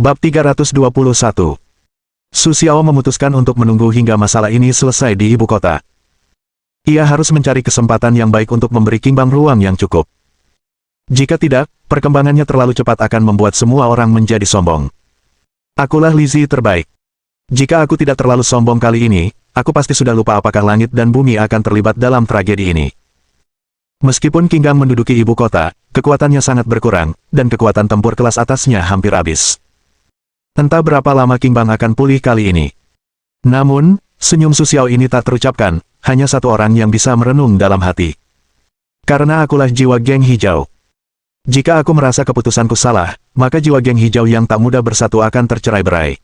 Bab 321. Su Xiao memutuskan untuk menunggu hingga masalah ini selesai di ibu kota. Ia harus mencari kesempatan yang baik untuk memberi Qingbang ruang yang cukup. Jika tidak, perkembangannya terlalu cepat akan membuat semua orang menjadi sombong. Akulah Lizzie terbaik. Jika aku tidak terlalu sombong kali ini, aku pasti sudah lupa apakah langit dan bumi akan terlibat dalam tragedi ini. Meskipun Qingbang menduduki ibu kota, kekuatannya sangat berkurang, dan kekuatan tempur kelas atasnya hampir habis. Entah berapa lama Qingbang akan pulih kali ini. Namun, senyum Su Xiao ini tak terucapkan, hanya satu orang yang bisa merenung dalam hati. Karena akulah jiwa geng hijau. Jika aku merasa keputusanku salah, maka jiwa geng hijau yang tak mudah bersatu akan tercerai-berai.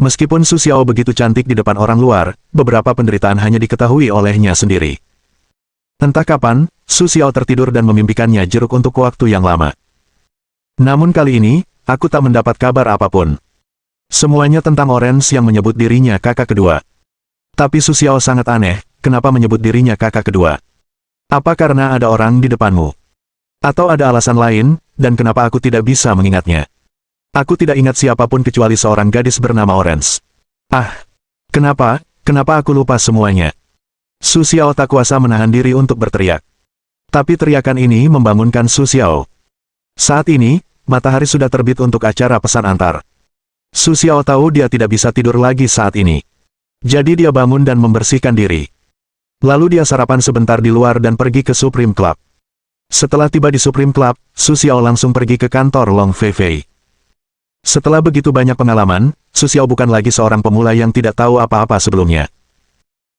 Meskipun Su Xiao begitu cantik di depan orang luar, beberapa penderitaan hanya diketahui olehnya sendiri. Entah kapan, Su Xiao tertidur dan memimpikannya jeruk untuk waktu yang lama. Namun kali ini, aku tak mendapat kabar apapun. Semuanya tentang Orange yang menyebut dirinya kakak kedua. Tapi Su Xiao sangat aneh, kenapa menyebut dirinya kakak kedua? Apa karena ada orang di depanmu? Atau ada alasan lain, dan kenapa aku tidak bisa mengingatnya? Aku tidak ingat siapapun kecuali seorang gadis bernama Orange. Kenapa aku lupa semuanya? Su Xiao tak kuasa menahan diri untuk berteriak. Tapi teriakan ini membangunkan Su Xiao. Saat ini, matahari sudah terbit untuk acara pesan antar. Su Xiao tahu dia tidak bisa tidur lagi saat ini. Jadi dia bangun dan membersihkan diri. Lalu dia sarapan sebentar di luar dan pergi ke Supreme Club. Setelah tiba di Supreme Club, Su Xiao langsung pergi ke kantor Long Feifei. Setelah begitu banyak pengalaman, Su Xiao bukan lagi seorang pemula yang tidak tahu apa-apa sebelumnya.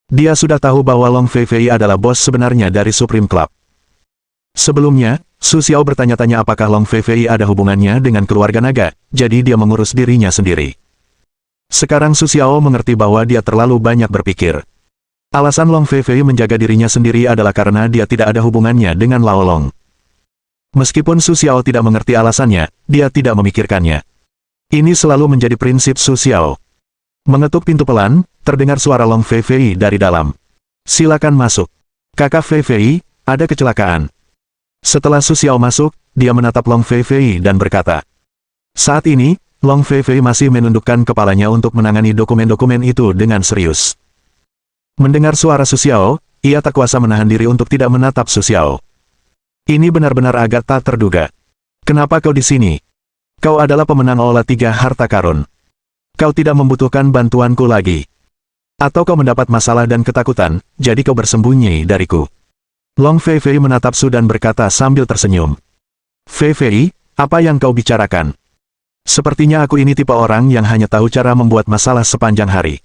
Dia sudah tahu bahwa Long Feifei adalah bos sebenarnya dari Supreme Club. Sebelumnya, Su Xiao bertanya-tanya apakah Long Feifei ada hubungannya dengan keluarga naga, jadi dia mengurus dirinya sendiri. Sekarang Su Xiao mengerti bahwa dia terlalu banyak berpikir. Alasan Long Feifei menjaga dirinya sendiri adalah karena dia tidak ada hubungannya dengan Lao Long. Meskipun Su Xiao tidak mengerti alasannya, dia tidak memikirkannya. Ini selalu menjadi prinsip Su Xiao. Mengetuk pintu pelan, terdengar suara Long Feifei dari dalam. Silakan masuk. Kakak Feifei, ada kecelakaan. Setelah Su Xiao masuk, dia menatap Long Feifei dan berkata. Saat ini, Long Feifei masih menundukkan kepalanya untuk menangani dokumen-dokumen itu dengan serius. Mendengar suara Su Xiao, ia tak kuasa menahan diri untuk tidak menatap Su Xiao. Ini benar-benar agak tak terduga. Kenapa kau di sini? Kau adalah pemenang Aula 3 harta karun. Kau tidak membutuhkan bantuanku lagi. Atau kau mendapat masalah dan ketakutan, jadi kau bersembunyi dariku. Long Feifei menatap Su dan berkata sambil tersenyum. Feifei, apa yang kau bicarakan? Sepertinya aku ini tipe orang yang hanya tahu cara membuat masalah sepanjang hari.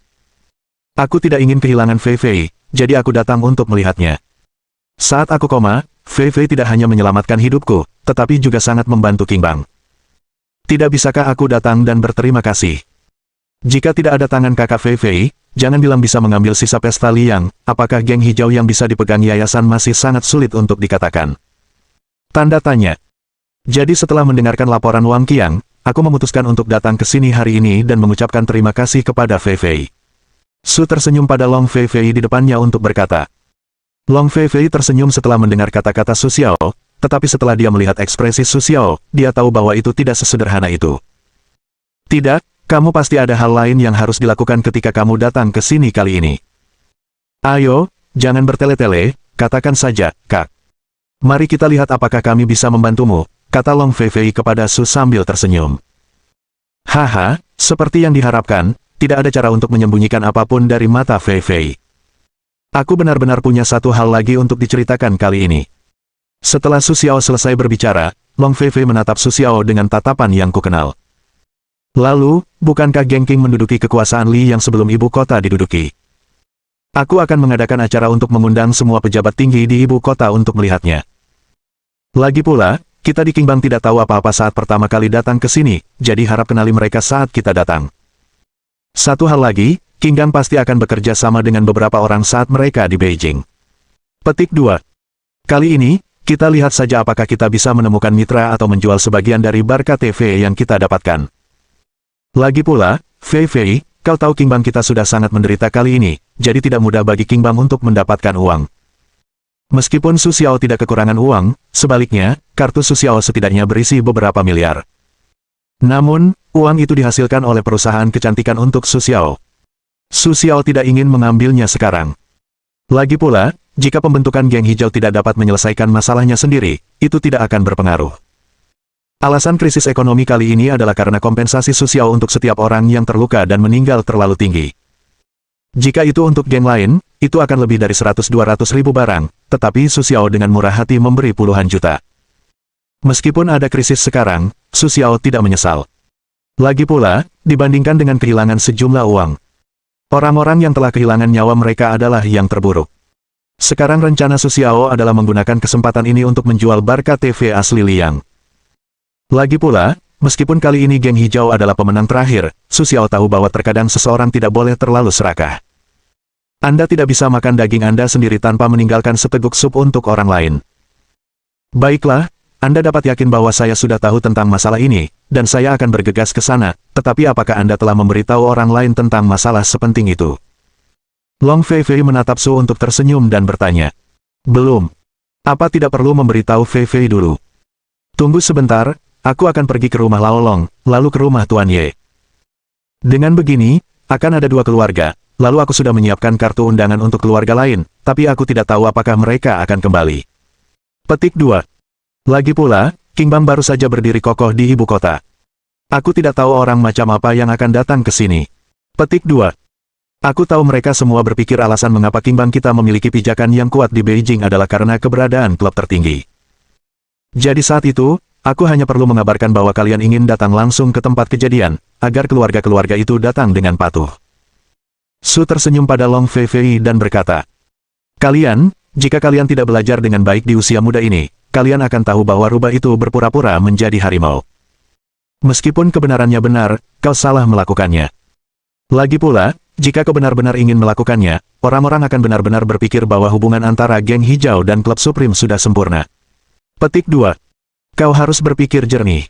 Aku tidak ingin kehilangan Feifei, jadi aku datang untuk melihatnya. Saat aku koma, Feifei tidak hanya menyelamatkan hidupku, tetapi juga sangat membantu Qingbang. Tidak bisakah aku datang dan berterima kasih? Jika tidak ada tangan kakak Feifei, jangan bilang bisa mengambil sisa pesta Liang, apakah geng hijau yang bisa dipegang yayasan masih sangat sulit untuk dikatakan. Tanda tanya. Jadi setelah mendengarkan laporan Wang Qiang, aku memutuskan untuk datang ke sini hari ini dan mengucapkan terima kasih kepada Feifei. Su tersenyum pada Long Feifei di depannya untuk berkata. Long Feifei tersenyum setelah mendengar kata-kata Su Xiao, tetapi setelah dia melihat ekspresi Su Xiao, dia tahu bahwa itu tidak sesederhana itu. Tidak. Kamu pasti ada hal lain yang harus dilakukan ketika kamu datang ke sini kali ini. Ayo, jangan bertele-tele, katakan saja, Kak. Mari kita lihat apakah kami bisa membantumu, kata Long Feifei kepada Su sambil tersenyum. Haha, seperti yang diharapkan, tidak ada cara untuk menyembunyikan apapun dari mata Feifei. Aku benar-benar punya satu hal lagi untuk diceritakan kali ini. Setelah Su Xiao selesai berbicara, Long Feifei menatap Su Xiao dengan tatapan yang kukenal. Lalu, bukankah Geng Qing menduduki kekuasaan Li yang sebelum ibu kota diduduki? Aku akan mengadakan acara untuk mengundang semua pejabat tinggi di ibu kota untuk melihatnya. Lagi pula, kita di Qingbang tidak tahu apa-apa saat pertama kali datang ke sini, jadi harap kenali mereka saat kita datang. Satu hal lagi, Qingbang pasti akan bekerja sama dengan beberapa orang saat mereka di Beijing. Petik 2. Kali ini, kita lihat saja apakah kita bisa menemukan mitra atau menjual sebagian dari Barca TV yang kita dapatkan. Lagi pula, Feifei, kau tahu Qingbang kita sudah sangat menderita kali ini, jadi tidak mudah bagi Qingbang untuk mendapatkan uang. Meskipun Su Xiao tidak kekurangan uang, sebaliknya, kartu Su Xiao setidaknya berisi beberapa miliar. Namun, Uang itu dihasilkan oleh perusahaan kecantikan untuk Su Xiao. Su Xiao tidak ingin mengambilnya sekarang. Lagi pula, jika pembentukan geng hijau tidak dapat menyelesaikan masalahnya sendiri, itu tidak akan berpengaruh. Alasan krisis ekonomi kali ini adalah karena kompensasi Su Xiao untuk setiap orang yang terluka dan meninggal terlalu tinggi. Jika itu untuk geng lain, itu akan lebih dari 100-200 ribu barang, tetapi Su Xiao dengan murah hati memberi puluhan juta. Meskipun ada krisis sekarang, Su Xiao tidak menyesal. Lagi pula, dibandingkan dengan kehilangan sejumlah uang, orang-orang yang telah kehilangan nyawa mereka adalah yang terburuk. Sekarang rencana Su Xiao adalah menggunakan kesempatan ini untuk menjual Barca TV asli Liang. Lagi pula, meskipun kali ini geng hijau adalah pemenang terakhir, Su Xiao tahu bahwa terkadang seseorang tidak boleh terlalu serakah. Anda tidak bisa makan daging Anda sendiri tanpa meninggalkan seteguk sup untuk orang lain. Baiklah, Anda dapat yakin bahwa saya sudah tahu tentang masalah ini, dan saya akan bergegas ke sana, tetapi apakah Anda telah memberitahu orang lain tentang masalah sepenting itu? Long Fei Fei menatap Su untuk tersenyum dan bertanya. Belum. Apa tidak perlu memberitahu Fei Fei dulu? Tunggu sebentar, aku akan pergi ke rumah Lao Long, lalu ke rumah Tuan Ye. Dengan begini, akan ada dua keluarga, lalu aku sudah menyiapkan kartu undangan untuk keluarga lain, tapi aku tidak tahu apakah mereka akan kembali. Petik 2. Lagi pula, King Bang baru saja berdiri kokoh di ibu kota. Aku tidak tahu orang macam apa yang akan datang ke sini. Petik 2. Aku tahu mereka semua berpikir alasan mengapa King Bang kita memiliki pijakan yang kuat di Beijing adalah karena keberadaan klub tertinggi. Jadi saat itu, aku hanya perlu mengabarkan bahwa kalian ingin datang langsung ke tempat kejadian, agar keluarga-keluarga itu datang dengan patuh. Su tersenyum pada Long Fei Fei dan berkata, kalian, jika kalian tidak belajar dengan baik di usia muda ini, kalian akan tahu bahwa rubah itu berpura-pura menjadi harimau. Meskipun kebenarannya benar, kau salah melakukannya. Lagi pula, jika kau benar-benar ingin melakukannya, orang-orang akan benar-benar berpikir bahwa hubungan antara geng hijau dan klub Supreme sudah sempurna. Petik 2. Kau harus berpikir jernih.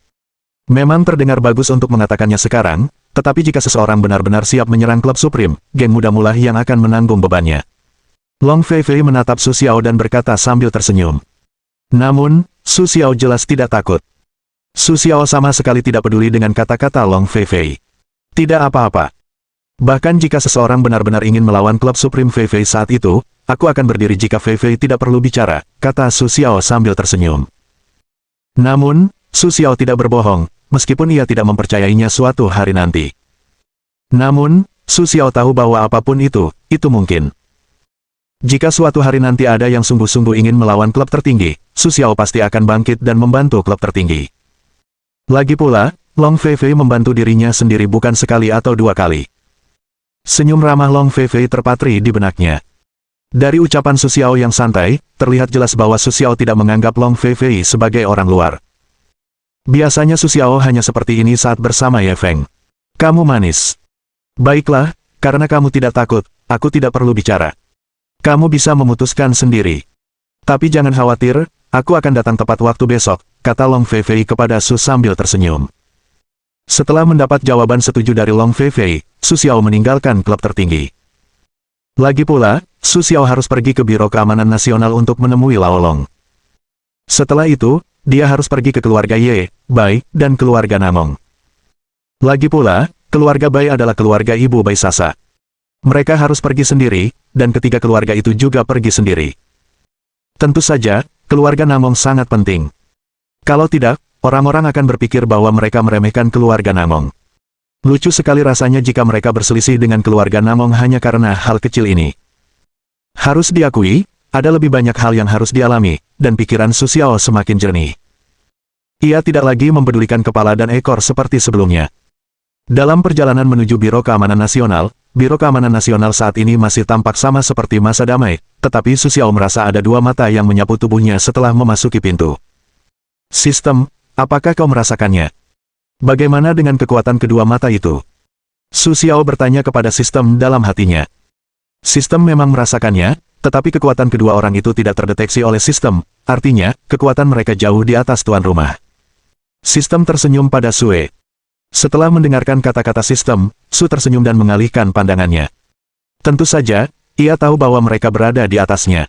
Memang terdengar bagus untuk mengatakannya sekarang, tetapi jika seseorang benar-benar siap menyerang klub Supreme, geng muda mula yang akan menanggung bebannya. Long Fei Fei menatap Su Xiao dan berkata sambil tersenyum. Namun, Su Xiao jelas tidak takut. Su Xiao sama sekali tidak peduli dengan kata-kata Long Fei Fei. Tidak apa-apa. Bahkan jika seseorang benar-benar ingin melawan klub Supreme Fei Fei saat itu, aku akan berdiri jika Fei Fei tidak perlu bicara, kata Su Xiao sambil tersenyum. Namun, Su Xiao tidak berbohong, meskipun ia tidak mempercayainya suatu hari nanti. Namun, Su Xiao tahu bahwa apapun itu mungkin. Jika suatu hari nanti ada yang sungguh-sungguh ingin melawan klub tertinggi, Su Xiao pasti akan bangkit dan membantu klub tertinggi. Lagi pula, Long Fei Fei membantu dirinya sendiri bukan sekali atau dua kali. Senyum ramah Long Fei Fei terpatri di benaknya. Dari ucapan Su Xiao yang santai, terlihat jelas bahwa Su Xiao tidak menganggap Long Fei Fei sebagai orang luar. Biasanya Su Xiao hanya seperti ini saat bersama Ye Feng. Kamu manis. Baiklah, karena kamu tidak takut, aku tidak perlu bicara. Kamu bisa memutuskan sendiri. Tapi jangan khawatir, aku akan datang tepat waktu besok, kata Long Fei Fei kepada Su sambil tersenyum. Setelah mendapat jawaban setuju dari Long Fei Fei, Su Xiao meninggalkan klub tertinggi. Lagi pula, Su Xiao harus pergi ke Biro Keamanan Nasional untuk menemui Lao Long. Setelah itu, dia harus pergi ke keluarga Ye, Bai, dan keluarga Namong. Lagi pula, keluarga Bai adalah keluarga ibu Bai Sasa. Mereka harus pergi sendiri, dan ketiga keluarga itu juga pergi sendiri. Tentu saja, keluarga Namong sangat penting. Kalau tidak, orang-orang akan berpikir bahwa mereka meremehkan keluarga Namong. Lucu sekali rasanya jika mereka berselisih dengan keluarga Namong hanya karena hal kecil ini. Harus diakui, ada lebih banyak hal yang harus dialami, dan pikiran Su Xiao semakin jernih. Ia tidak lagi mempedulikan kepala dan ekor seperti sebelumnya. Dalam perjalanan menuju Biro Keamanan Nasional, Biro Keamanan Nasional saat ini masih tampak sama seperti masa damai, tetapi Su Xiao merasa ada dua mata yang menyapu tubuhnya setelah memasuki pintu. Sistem, apakah kau merasakannya? Bagaimana dengan kekuatan kedua mata itu? Su Xiao bertanya kepada sistem dalam hatinya. Sistem memang merasakannya, tetapi kekuatan kedua orang itu tidak terdeteksi oleh sistem, artinya, kekuatan mereka jauh di atas tuan rumah. Sistem tersenyum pada Sue. Setelah mendengarkan kata-kata sistem, Su tersenyum dan mengalihkan pandangannya. Tentu saja, ia tahu bahwa mereka berada di atasnya.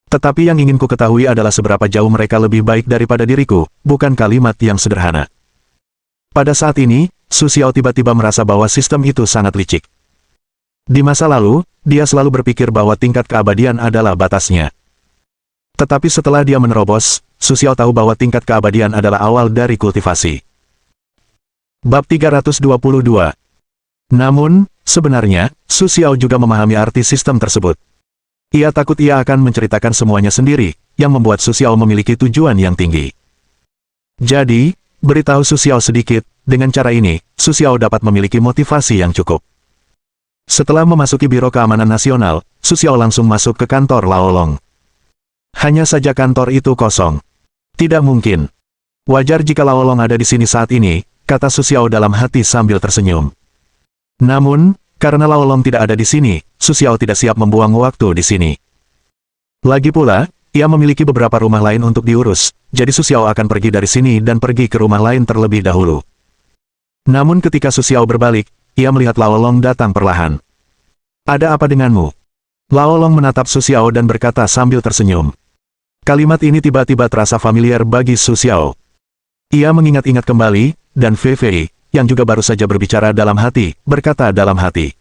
Tetapi yang ingin ku ketahui adalah seberapa jauh mereka lebih baik daripada diriku, bukan kalimat yang sederhana. Pada saat ini, Su Xiao tiba-tiba merasa bahwa sistem itu sangat licik. Di masa lalu, dia selalu berpikir bahwa tingkat keabadian adalah batasnya. Tetapi setelah dia menerobos, Su Xiao tahu bahwa tingkat keabadian adalah awal dari kultivasi. Bab 322. Namun, sebenarnya, Su Xiao juga memahami arti sistem tersebut. Ia takut ia akan menceritakan semuanya sendiri, yang membuat Su Xiao memiliki tujuan yang tinggi. Jadi, beritahu Su Xiao sedikit, dengan cara ini, Su Xiao dapat memiliki motivasi yang cukup. Setelah memasuki Biro Keamanan Nasional, Su Xiao langsung masuk ke kantor Lao Long. Hanya saja kantor itu kosong. Tidak mungkin. Wajar jika Lao Long ada di sini saat ini, kata Su Xiao dalam hati sambil tersenyum. Namun, karena Lao Long tidak ada di sini, Su Xiao tidak siap membuang waktu di sini. Lagi pula, ia memiliki beberapa rumah lain untuk diurus, jadi Su Xiao akan pergi dari sini dan pergi ke rumah lain terlebih dahulu. Namun ketika Su Xiao berbalik, ia melihat Lao Long datang perlahan. Ada apa denganmu? Lao Long menatap Su Xiao dan berkata sambil tersenyum. Kalimat ini tiba-tiba terasa familiar bagi Su Xiao. Ia mengingat-ingat kembali, dan Fei Fei, yang juga baru saja berbicara dalam hati, berkata dalam hati.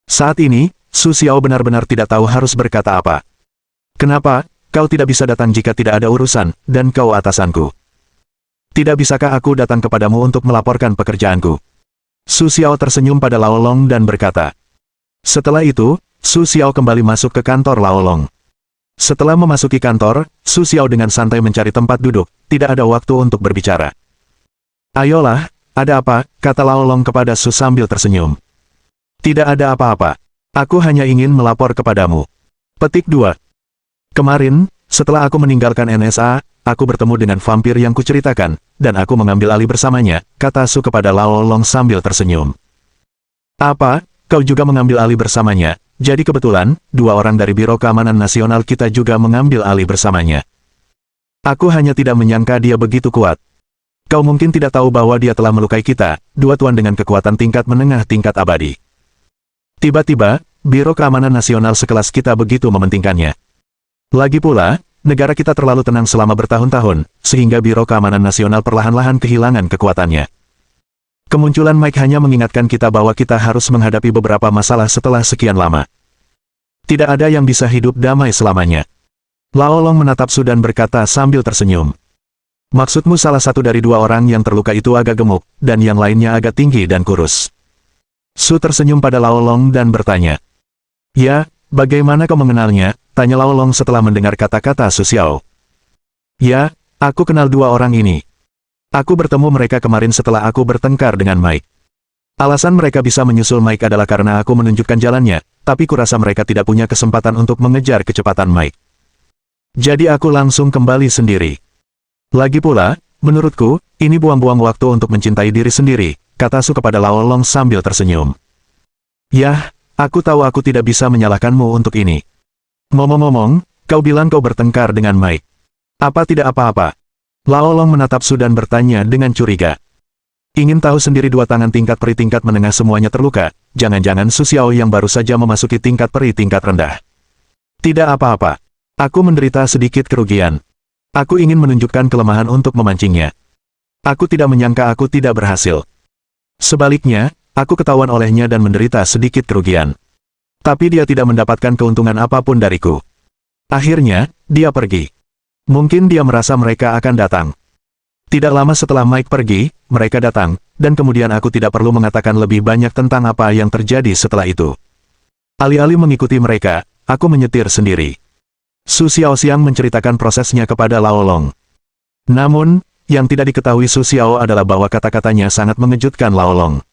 Saat ini, Su Xiao benar-benar tidak tahu harus berkata apa. Kenapa, kau tidak bisa datang jika tidak ada urusan, dan kau atasanku? Tidak bisakah aku datang kepadamu untuk melaporkan pekerjaanku? Su Xiao tersenyum pada Lao Long dan berkata. Setelah itu, Su Xiao kembali masuk ke kantor Lao Long. Setelah memasuki kantor, Su Xiao dengan santai mencari tempat duduk, tidak ada waktu untuk berbicara. Ayolah, ada apa, kata Lao Long kepada Su sambil tersenyum. Tidak ada apa-apa. Aku hanya ingin melapor kepadamu. Petik 2. Kemarin, setelah aku meninggalkan NSA, aku bertemu dengan vampir yang kuceritakan, dan aku mengambil alih bersamanya, kata Su kepada Lao Long sambil tersenyum. Apa, kau juga mengambil alih bersamanya? Jadi kebetulan, 2 orang dari Biro Keamanan Nasional kita juga mengambil alih bersamanya. Aku hanya tidak menyangka dia begitu kuat. Kau mungkin tidak tahu bahwa dia telah melukai kita, 2 tuan dengan kekuatan tingkat menengah tingkat abadi. Tiba-tiba, Biro Keamanan Nasional sekelas kita begitu mementingkannya. Lagi pula, negara kita terlalu tenang selama bertahun-tahun, sehingga Biro Keamanan Nasional perlahan-lahan kehilangan kekuatannya. Kemunculan Mike hanya mengingatkan kita bahwa kita harus menghadapi beberapa masalah setelah sekian lama. Tidak ada yang bisa hidup damai selamanya. Lao Long menatap Su dan berkata sambil tersenyum. Maksudmu salah satu dari 2 orang yang terluka itu agak gemuk, dan yang lainnya agak tinggi dan kurus. Su tersenyum pada Lao Long dan bertanya. Ya, bagaimana kau mengenalnya? Tanya Lao Long setelah mendengar kata-kata Su Xiao. Ya, aku kenal 2 orang ini. Aku bertemu mereka kemarin setelah aku bertengkar dengan Mike. Alasan mereka bisa menyusul Mike adalah karena aku menunjukkan jalannya, tapi kurasa mereka tidak punya kesempatan untuk mengejar kecepatan Mike. Jadi aku langsung kembali sendiri. Lagi pula, menurutku, ini buang-buang waktu untuk mencintai diri sendiri, kata Su kepada Lao Long sambil tersenyum. Yah, aku tahu aku tidak bisa menyalahkanmu untuk ini. Ngomong-ngomong, kau bilang kau bertengkar dengan Mike. Apa tidak apa-apa? Lao Long menatap Su dan bertanya dengan curiga. Ingin tahu sendiri 2 tangan tingkat peri tingkat menengah semuanya terluka, jangan-jangan Su Xiao yang baru saja memasuki tingkat peri tingkat rendah. Tidak apa-apa. Aku menderita sedikit kerugian. Aku ingin menunjukkan kelemahan untuk memancingnya. Aku tidak menyangka aku tidak berhasil. Sebaliknya, aku ketahuan olehnya dan menderita sedikit kerugian. Tapi dia tidak mendapatkan keuntungan apapun dariku. Akhirnya, dia pergi. Mungkin dia merasa mereka akan datang. Tidak lama setelah Mike pergi, mereka datang, dan kemudian aku tidak perlu mengatakan lebih banyak tentang apa yang terjadi setelah itu. Alih-alih mengikuti mereka, aku menyetir sendiri. Su Xiaoxiang menceritakan prosesnya kepada Lao Long. Namun, yang tidak diketahui Su Xiao adalah bahwa kata-katanya sangat mengejutkan Lao Long.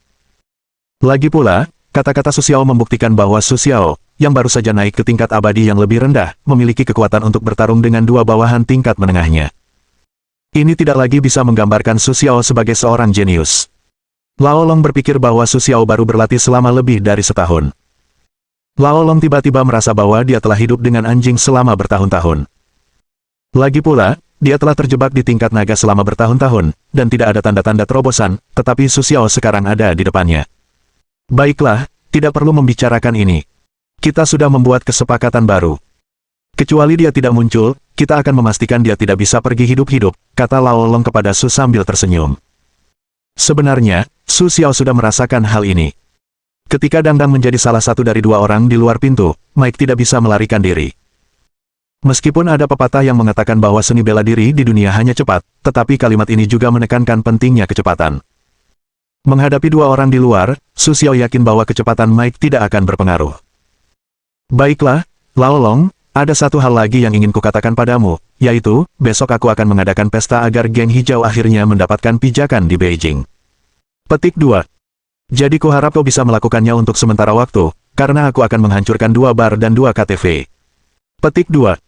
Lagi pula, kata-kata Su Xiao membuktikan bahwa Su Xiao, yang baru saja naik ke tingkat abadi yang lebih rendah, memiliki kekuatan untuk bertarung dengan 2 bawahan tingkat menengahnya. Ini tidak lagi bisa menggambarkan Su Xiao sebagai seorang jenius. Lao Long berpikir bahwa Su Xiao baru berlatih selama lebih dari setahun. Lao Long tiba-tiba merasa bahwa dia telah hidup dengan anjing selama bertahun-tahun. Lagi pula, dia telah terjebak di tingkat naga selama bertahun-tahun, dan tidak ada tanda-tanda terobosan, tetapi Su Xiao sekarang ada di depannya. Baiklah, tidak perlu membicarakan ini. Kita sudah membuat kesepakatan baru. Kecuali dia tidak muncul, kita akan memastikan dia tidak bisa pergi hidup-hidup, kata Lao Long kepada Su sambil tersenyum. Sebenarnya, Su Xiao sudah merasakan hal ini. Ketika Dangdang menjadi salah satu dari dua orang di luar pintu, Mike tidak bisa melarikan diri. Meskipun ada pepatah yang mengatakan bahwa seni bela diri di dunia hanya cepat, tetapi kalimat ini juga menekankan pentingnya kecepatan. Menghadapi dua orang di luar, Su Xiao yakin bahwa kecepatan Mike tidak akan berpengaruh. Baiklah, Lao Long, ada satu hal lagi yang ingin kukatakan padamu, yaitu, besok aku akan mengadakan pesta agar geng hijau akhirnya mendapatkan pijakan di Beijing. Petik 2. Jadi kuharap kau bisa melakukannya untuk sementara waktu, karena aku akan menghancurkan 2 bar dan 2 KTV. Petik 2.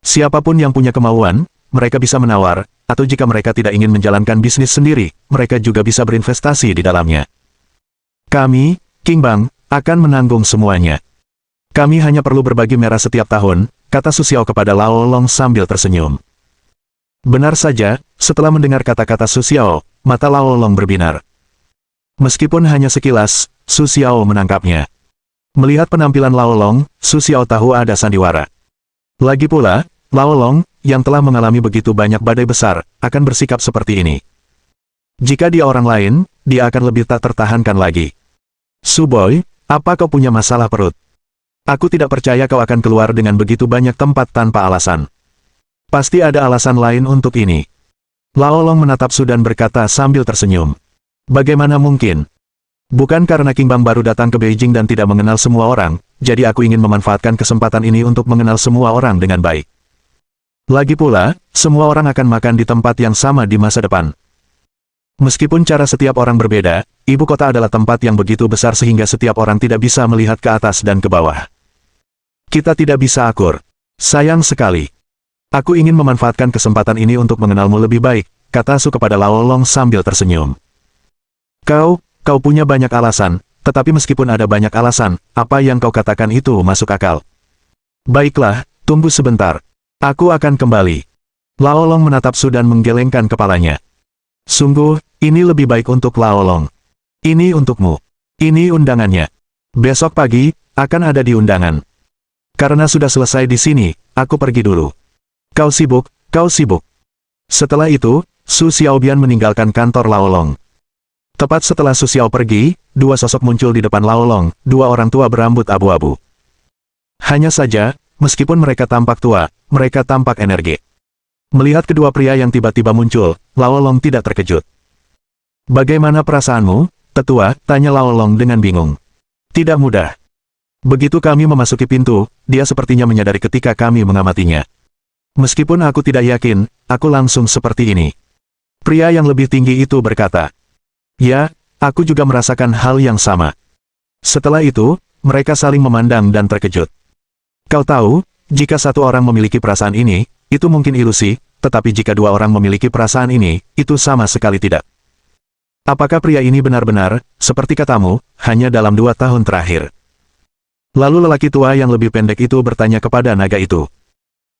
Siapapun yang punya kemauan, mereka bisa menawar, atau jika mereka tidak ingin menjalankan bisnis sendiri, mereka juga bisa berinvestasi di dalamnya. Kami, King Bang, akan menanggung semuanya. Kami hanya perlu berbagi merah setiap tahun, kata Su Xiao kepada Lao Long sambil tersenyum. Benar saja, setelah mendengar kata-kata Su Xiao, mata Lao Long berbinar. Meskipun hanya sekilas, Su Xiao menangkapnya. Melihat penampilan Lao Long, Su Xiao tahu ada sandiwara. Lagi pula, Lao Long, yang telah mengalami begitu banyak badai besar, akan bersikap seperti ini. Jika dia orang lain, dia akan lebih tak tertahankan lagi. Su Boy, apa kau punya masalah perut? Aku tidak percaya kau akan keluar dengan begitu banyak tempat tanpa alasan. Pasti ada alasan lain untuk ini. Lao Long menatap Su dan berkata sambil tersenyum. Bagaimana mungkin? Bukan karena King Bang baru datang ke Beijing dan tidak mengenal semua orang, jadi aku ingin memanfaatkan kesempatan ini untuk mengenal semua orang dengan baik. Lagi pula, semua orang akan makan di tempat yang sama di masa depan. Meskipun cara setiap orang berbeda, ibu kota adalah tempat yang begitu besar sehingga setiap orang tidak bisa melihat ke atas dan ke bawah. Kita tidak bisa akur. Sayang sekali. Aku ingin memanfaatkan kesempatan ini untuk mengenalmu lebih baik, kata Su kepada Lao Long sambil tersenyum. Kau punya banyak alasan, tetapi meskipun ada banyak alasan, apa yang kau katakan itu masuk akal. Baiklah, tunggu sebentar. Aku akan kembali. Lao Long menatap Su dan menggelengkan kepalanya. Sungguh, ini lebih baik untuk Lao Long. Ini untukmu. Ini undangannya. Besok pagi, akan ada di undangan. Karena sudah selesai di sini, aku pergi dulu. Kau sibuk, kau sibuk. Setelah itu, Su Xiaobian meninggalkan kantor Lao Long. Tepat setelah Su Xiao pergi, dua sosok muncul di depan Lao Long, dua orang tua berambut abu-abu. Hanya saja, meskipun mereka tampak tua, mereka tampak energi. Melihat kedua pria yang tiba-tiba muncul, Lao Long tidak terkejut. Bagaimana perasaanmu, tetua? Tanya Lao Long dengan bingung. Tidak mudah. Begitu kami memasuki pintu, dia sepertinya menyadari ketika kami mengamatinya. Meskipun aku tidak yakin, aku langsung seperti ini. Pria yang lebih tinggi itu berkata. Ya, aku juga merasakan hal yang sama. Setelah itu, mereka saling memandang dan terkejut. Kau tahu, jika satu orang memiliki perasaan ini, itu mungkin ilusi, tetapi jika dua orang memiliki perasaan ini, itu sama sekali tidak. Apakah pria ini benar-benar, seperti katamu, hanya dalam 2 tahun terakhir? Lalu lelaki tua yang lebih pendek itu bertanya kepada naga itu.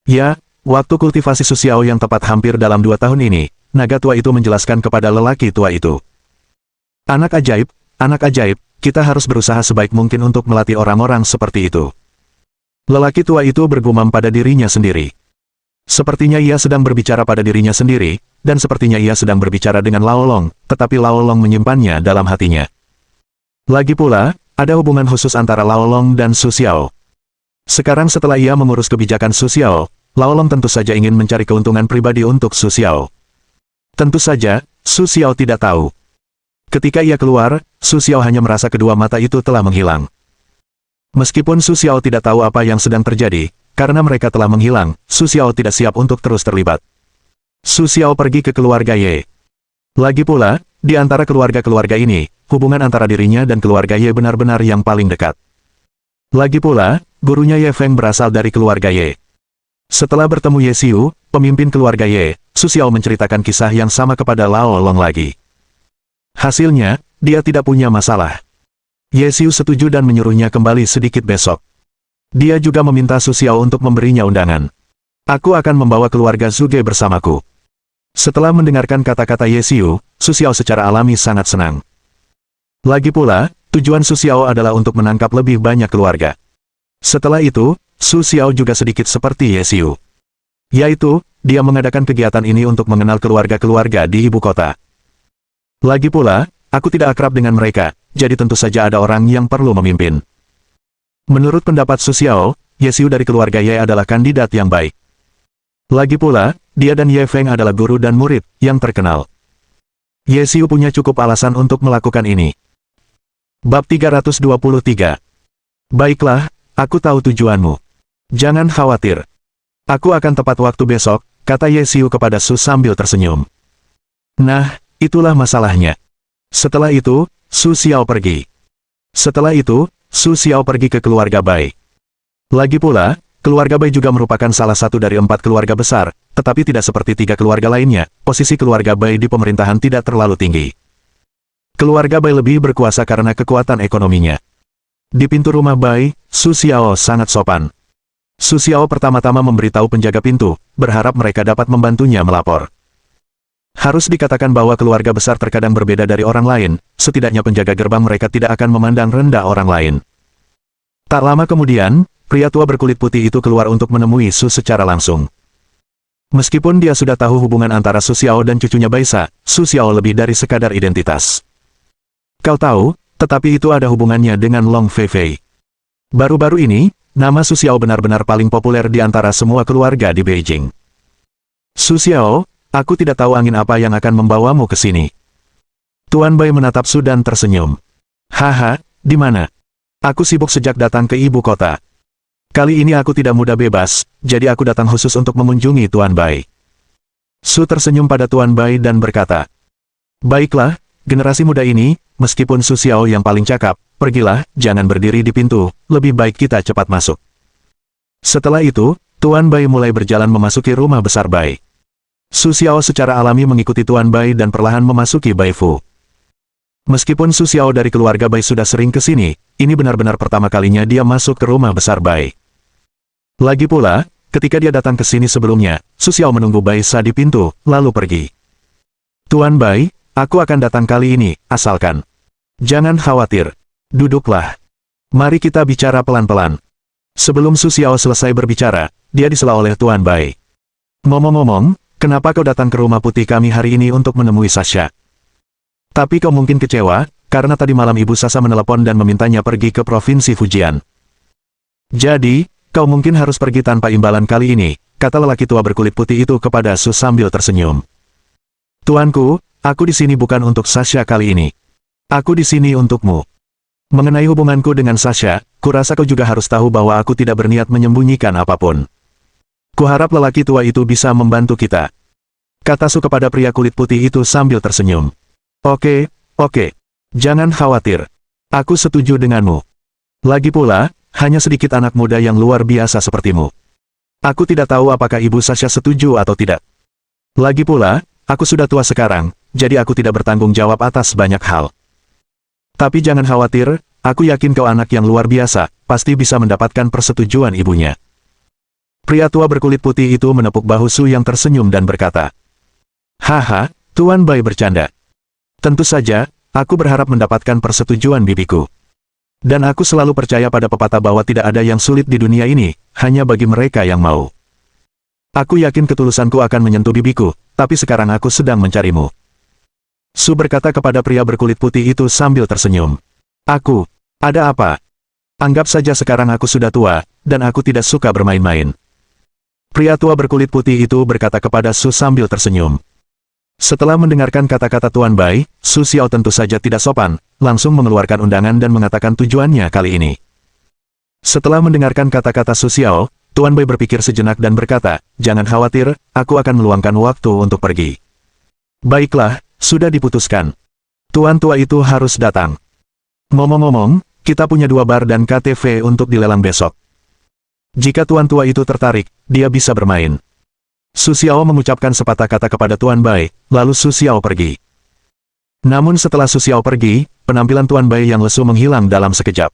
Ya, waktu kultivasi Su Xiao yang tepat hampir dalam 2 tahun ini, naga tua itu menjelaskan kepada lelaki tua itu. Anak ajaib, kita harus berusaha sebaik mungkin untuk melatih orang-orang seperti itu. Lelaki tua itu bergumam pada dirinya sendiri. Sepertinya ia sedang berbicara pada dirinya sendiri, dan sepertinya ia sedang berbicara dengan Lao Long, tetapi Lao Long menyimpannya dalam hatinya. Lagi pula, ada hubungan khusus antara Lao Long dan Su Xiao. Sekarang setelah ia mengurus kebijakan Su Xiao, Lao Long tentu saja ingin mencari keuntungan pribadi untuk Su Xiao. Tentu saja, Su Xiao tidak tahu. Ketika ia keluar, Su Xiao hanya merasa kedua mata itu telah menghilang. Meskipun Su Xiao tidak tahu apa yang sedang terjadi, karena mereka telah menghilang, Su Xiao tidak siap untuk terus terlibat. Su Xiao pergi ke keluarga Ye. Lagi pula, di antara keluarga-keluarga ini, hubungan antara dirinya dan keluarga Ye benar-benar yang paling dekat. Lagi pula, gurunya Ye Feng berasal dari keluarga Ye. Setelah bertemu Ye Xiu, pemimpin keluarga Ye, Su Xiao menceritakan kisah yang sama kepada Lao Long lagi. Hasilnya, dia tidak punya masalah. Ye Xiu setuju dan menyuruhnya kembali sedikit besok. Dia juga meminta Su Xiao untuk memberinya undangan. Aku akan membawa keluarga Zhuge bersamaku. Setelah mendengarkan kata-kata Ye Xiu, Su Xiao secara alami sangat senang. Lagi pula, tujuan Su Xiao adalah untuk menangkap lebih banyak keluarga. Setelah itu, Su Xiao juga sedikit seperti Ye Xiu. Yaitu, dia mengadakan kegiatan ini untuk mengenal keluarga-keluarga di ibu kota. Lagi pula, aku tidak akrab dengan mereka, jadi tentu saja ada orang yang perlu memimpin. Menurut pendapat Su Xiao, Ye Xiu dari keluarga Ye adalah kandidat yang baik. Lagi pula, dia dan Ye Feng adalah guru dan murid yang terkenal. Ye Xiu punya cukup alasan untuk melakukan ini. Bab 323. Baiklah, aku tahu tujuanmu. Jangan khawatir. Aku akan tepat waktu besok, kata Ye Xiu kepada Su sambil tersenyum. Nah, itulah masalahnya. Setelah itu, Su Xiao pergi. Setelah itu, Su Xiao pergi ke keluarga Bai. Lagi pula, keluarga Bai juga merupakan salah satu dari 4 keluarga besar, tetapi tidak seperti 3 keluarga lainnya, posisi keluarga Bai di pemerintahan tidak terlalu tinggi. Keluarga Bai lebih berkuasa karena kekuatan ekonominya. Di pintu rumah Bai, Su Xiao sangat sopan. Su Xiao pertama-tama memberitahu penjaga pintu, berharap mereka dapat membantunya melapor. Harus dikatakan bahwa keluarga besar terkadang berbeda dari orang lain, setidaknya penjaga gerbang mereka tidak akan memandang rendah orang lain. Tak lama kemudian, pria tua berkulit putih itu keluar untuk menemui Su secara langsung. Meskipun dia sudah tahu hubungan antara Su Xiao dan cucunya Baisa, Su Xiao lebih dari sekadar identitas. Kau tahu, tetapi itu ada hubungannya dengan Long Feifei. Baru-baru ini, nama Su Xiao benar-benar paling populer di antara semua keluarga di Beijing. Su Xiao, aku tidak tahu angin apa yang akan membawamu ke sini. Tuan Bai menatap Su dan tersenyum. Haha, di mana? Aku sibuk sejak datang ke ibu kota. Kali ini aku tidak mudah bebas, jadi aku datang khusus untuk mengunjungi Tuan Bai. Su tersenyum pada Tuan Bai dan berkata, baiklah, generasi muda ini, meskipun Su Xiao yang paling cakap, pergilah, jangan berdiri di pintu, lebih baik kita cepat masuk. Setelah itu, Tuan Bai mulai berjalan memasuki rumah besar Bai. Su Xiao secara alami mengikuti Tuan Bai dan perlahan memasuki Bai Fu. Meskipun Su Xiao dari keluarga Bai sudah sering ke sini, ini benar-benar pertama kalinya dia masuk ke rumah besar Bai. Lagi pula, ketika dia datang ke sini sebelumnya, Su Xiao menunggu Bai Sa di pintu, lalu pergi. Tuan Bai, aku akan datang kali ini, asalkan. Jangan khawatir. Duduklah. Mari kita bicara pelan-pelan. Sebelum Su Xiao selesai berbicara, dia disela oleh Tuan Bai. Ngomong-ngomong, kenapa kau datang ke rumah putih kami hari ini untuk menemui Sasha? Tapi kau mungkin kecewa, karena tadi malam Ibu Sasa menelepon dan memintanya pergi ke Provinsi Fujian. Jadi, kau mungkin harus pergi tanpa imbalan kali ini, kata lelaki tua berkulit putih itu kepada Su sambil tersenyum. Tuanku, aku di sini bukan untuk Sasha kali ini. Aku di sini untukmu. Mengenai hubunganku dengan Sasha, kurasa kau juga harus tahu bahwa aku tidak berniat menyembunyikan apapun. Kuharap lelaki tua itu bisa membantu kita, kata Su kepada pria kulit putih itu sambil tersenyum. Oke. Jangan khawatir. Aku setuju denganmu. Lagi pula, hanya sedikit anak muda yang luar biasa sepertimu. Aku tidak tahu apakah Ibu Sasha setuju atau tidak. Lagi pula, aku sudah tua sekarang, jadi aku tidak bertanggung jawab atas banyak hal. Tapi jangan khawatir, aku yakin kau anak yang luar biasa, pasti bisa mendapatkan persetujuan ibunya. Pria tua berkulit putih itu menepuk bahu Su yang tersenyum dan berkata, haha, Tuan Bai bercanda. Tentu saja, aku berharap mendapatkan persetujuan bibiku. Dan aku selalu percaya pada pepatah bahwa tidak ada yang sulit di dunia ini, hanya bagi mereka yang mau. Aku yakin ketulusanku akan menyentuh bibiku, tapi sekarang aku sedang mencarimu. Su berkata kepada pria berkulit putih itu sambil tersenyum. Aku, ada apa? Anggap saja sekarang aku sudah tua, dan aku tidak suka bermain-main. Pria tua berkulit putih itu berkata kepada Su sambil tersenyum. Setelah mendengarkan kata-kata Tuan Bai, Su Xiao tentu saja tidak sopan, langsung mengeluarkan undangan dan mengatakan tujuannya kali ini. Setelah mendengarkan kata-kata Su Xiao, Tuan Bai berpikir sejenak dan berkata, jangan khawatir, aku akan meluangkan waktu untuk pergi. Baiklah, sudah diputuskan. Tuan tua itu harus datang. Ngomong-ngomong, kita punya 2 bar dan KTV untuk dilelang besok. Jika tuan tua itu tertarik, dia bisa bermain. Su Xiao mengucapkan sepatah kata kepada Tuan Bai, lalu Su Xiao pergi. Namun setelah Su Xiao pergi, penampilan Tuan Bai yang lesu menghilang dalam sekejap.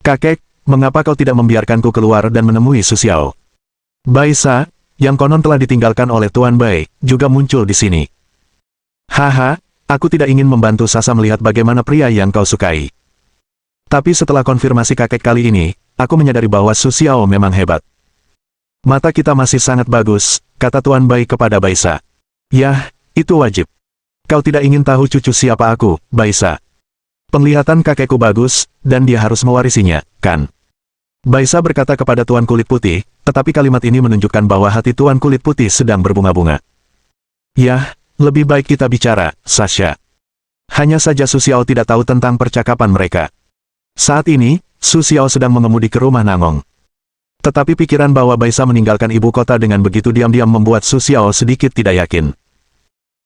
Kakek, mengapa kau tidak membiarkanku keluar dan menemui Su Xiao? Baisa, yang konon telah ditinggalkan oleh Tuan Bai, juga muncul di sini. Haha, aku tidak ingin membantu Sasa melihat bagaimana pria yang kau sukai. Tapi setelah konfirmasi kakek kali ini, aku menyadari bahwa Su Xiao memang hebat. Mata kita masih sangat bagus, kata Tuan Bai kepada Baisa. Yah, itu wajib. Kau tidak ingin tahu cucu siapa aku, Baisa. Penglihatan kakekku bagus, dan dia harus mewarisinya, kan? Baisa berkata kepada Tuan Kulit Putih, tetapi kalimat ini menunjukkan bahwa hati Tuan Kulit Putih sedang berbunga-bunga. Yah, lebih baik kita bicara, Sasha. Hanya saja Su Xiao tidak tahu tentang percakapan mereka. Saat ini, Su Xiao sedang mengemudi ke rumah Nangong. Tetapi pikiran bahwa Baisa meninggalkan ibu kota dengan begitu diam-diam membuat Su Xiao sedikit tidak yakin.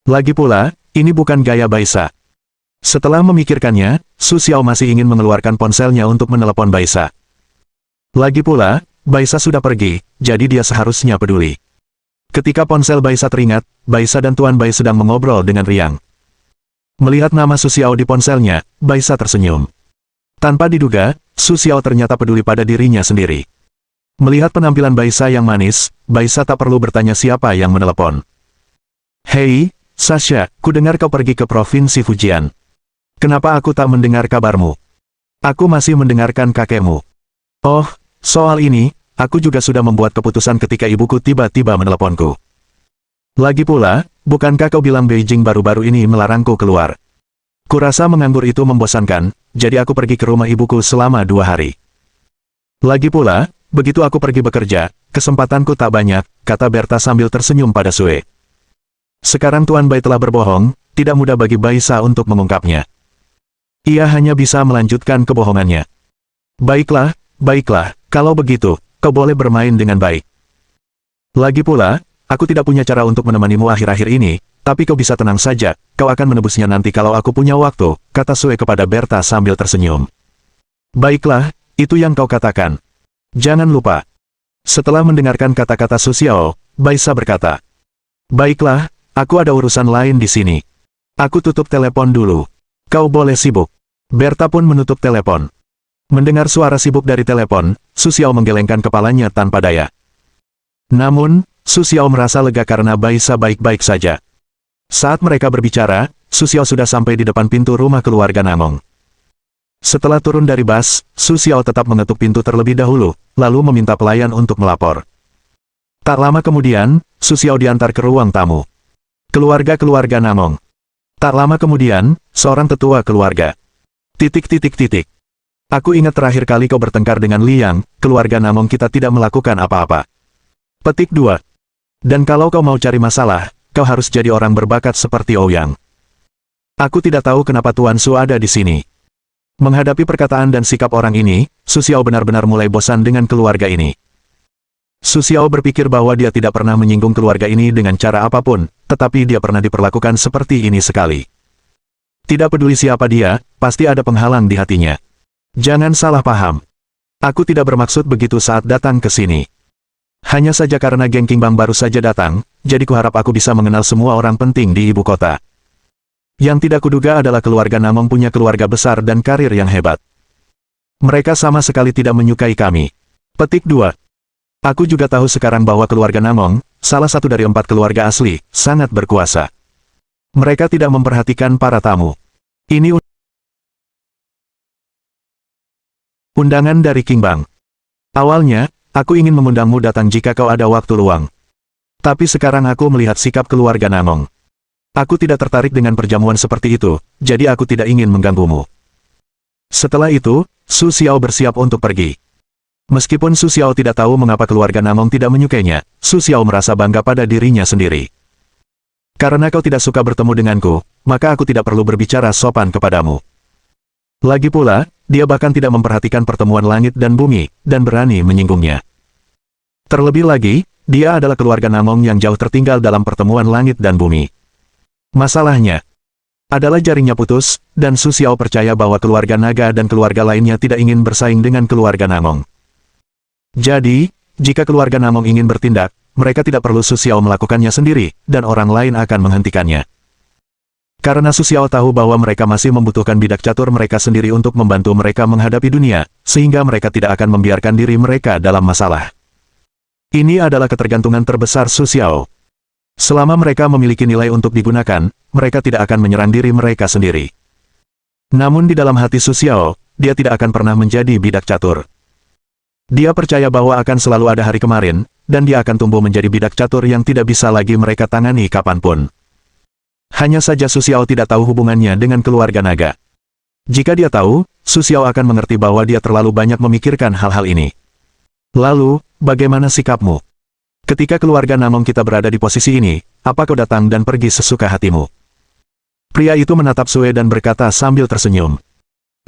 Lagi pula, ini bukan gaya Baisa. Setelah memikirkannya, Su Xiao masih ingin mengeluarkan ponselnya untuk menelepon Baisa. Lagi pula, Baisa sudah pergi, jadi dia seharusnya peduli. Ketika ponsel Baisa teringat, Baisa dan Tuan Bai sedang mengobrol dengan riang. Melihat nama Su Xiao di ponselnya, Baisa tersenyum. Tanpa diduga, Su Xiao ternyata peduli pada dirinya sendiri. Melihat penampilan Baisa yang manis, Baisa tak perlu bertanya siapa yang menelepon. Hei, Sasha, ku dengar kau pergi ke Provinsi Fujian. Kenapa aku tak mendengar kabarmu? Aku masih mendengarkan kakekmu. Oh, soal ini, aku juga sudah membuat keputusan ketika ibuku tiba-tiba meneleponku. Lagi pula, bukankah kau bilang Beijing baru-baru ini melarangku keluar? Kurasa menganggur itu membosankan, jadi aku pergi ke rumah ibuku selama 2 hari. Lagi pula, begitu aku pergi bekerja, kesempatanku tak banyak, kata Berta sambil tersenyum pada Sue. Sekarang Tuan Bai telah berbohong, tidak mudah bagi Baisa untuk mengungkapnya. Ia hanya bisa melanjutkan kebohongannya. Baiklah, baiklah, kalau begitu, kau boleh bermain dengan baik. Lagi pula, aku tidak punya cara untuk menemanimu akhir-akhir ini, tapi kau bisa tenang saja, kau akan menebusnya nanti kalau aku punya waktu, kata Sue kepada Berta sambil tersenyum. Baiklah, itu yang kau katakan. Jangan lupa. Setelah mendengarkan kata-kata Su Xiao, Baisa berkata, baiklah, aku ada urusan lain di sini. Aku tutup telepon dulu. Kau boleh sibuk. Berta pun menutup telepon. Mendengar suara sibuk dari telepon, Su Xiao menggelengkan kepalanya tanpa daya. Namun, Su Xiao merasa lega karena Baisa baik-baik saja. Saat mereka berbicara, Su Xiao sudah sampai di depan pintu rumah keluarga Nangong. Setelah turun dari bus, Su Xiao tetap mengetuk pintu terlebih dahulu, lalu meminta pelayan untuk melapor. Tak lama kemudian, Su Xiao diantar ke ruang tamu. Keluarga-keluarga Nangong. Tak lama kemudian, seorang tetua keluarga. Aku ingat terakhir kali kau bertengkar dengan Liang, keluarga Nangong kita tidak melakukan apa-apa. Petik 2. Dan kalau kau mau cari masalah, kau harus jadi orang berbakat seperti Ouyang. Aku tidak tahu kenapa Tuan Su ada di sini. Menghadapi perkataan dan sikap orang ini, Su Xiao benar-benar mulai bosan dengan keluarga ini. Su Xiao berpikir bahwa dia tidak pernah menyinggung keluarga ini dengan cara apapun, tetapi dia pernah diperlakukan seperti ini sekali. Tidak peduli siapa dia, pasti ada penghalang di hatinya. Jangan salah paham. Aku tidak bermaksud begitu saat datang ke sini. Hanya saja karena geng Qingbang baru saja datang, jadi kuharap aku bisa mengenal semua orang penting di ibu kota. Yang tidak kuduga adalah keluarga Nangong punya keluarga besar dan karir yang hebat. Mereka sama sekali tidak menyukai kami. Petik 2. Aku juga tahu sekarang bahwa keluarga Nangong, salah satu dari 4 keluarga asli, sangat berkuasa. Mereka tidak memperhatikan para tamu. Ini undangan dari Qingbang. Awalnya, aku ingin mengundangmu datang jika kau ada waktu luang. Tapi sekarang aku melihat sikap keluarga Nangong. Aku tidak tertarik dengan perjamuan seperti itu, jadi aku tidak ingin mengganggumu. Setelah itu, Su Xiao bersiap untuk pergi. Meskipun Su Xiao tidak tahu mengapa keluarga Nangong tidak menyukainya, Su Xiao merasa bangga pada dirinya sendiri. Karena kau tidak suka bertemu denganku, maka aku tidak perlu berbicara sopan kepadamu. Lagi pula, dia bahkan tidak memperhatikan pertemuan langit dan bumi, dan berani menyinggungnya. Terlebih lagi, dia adalah keluarga Nangong yang jauh tertinggal dalam pertemuan langit dan bumi. Masalahnya adalah jaringnya putus, dan Su Xiao percaya bahwa keluarga naga dan keluarga lainnya tidak ingin bersaing dengan keluarga Nangong. Jadi, jika keluarga Nangong ingin bertindak, mereka tidak perlu Su Xiao melakukannya sendiri, dan orang lain akan menghentikannya. Karena Su Xiao tahu bahwa mereka masih membutuhkan bidak catur mereka sendiri untuk membantu mereka menghadapi dunia, sehingga mereka tidak akan membiarkan diri mereka dalam masalah. Ini adalah ketergantungan terbesar Su Xiao. Selama mereka memiliki nilai untuk digunakan, mereka tidak akan menyerang diri mereka sendiri. Namun di dalam hati Su Xiao, dia tidak akan pernah menjadi bidak catur. Dia percaya bahwa akan selalu ada hari kemarin, dan dia akan tumbuh menjadi bidak catur yang tidak bisa lagi mereka tangani kapanpun. Hanya saja Su Xiao tidak tahu hubungannya dengan keluarga naga. Jika dia tahu, Su Xiao akan mengerti bahwa dia terlalu banyak memikirkan hal-hal ini. Lalu, bagaimana sikapmu? Ketika keluarga Namong kita berada di posisi ini, apa kau datang dan pergi sesuka hatimu? Pria itu menatap Sue dan berkata sambil tersenyum.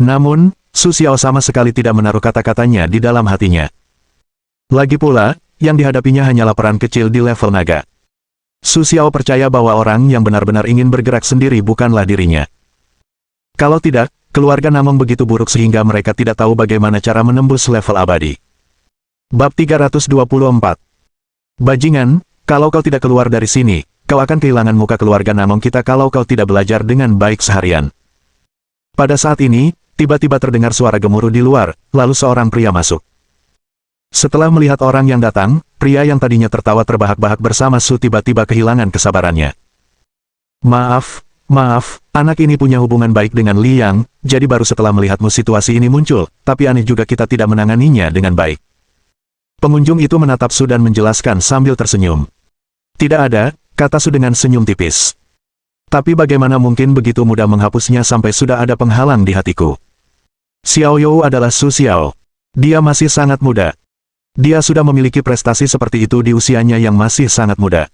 Namun, Su Xiao sama sekali tidak menaruh kata-katanya di dalam hatinya. Lagi pula, yang dihadapinya hanyalah peran kecil di level naga. Su Xiao percaya bahwa orang yang benar-benar ingin bergerak sendiri bukanlah dirinya. Kalau tidak, keluarga Namong begitu buruk sehingga mereka tidak tahu bagaimana cara menembus level abadi. Bab 324. Bajingan, kalau kau tidak keluar dari sini, kau akan kehilangan muka keluarga Namong kita kalau kau tidak belajar dengan baik seharian. Pada saat ini, tiba-tiba terdengar suara gemuruh di luar, lalu seorang pria masuk. Setelah melihat orang yang datang, pria yang tadinya tertawa terbahak-bahak bersama Su tiba-tiba kehilangan kesabarannya. Maaf, anak ini punya hubungan baik dengan Liang, jadi baru setelah melihatmu situasi ini muncul, tapi aneh juga kita tidak menanganinya dengan baik. Pengunjung itu menatap Su dan menjelaskan sambil tersenyum. Tidak ada, kata Su dengan senyum tipis. Tapi bagaimana mungkin begitu mudah menghapusnya sampai sudah ada penghalang di hatiku. Xiao You adalah Su Xiao. Dia masih sangat muda. Dia sudah memiliki prestasi seperti itu di usianya yang masih sangat muda.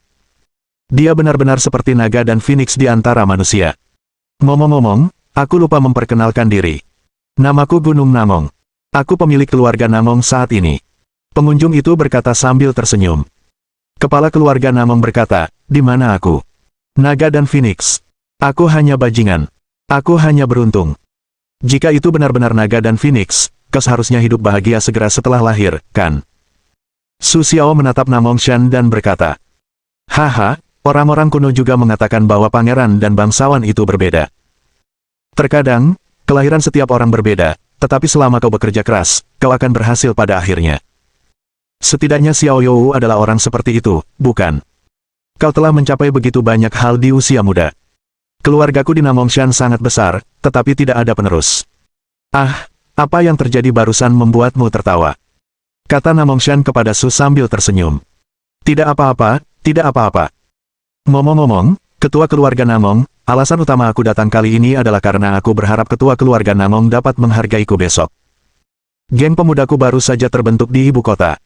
Dia benar-benar seperti naga dan phoenix di antara manusia. Ngomong-ngomong, aku lupa memperkenalkan diri. Namaku Gunung Namong. Aku pemilik keluarga Namong saat ini. Pengunjung itu berkata sambil tersenyum. Kepala keluarga Namong berkata, di mana aku? Naga dan phoenix. Aku hanya bajingan. Aku hanya beruntung. Jika itu benar-benar naga dan phoenix, kau seharusnya hidup bahagia segera setelah lahir, kan? Su Xiao menatap Namong Shan dan berkata, haha, orang-orang kuno juga mengatakan bahwa pangeran dan bangsawan itu berbeda. Terkadang, kelahiran setiap orang berbeda, tetapi selama kau bekerja keras, kau akan berhasil pada akhirnya. Setidaknya Xiao You adalah orang seperti itu, bukan? Kau telah mencapai begitu banyak hal di usia muda. Keluargaku di Namong Shan sangat besar, tetapi tidak ada penerus. Ah, apa yang terjadi barusan membuatmu tertawa? Kata Namong Shan kepada Su sambil tersenyum. Tidak apa-apa, tidak apa-apa. Ngomong-ngomong, ketua keluarga Namong, alasan utama aku datang kali ini adalah karena aku berharap ketua keluarga Namong dapat menghargaiku besok. Geng pemudaku baru saja terbentuk di ibu kota.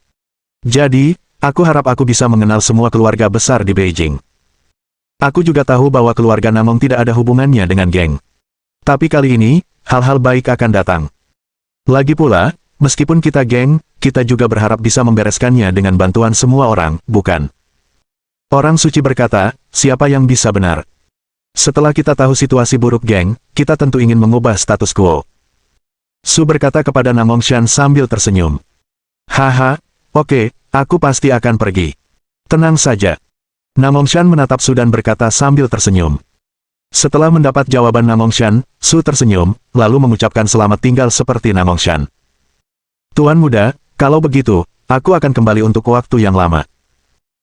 Jadi, aku harap aku bisa mengenal semua keluarga besar di Beijing. Aku juga tahu bahwa keluarga Namong tidak ada hubungannya dengan geng. Tapi kali ini, hal-hal baik akan datang. Lagi pula, meskipun kita geng, kita juga berharap bisa membereskannya dengan bantuan semua orang, bukan? Orang suci berkata, siapa yang bisa benar? Setelah kita tahu situasi buruk geng, kita tentu ingin mengubah status quo. Su berkata kepada Namong Shan sambil tersenyum. Haha, oke, aku pasti akan pergi. Tenang saja. Namong Shan menatap Su dan berkata sambil tersenyum. Setelah mendapat jawaban Namong Shan, Su tersenyum, lalu mengucapkan selamat tinggal seperti Namong Shan. Tuan muda, kalau begitu, aku akan kembali untuk waktu yang lama.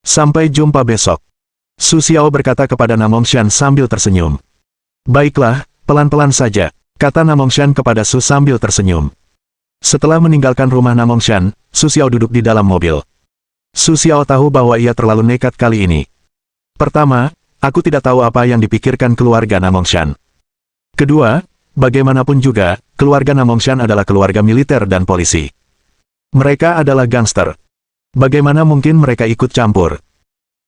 Sampai jumpa besok. Su Xiao berkata kepada Namong Shan sambil tersenyum. Baiklah, pelan-pelan saja, kata Namong Shan kepada Su sambil tersenyum. Setelah meninggalkan rumah Namong Shan, Su Xiao duduk di dalam mobil. Su Xiao tahu bahwa ia terlalu nekat kali ini. Pertama, aku tidak tahu apa yang dipikirkan keluarga Namong Shan. Kedua, bagaimanapun juga, keluarga Namong Shan adalah keluarga militer dan polisi. Mereka adalah gangster. Bagaimana mungkin mereka ikut campur?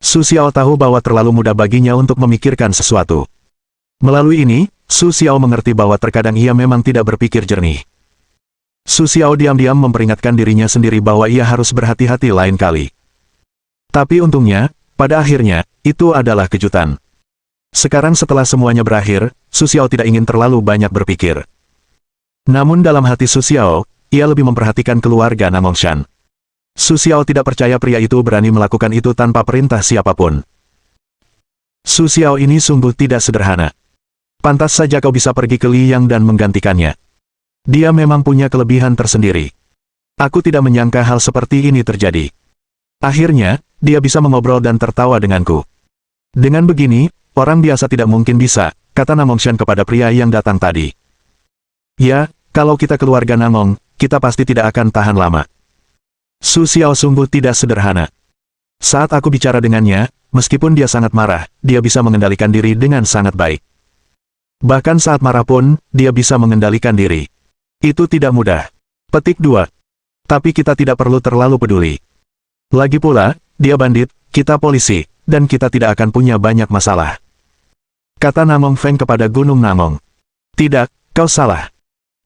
Su Xiao tahu bahwa terlalu mudah baginya untuk memikirkan sesuatu. Melalui ini, Su Xiao mengerti bahwa terkadang ia memang tidak berpikir jernih. Su Xiao diam-diam memperingatkan dirinya sendiri bahwa ia harus berhati-hati lain kali. Tapi untungnya, pada akhirnya, itu adalah kejutan. Sekarang setelah semuanya berakhir, Su Xiao tidak ingin terlalu banyak berpikir. Namun dalam hati Su Xiao, ia lebih memperhatikan keluarga Namong Shan. Su Xiao tidak percaya pria itu berani melakukan itu tanpa perintah siapapun. Su Xiao ini sungguh tidak sederhana. Pantas saja kau bisa pergi ke Liang dan menggantikannya. Dia memang punya kelebihan tersendiri. Aku tidak menyangka hal seperti ini terjadi. Akhirnya, dia bisa mengobrol dan tertawa denganku. Dengan begini, orang biasa tidak mungkin bisa, kata Namong Shan kepada pria yang datang tadi. Ya, kalau kita keluarga Namong, kita pasti tidak akan tahan lama. Su Xiao sungguh tidak sederhana. Saat aku bicara dengannya, meskipun dia sangat marah, dia bisa mengendalikan diri dengan sangat baik. Bahkan saat marah pun, dia bisa mengendalikan diri. Itu tidak mudah. Petik 2. Tapi kita tidak perlu terlalu peduli. Lagi pula, dia bandit, kita polisi, dan kita tidak akan punya banyak masalah. Kata Namong Feng kepada Gunung Namong. Tidak, kau salah.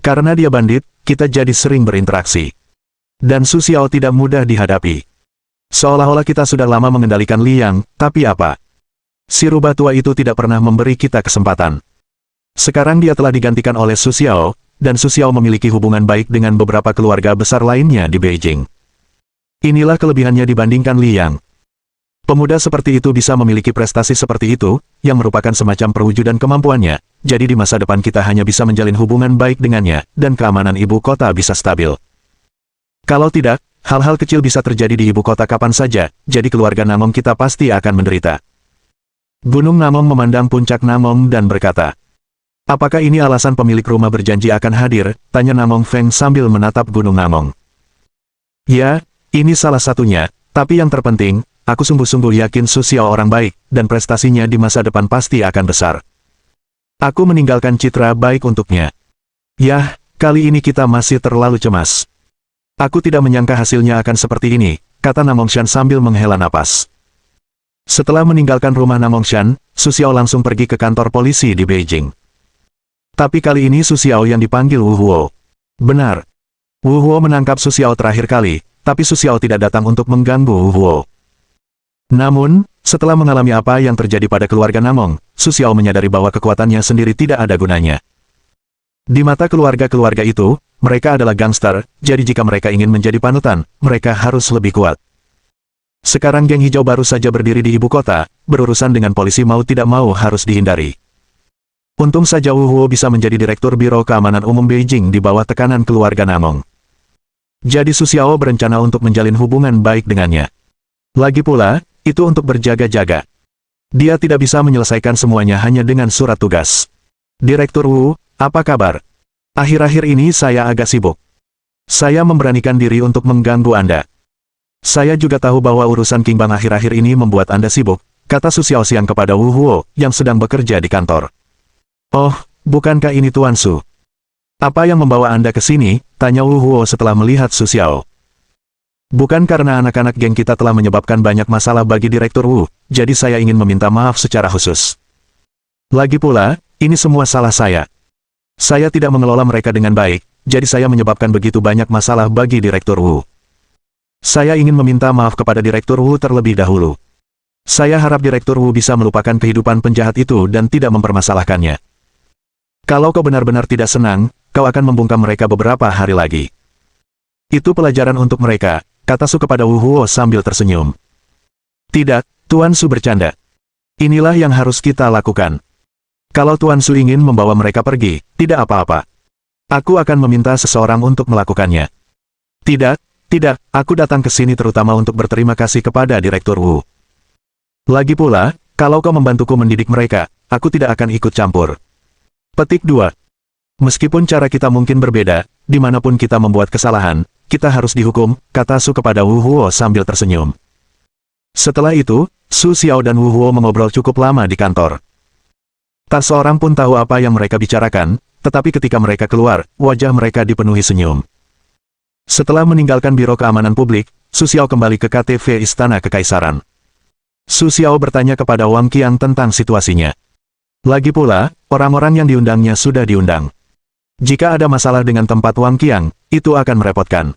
Karena dia bandit, kita jadi sering berinteraksi. Dan Su Xiao tidak mudah dihadapi. Seolah-olah kita sudah lama mengendalikan Liang, tapi apa? Si rubah tua itu tidak pernah memberi kita kesempatan. Sekarang dia telah digantikan oleh Su Xiao, dan Su Xiao memiliki hubungan baik dengan beberapa keluarga besar lainnya di Beijing. Inilah kelebihannya dibandingkan Liang. Pemuda seperti itu bisa memiliki prestasi seperti itu, yang merupakan semacam perwujudan kemampuannya, jadi di masa depan kita hanya bisa menjalin hubungan baik dengannya, dan keamanan ibu kota bisa stabil. Kalau tidak, hal-hal kecil bisa terjadi di ibu kota kapan saja, jadi keluarga Namong kita pasti akan menderita. Gunung Namong memandang puncak Namong dan berkata, apakah ini alasan pemilik rumah berjanji akan hadir? Tanya Namong Feng sambil menatap Gunung Namong. Ya, ini salah satunya, tapi yang terpenting, aku sungguh-sungguh yakin Su Xiao orang baik, dan prestasinya di masa depan pasti akan besar. Aku meninggalkan citra baik untuknya. Yah, kali ini kita masih terlalu cemas. Aku tidak menyangka hasilnya akan seperti ini, kata Namongshan sambil menghela napas. Setelah meninggalkan rumah Namongshan, Su Xiao langsung pergi ke kantor polisi di Beijing. Tapi kali ini Su Xiao yang dipanggil Wu Huo. Benar. Wu Huo menangkap Su Xiao terakhir kali, tapi Su Xiao tidak datang untuk mengganggu Wu Huo. Namun, setelah mengalami apa yang terjadi pada keluarga Namong, Su Xiao menyadari bahwa kekuatannya sendiri tidak ada gunanya. Di mata keluarga-keluarga itu, mereka adalah gangster, jadi jika mereka ingin menjadi panutan, mereka harus lebih kuat. Sekarang geng hijau baru saja berdiri di ibu kota, berurusan dengan polisi mau tidak mau harus dihindari. Untung saja Wu Huo bisa menjadi Direktur Biro Keamanan Umum Beijing di bawah tekanan keluarga Namong. Jadi Su Xiao berencana untuk menjalin hubungan baik dengannya. Lagi pula, itu untuk berjaga-jaga. Dia tidak bisa menyelesaikan semuanya hanya dengan surat tugas. Direktur Wu, apa kabar? Akhir-akhir ini saya agak sibuk. Saya memberanikan diri untuk mengganggu Anda. Saya juga tahu bahwa urusan King Bang akhir-akhir ini membuat Anda sibuk, kata Su Xiaoxiang kepada Wu Huo, yang sedang bekerja di kantor. Oh, bukankah ini Tuan Su? Apa yang membawa Anda ke sini? Tanya Wu Huo setelah melihat Su Xiao. Bukan karena anak-anak geng kita telah menyebabkan banyak masalah bagi Direktur Wu, jadi saya ingin meminta maaf secara khusus. Lagi pula, ini semua salah saya. Saya tidak mengelola mereka dengan baik, jadi saya menyebabkan begitu banyak masalah bagi Direktur Wu. Saya ingin meminta maaf kepada Direktur Wu terlebih dahulu. Saya harap Direktur Wu bisa melupakan kehidupan penjahat itu dan tidak mempermasalahkannya. Kalau kau benar-benar tidak senang, kau akan membungkam mereka beberapa hari lagi. Itu pelajaran untuk mereka, kata Su kepada Wu Huo sambil tersenyum. Tidak, Tuan Su bercanda. Inilah yang harus kita lakukan. Kalau Tuan Su ingin membawa mereka pergi, tidak apa-apa. Aku akan meminta seseorang untuk melakukannya. Tidak, aku datang ke sini terutama untuk berterima kasih kepada Direktur Wu. Lagi pula, kalau kau membantuku mendidik mereka, aku tidak akan ikut campur. Petik 2. Meskipun cara kita mungkin berbeda, dimanapun kita membuat kesalahan, kita harus dihukum, kata Su kepada Wu Huo sambil tersenyum. Setelah itu, Su Xiao dan Wu Huo mengobrol cukup lama di kantor. Tak seorang pun tahu apa yang mereka bicarakan, tetapi ketika mereka keluar, wajah mereka dipenuhi senyum. Setelah meninggalkan Biro Keamanan Publik, Su Xiao kembali ke KTV Istana Kekaisaran. Su Xiao bertanya kepada Wang Qiang tentang situasinya. Lagi pula, orang-orang yang diundangnya sudah diundang. Jika ada masalah dengan tempat Wang Qiang, itu akan merepotkan.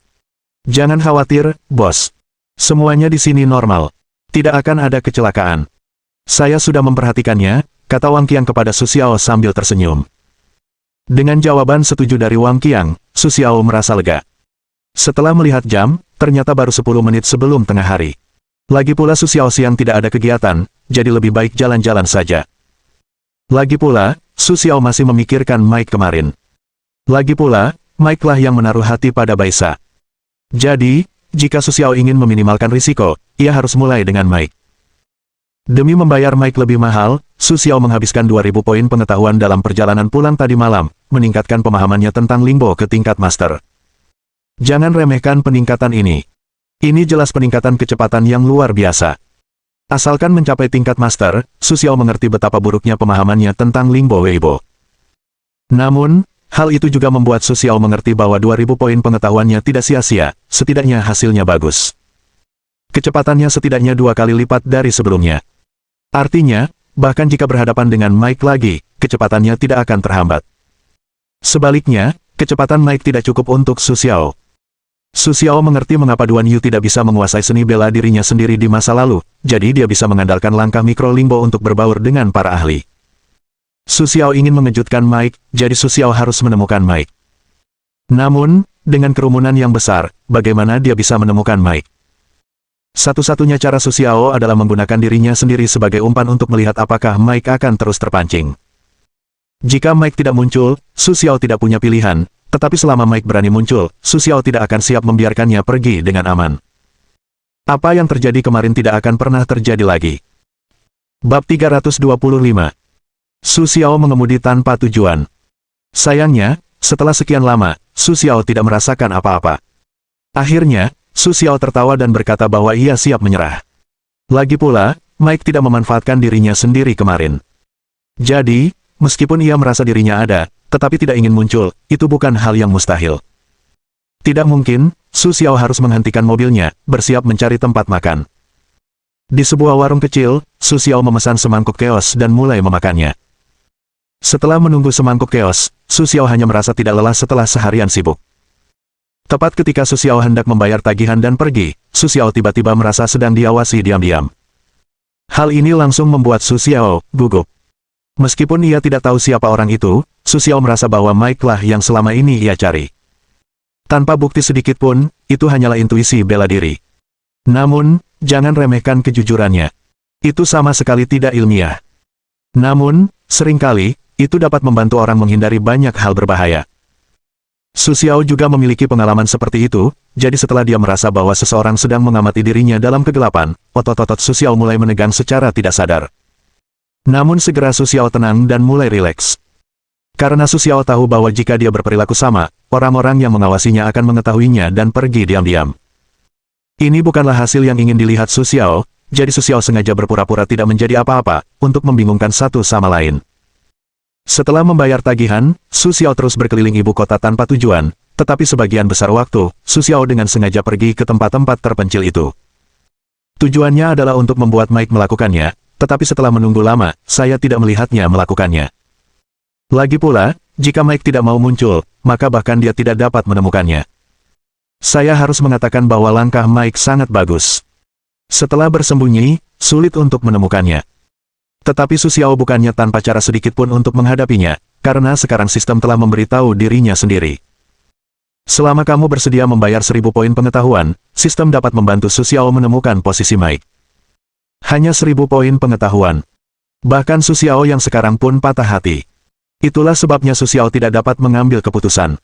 Jangan khawatir, bos. Semuanya di sini normal. Tidak akan ada kecelakaan. Saya sudah memperhatikannya, kata Wang Qiang kepada Su Xiao sambil tersenyum. Dengan jawaban setuju dari Wang Qiang, Su Xiao merasa lega. Setelah melihat jam, ternyata baru 10 menit sebelum tengah hari. Lagi pula Su Xiaoxiang tidak ada kegiatan, jadi lebih baik jalan-jalan saja. Lagi pula, Su Xiao masih memikirkan Mike kemarin. Lagi pula, Mike lah yang menaruh hati pada Baisa. Jadi, jika Su Xiao ingin meminimalkan risiko, ia harus mulai dengan Mike. Demi membayar Mike lebih mahal, Su Xiao menghabiskan 2000 poin pengetahuan dalam perjalanan pulang tadi malam, meningkatkan pemahamannya tentang Lingbo ke tingkat master. Jangan remehkan peningkatan ini. Ini jelas peningkatan kecepatan yang luar biasa. Asalkan mencapai tingkat master, Su Xiao mengerti betapa buruknya pemahamannya tentang Lingbo Weibo. Namun, hal itu juga membuat Su Xiao mengerti bahwa 2000 poin pengetahuannya tidak sia-sia, setidaknya hasilnya bagus. Kecepatannya setidaknya 2 kali lipat dari sebelumnya. Artinya, bahkan jika berhadapan dengan Mike lagi, kecepatannya tidak akan terhambat. Sebaliknya, kecepatan Mike tidak cukup untuk Su Xiao. Su Xiao mengerti mengapa Duan Yu tidak bisa menguasai seni bela dirinya sendiri di masa lalu, jadi dia bisa mengandalkan langkah mikro Lingbo untuk berbaur dengan para ahli. Su Xiao ingin mengejutkan Mike, jadi Su Xiao harus menemukan Mike. Namun, dengan kerumunan yang besar, bagaimana dia bisa menemukan Mike? Satu-satunya cara Su Xiao adalah menggunakan dirinya sendiri sebagai umpan untuk melihat apakah Mike akan terus terpancing. Jika Mike tidak muncul, Su Xiao tidak punya pilihan, tetapi selama Mike berani muncul, Su Xiao tidak akan siap membiarkannya pergi dengan aman. Apa yang terjadi kemarin tidak akan pernah terjadi lagi. Bab 325. Su Xiao mengemudi tanpa tujuan. Sayangnya, setelah sekian lama, Su Xiao tidak merasakan apa-apa. Akhirnya, Su Xiao tertawa dan berkata bahwa ia siap menyerah. Lagi pula, Mike tidak memanfaatkan dirinya sendiri kemarin. Jadi, meskipun ia merasa dirinya ada, tetapi tidak ingin muncul, itu bukan hal yang mustahil. Tidak mungkin, Su Xiao harus menghentikan mobilnya, bersiap mencari tempat makan. Di sebuah warung kecil, Su Xiao memesan semangkuk keos dan mulai memakannya. Setelah menunggu semangkuk keos, Su Xiao hanya merasa tidak lelah setelah seharian sibuk. Tepat ketika Su Xiao hendak membayar tagihan dan pergi, Su Xiao tiba-tiba merasa sedang diawasi diam-diam. Hal ini langsung membuat Su Xiao gugup. Meskipun ia tidak tahu siapa orang itu, Su Xiao merasa bahwa Mike lah yang selama ini ia cari. Tanpa bukti sedikit pun, itu hanyalah intuisi bela diri. Namun, jangan remehkan kejujurannya. Itu sama sekali tidak ilmiah. Namun, seringkali, itu dapat membantu orang menghindari banyak hal berbahaya. Su Xiao juga memiliki pengalaman seperti itu, jadi setelah dia merasa bahwa seseorang sedang mengamati dirinya dalam kegelapan, otot-otot Su Xiao mulai menegang secara tidak sadar. Namun segera Su Xiao tenang dan mulai rileks. Karena Su Xiao tahu bahwa jika dia berperilaku sama, orang-orang yang mengawasinya akan mengetahuinya dan pergi diam-diam. Ini bukanlah hasil yang ingin dilihat Su Xiao, jadi Su Xiao sengaja berpura-pura tidak menjadi apa-apa, untuk membingungkan satu sama lain. Setelah membayar tagihan, Su Xiao terus berkeliling ibu kota tanpa tujuan, tetapi sebagian besar waktu, Su Xiao dengan sengaja pergi ke tempat-tempat terpencil itu. Tujuannya adalah untuk membuat Mike melakukannya, tetapi setelah menunggu lama, saya tidak melihatnya melakukannya. Lagi pula, jika Mike tidak mau muncul, maka bahkan dia tidak dapat menemukannya. Saya harus mengatakan bahwa langkah Mike sangat bagus. Setelah bersembunyi, sulit untuk menemukannya. Tetapi Su Xiao bukannya tanpa cara sedikit pun untuk menghadapinya, karena sekarang sistem telah memberitahu dirinya sendiri. Selama kamu bersedia membayar 1000 poin pengetahuan, sistem dapat membantu Su Xiao menemukan posisi Mike. Hanya 1000 poin pengetahuan. Bahkan Su Xiao yang sekarang pun patah hati. Itulah sebabnya Su Xiao tidak dapat mengambil keputusan.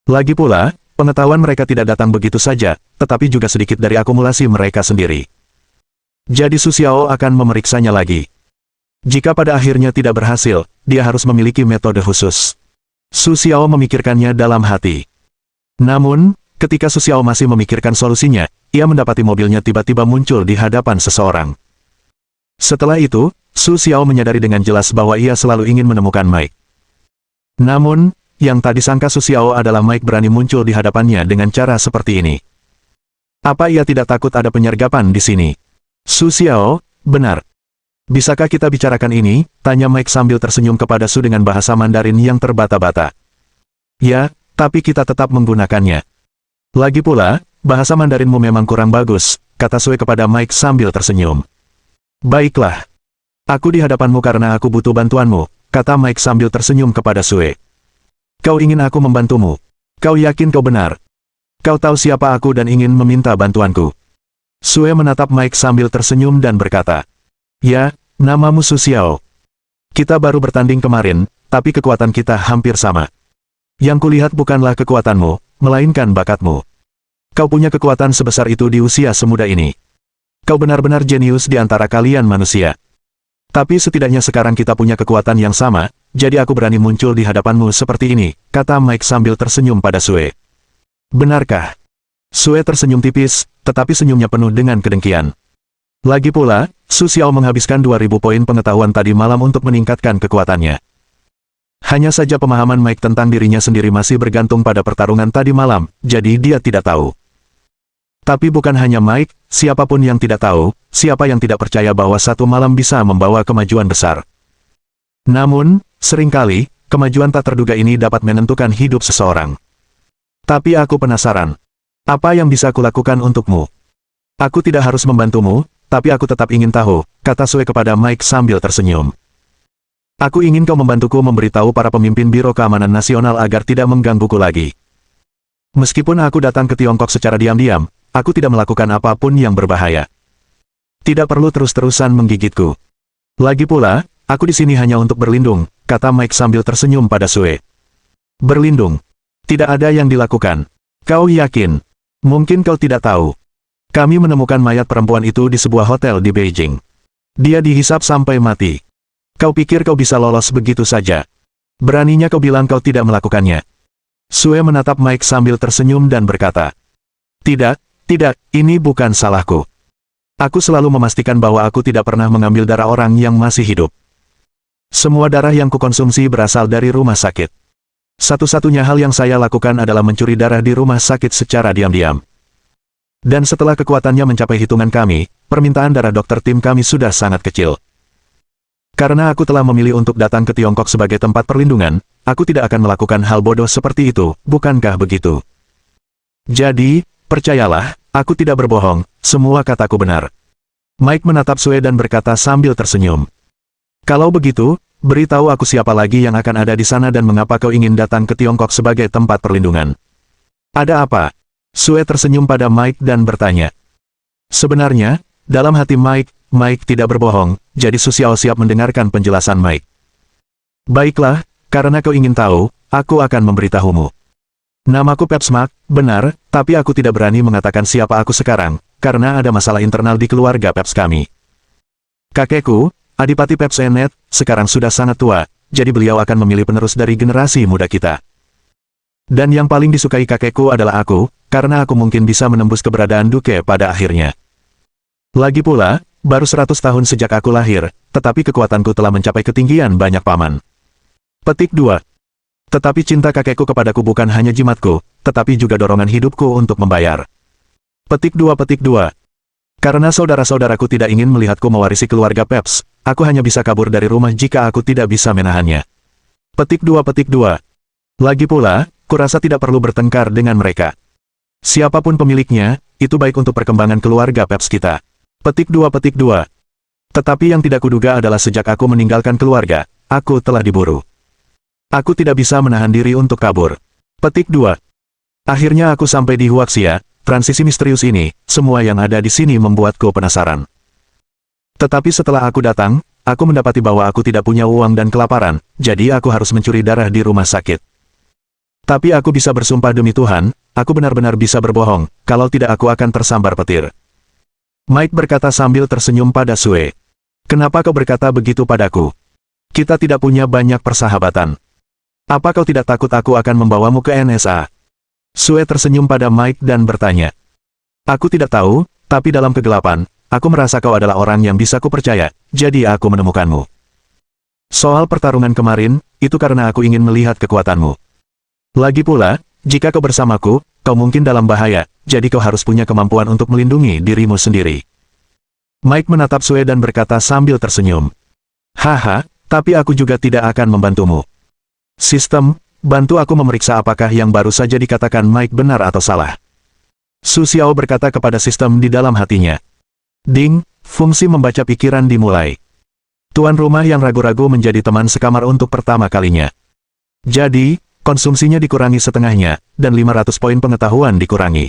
Lagi pula, pengetahuan mereka tidak datang begitu saja, tetapi juga sedikit dari akumulasi mereka sendiri. Jadi Su Xiao akan memeriksanya lagi. Jika pada akhirnya tidak berhasil, dia harus memiliki metode khusus. Su Xiao memikirkannya dalam hati. Namun, ketika Su Xiao masih memikirkan solusinya, ia mendapati mobilnya tiba-tiba muncul di hadapan seseorang. Setelah itu, Su Xiao menyadari dengan jelas bahwa ia selalu ingin menemukan Mike. Namun, yang tadi sangka Su Xiao adalah Mike berani muncul di hadapannya dengan cara seperti ini. Apa ia tidak takut ada penyergapan di sini? Su Xiao, benar. Bisakah kita bicarakan ini? Tanya Mike sambil tersenyum kepada Su dengan bahasa Mandarin yang terbata-bata. Ya, tapi kita tetap menggunakannya. Lagi pula, bahasa Mandarinmu memang kurang bagus, kata Sue kepada Mike sambil tersenyum. Baiklah. Aku di hadapanmu karena aku butuh bantuanmu, kata Mike sambil tersenyum kepada Sue. Kau ingin aku membantumu? Kau yakin kau benar? Kau tahu siapa aku dan ingin meminta bantuanku? Sue menatap Mike sambil tersenyum dan berkata, ya, namamu Su Xiao. Kita baru bertanding kemarin, tapi kekuatan kita hampir sama. Yang kulihat bukanlah kekuatanmu, melainkan bakatmu. Kau punya kekuatan sebesar itu di usia semuda ini. Kau benar-benar jenius di antara kalian manusia. Tapi setidaknya sekarang kita punya kekuatan yang sama, jadi aku berani muncul di hadapanmu seperti ini, kata Mike sambil tersenyum pada Sue. Benarkah? Sue tersenyum tipis, tetapi senyumnya penuh dengan kedengkian. Lagi pula, Su Xiao menghabiskan 2000 poin pengetahuan tadi malam untuk meningkatkan kekuatannya. Hanya saja pemahaman Mike tentang dirinya sendiri masih bergantung pada pertarungan tadi malam, jadi dia tidak tahu. Tapi bukan hanya Mike, siapapun yang tidak tahu, siapa yang tidak percaya bahwa satu malam bisa membawa kemajuan besar. Namun, seringkali, kemajuan tak terduga ini dapat menentukan hidup seseorang. Tapi aku penasaran. Apa yang bisa kulakukan untukmu? Aku tidak harus membantumu, tapi aku tetap ingin tahu, kata Sue kepada Mike sambil tersenyum. Aku ingin kau membantuku memberitahu para pemimpin Biro Keamanan Nasional agar tidak menggangguku lagi. Meskipun aku datang ke Tiongkok secara diam-diam, aku tidak melakukan apapun yang berbahaya. Tidak perlu terus-terusan menggigitku. Lagi pula, aku di sini hanya untuk berlindung, kata Mike sambil tersenyum pada Sue. Berlindung. Tidak ada yang dilakukan. Kau yakin? Mungkin kau tidak tahu. Kami menemukan mayat perempuan itu di sebuah hotel di Beijing. Dia dihisap sampai mati. Kau pikir kau bisa lolos begitu saja? Beraninya kau bilang kau tidak melakukannya. Sue menatap Mike sambil tersenyum dan berkata, Tidak, ini bukan salahku. Aku selalu memastikan bahwa aku tidak pernah mengambil darah orang yang masih hidup. Semua darah yang kukonsumsi berasal dari rumah sakit. Satu-satunya hal yang saya lakukan adalah mencuri darah di rumah sakit secara diam-diam. Dan setelah kekuatannya mencapai hitungan kami, permintaan darah dokter tim kami sudah sangat kecil. Karena aku telah memilih untuk datang ke Tiongkok sebagai tempat perlindungan, aku tidak akan melakukan hal bodoh seperti itu, bukankah begitu? Jadi, percayalah, aku tidak berbohong, semua kataku benar. Mike menatap Sue dan berkata sambil tersenyum. Kalau begitu, beritahu aku siapa lagi yang akan ada di sana dan mengapa kau ingin datang ke Tiongkok sebagai tempat perlindungan. Ada apa? Sue tersenyum pada Mike dan bertanya. Sebenarnya, dalam hati Mike tidak berbohong, jadi Su Xiao siap mendengarkan penjelasan Mike. Baiklah, karena kau ingin tahu, aku akan memberitahumu. Namaku Pepsmak, benar, tapi aku tidak berani mengatakan siapa aku sekarang, karena ada masalah internal di keluarga Peps kami. Kakekku, Adipati Peps Enet, sekarang sudah sangat tua, jadi beliau akan memilih penerus dari generasi muda kita. Dan yang paling disukai kakekku adalah aku, karena aku mungkin bisa menembus keberadaan Duke pada akhirnya. Lagi pula, baru 100 tahun sejak aku lahir, tetapi kekuatanku telah mencapai ketinggian banyak paman. Petik 2. Tetapi cinta kakekku kepadaku bukan hanya jimatku, tetapi juga dorongan hidupku untuk membayar. Petik 2. Karena saudara-saudaraku tidak ingin melihatku mewarisi keluarga Peps, aku hanya bisa kabur dari rumah jika aku tidak bisa menahannya. Petik 2. Lagi pula, kurasa tidak perlu bertengkar dengan mereka. Siapapun pemiliknya, itu baik untuk perkembangan keluarga Peps kita. Petik 2. Tetapi yang tidak kuduga adalah sejak aku meninggalkan keluarga, aku telah diburu. Aku tidak bisa menahan diri untuk kabur. Petik 2. Akhirnya aku sampai di Huaxia, transisi misterius ini, semua yang ada di sini membuatku penasaran. Tetapi setelah aku datang, aku mendapati bahwa aku tidak punya uang dan kelaparan, jadi aku harus mencuri darah di rumah sakit. Tapi aku bisa bersumpah demi Tuhan, aku benar-benar bisa berbohong, kalau tidak aku akan tersambar petir. Mike berkata sambil tersenyum pada Sue. Kenapa kau berkata begitu padaku? Kita tidak punya banyak persahabatan. Apa kau tidak takut aku akan membawamu ke NSA? Sue tersenyum pada Mike dan bertanya. Aku tidak tahu, tapi dalam kegelapan, aku merasa kau adalah orang yang bisa kupercaya, jadi aku menemukanmu. Soal pertarungan kemarin, itu karena aku ingin melihat kekuatanmu. Lagi pula, jika kau bersamaku, kau mungkin dalam bahaya, jadi kau harus punya kemampuan untuk melindungi dirimu sendiri. Mike menatap Sue dan berkata sambil tersenyum. Haha, tapi aku juga tidak akan membantumu. Sistem, bantu aku memeriksa apakah yang baru saja dikatakan Mike benar atau salah. Su Xiao berkata kepada sistem di dalam hatinya. Ding, fungsi membaca pikiran dimulai. Tuan rumah yang ragu-ragu menjadi teman sekamar untuk pertama kalinya. Jadi, konsumsinya dikurangi setengahnya, dan 500 poin pengetahuan dikurangi.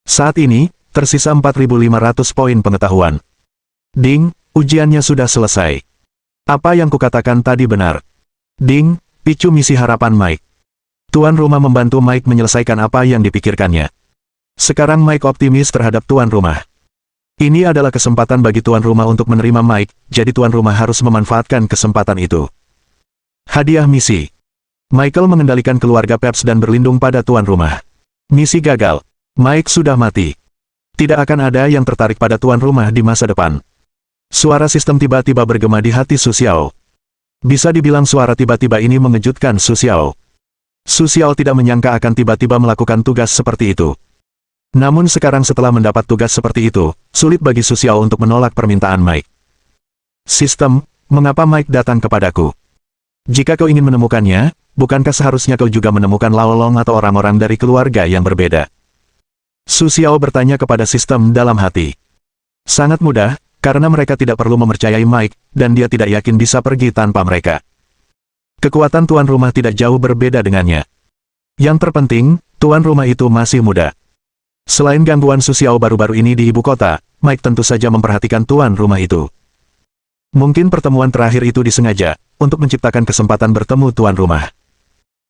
Saat ini, tersisa 4.500 poin pengetahuan. Ding, ujiannya sudah selesai. Apa yang kukatakan tadi benar. Ding, picu misi harapan Mike. Tuan rumah membantu Mike menyelesaikan apa yang dipikirkannya. Sekarang Mike optimis terhadap tuan rumah. Ini adalah kesempatan bagi tuan rumah untuk menerima Mike, jadi tuan rumah harus memanfaatkan kesempatan itu. Hadiah misi. Michael mengendalikan keluarga Peps dan berlindung pada tuan rumah. Misi gagal. Mike sudah mati. Tidak akan ada yang tertarik pada tuan rumah di masa depan. Suara sistem tiba-tiba bergema di hati Su Xiao. Bisa dibilang suara tiba-tiba ini mengejutkan Su Xiao. Su Xiao tidak menyangka akan tiba-tiba melakukan tugas seperti itu. Namun sekarang setelah mendapat tugas seperti itu, sulit bagi Su Xiao untuk menolak permintaan Mike. Sistem, mengapa Mike datang kepadaku? Jika kau ingin menemukannya, bukankah seharusnya kau juga menemukan Lao Long atau orang-orang dari keluarga yang berbeda? Su Xiao bertanya kepada sistem dalam hati. Sangat mudah, karena mereka tidak perlu mempercayai Mike, dan dia tidak yakin bisa pergi tanpa mereka. Kekuatan tuan rumah tidak jauh berbeda dengannya. Yang terpenting, tuan rumah itu masih muda. Selain gangguan Su Xiao baru-baru ini di ibu kota, Mike tentu saja memperhatikan tuan rumah itu. Mungkin pertemuan terakhir itu disengaja, untuk menciptakan kesempatan bertemu tuan rumah.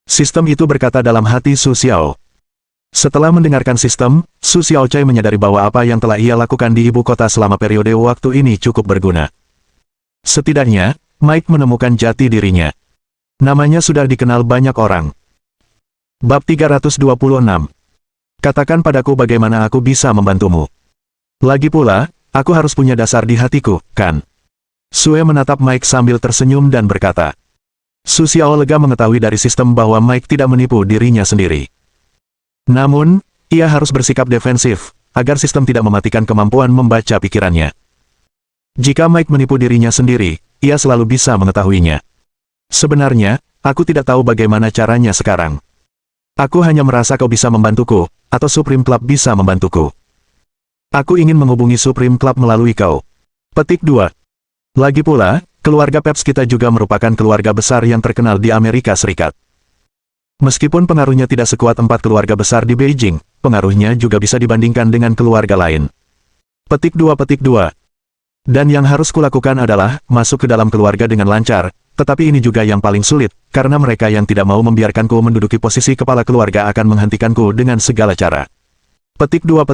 Sistem itu berkata dalam hati Su Xiao. Setelah mendengarkan sistem, Su Xiaocai menyadari bahwa apa yang telah ia lakukan di ibu kota selama periode waktu ini cukup berguna. Setidaknya, Mike menemukan jati dirinya. Namanya sudah dikenal banyak orang. Bab 326. Katakan padaku bagaimana aku bisa membantumu. Lagi pula, aku harus punya dasar di hatiku, kan? Sue menatap Mike sambil tersenyum dan berkata. Su Xiao lega mengetahui dari sistem bahwa Mike tidak menipu dirinya sendiri. Namun, ia harus bersikap defensif, agar sistem tidak mematikan kemampuan membaca pikirannya. Jika Mike menipu dirinya sendiri, ia selalu bisa mengetahuinya. Sebenarnya, aku tidak tahu bagaimana caranya sekarang. Aku hanya merasa kau bisa membantuku, atau Supreme Club bisa membantuku. Aku ingin menghubungi Supreme Club melalui kau. Petik 2. Lagi pula, keluarga Peps kita juga merupakan keluarga besar yang terkenal di Amerika Serikat. Meskipun pengaruhnya tidak sekuat 4 keluarga besar di Beijing, pengaruhnya juga bisa dibandingkan dengan keluarga lain. Petik 2. Dan yang harus kulakukan adalah, masuk ke dalam keluarga dengan lancar, tetapi ini juga yang paling sulit, karena mereka yang tidak mau membiarkanku menduduki posisi kepala keluarga akan menghentikanku dengan segala cara. Petik 2.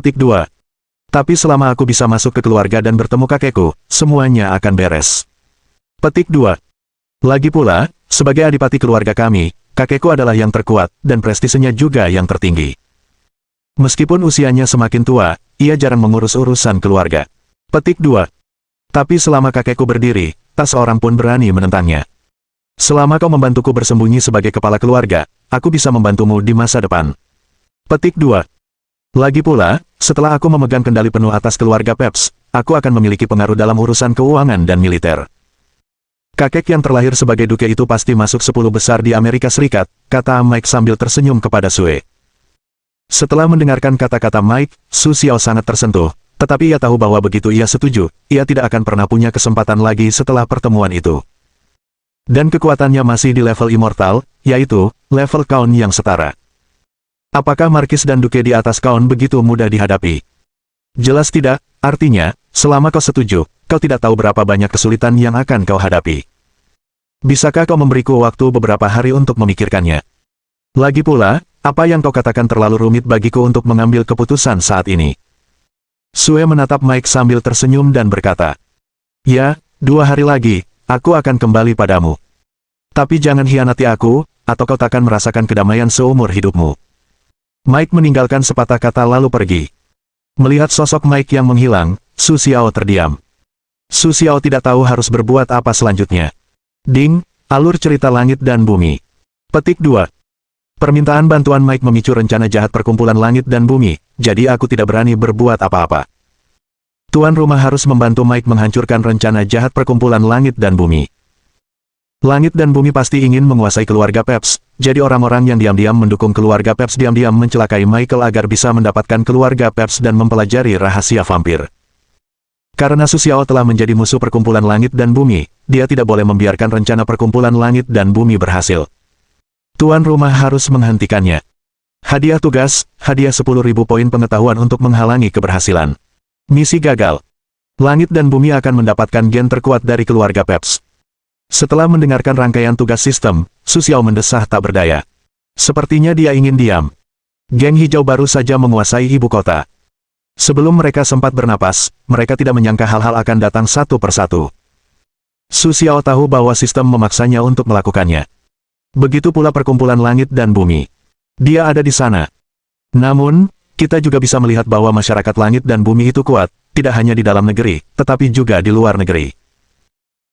Tapi selama aku bisa masuk ke keluarga dan bertemu kakekku, semuanya akan beres. Petik 2. Lagi pula, sebagai adipati keluarga kami, kakekku adalah yang terkuat, dan prestisenya juga yang tertinggi. Meskipun usianya semakin tua, ia jarang mengurus urusan keluarga. Petik 2. Tapi selama kakekku berdiri, tak seorang pun berani menentangnya. Selama kau membantuku bersembunyi sebagai kepala keluarga, aku bisa membantumu di masa depan. Petik 2. Lagi pula, setelah aku memegang kendali penuh atas keluarga Peps, aku akan memiliki pengaruh dalam urusan keuangan dan militer. Kakek yang terlahir sebagai duke itu pasti masuk 10 besar di Amerika Serikat, kata Mike sambil tersenyum kepada Sue. Setelah mendengarkan kata-kata Mike, Su Xiao sangat tersentuh, tetapi ia tahu bahwa begitu ia setuju, ia tidak akan pernah punya kesempatan lagi setelah pertemuan itu. Dan kekuatannya masih di level immortal, yaitu, level Count yang setara. Apakah Markis dan Duke di atas Count begitu mudah dihadapi? Jelas tidak, artinya, selama kau setuju, kau tidak tahu berapa banyak kesulitan yang akan kau hadapi. Bisakah kau memberiku waktu beberapa hari untuk memikirkannya? Lagi pula, apa yang kau katakan terlalu rumit bagiku untuk mengambil keputusan saat ini. Sue menatap Mike sambil tersenyum dan berkata, ya, 2 hari lagi, aku akan kembali padamu. Tapi jangan hianati aku, atau kau takkan merasakan kedamaian seumur hidupmu. Mike meninggalkan sepatah kata lalu pergi. Melihat sosok Mike yang menghilang, Su Xiao terdiam. Su Xiao tidak tahu harus berbuat apa selanjutnya. Ding, alur cerita langit dan bumi. Petik 2. Permintaan bantuan Mike memicu rencana jahat perkumpulan langit dan bumi, jadi aku tidak berani berbuat apa-apa. Tuan rumah harus membantu Mike menghancurkan rencana jahat perkumpulan langit dan bumi. Langit dan bumi pasti ingin menguasai keluarga Peps, jadi orang-orang yang diam-diam mendukung keluarga Peps diam-diam mencelakai Michael agar bisa mendapatkan keluarga Peps dan mempelajari rahasia vampir. Karena Su Xiao telah menjadi musuh perkumpulan langit dan bumi, dia tidak boleh membiarkan rencana perkumpulan langit dan bumi berhasil. Tuan rumah harus menghentikannya. Hadiah tugas, hadiah 10.000 poin pengetahuan untuk menghalangi keberhasilan. Misi gagal. Langit dan bumi akan mendapatkan gen terkuat dari keluarga Peps. Setelah mendengarkan rangkaian tugas sistem, Su Xiao mendesah tak berdaya. Sepertinya dia ingin diam. Geng hijau baru saja menguasai ibu kota. Sebelum mereka sempat bernapas, mereka tidak menyangka hal-hal akan datang satu persatu. Su Xiao tahu bahwa sistem memaksanya untuk melakukannya. Begitu pula perkumpulan langit dan bumi. Dia ada di sana. Namun, kita juga bisa melihat bahwa masyarakat langit dan bumi itu kuat, tidak hanya di dalam negeri, tetapi juga di luar negeri.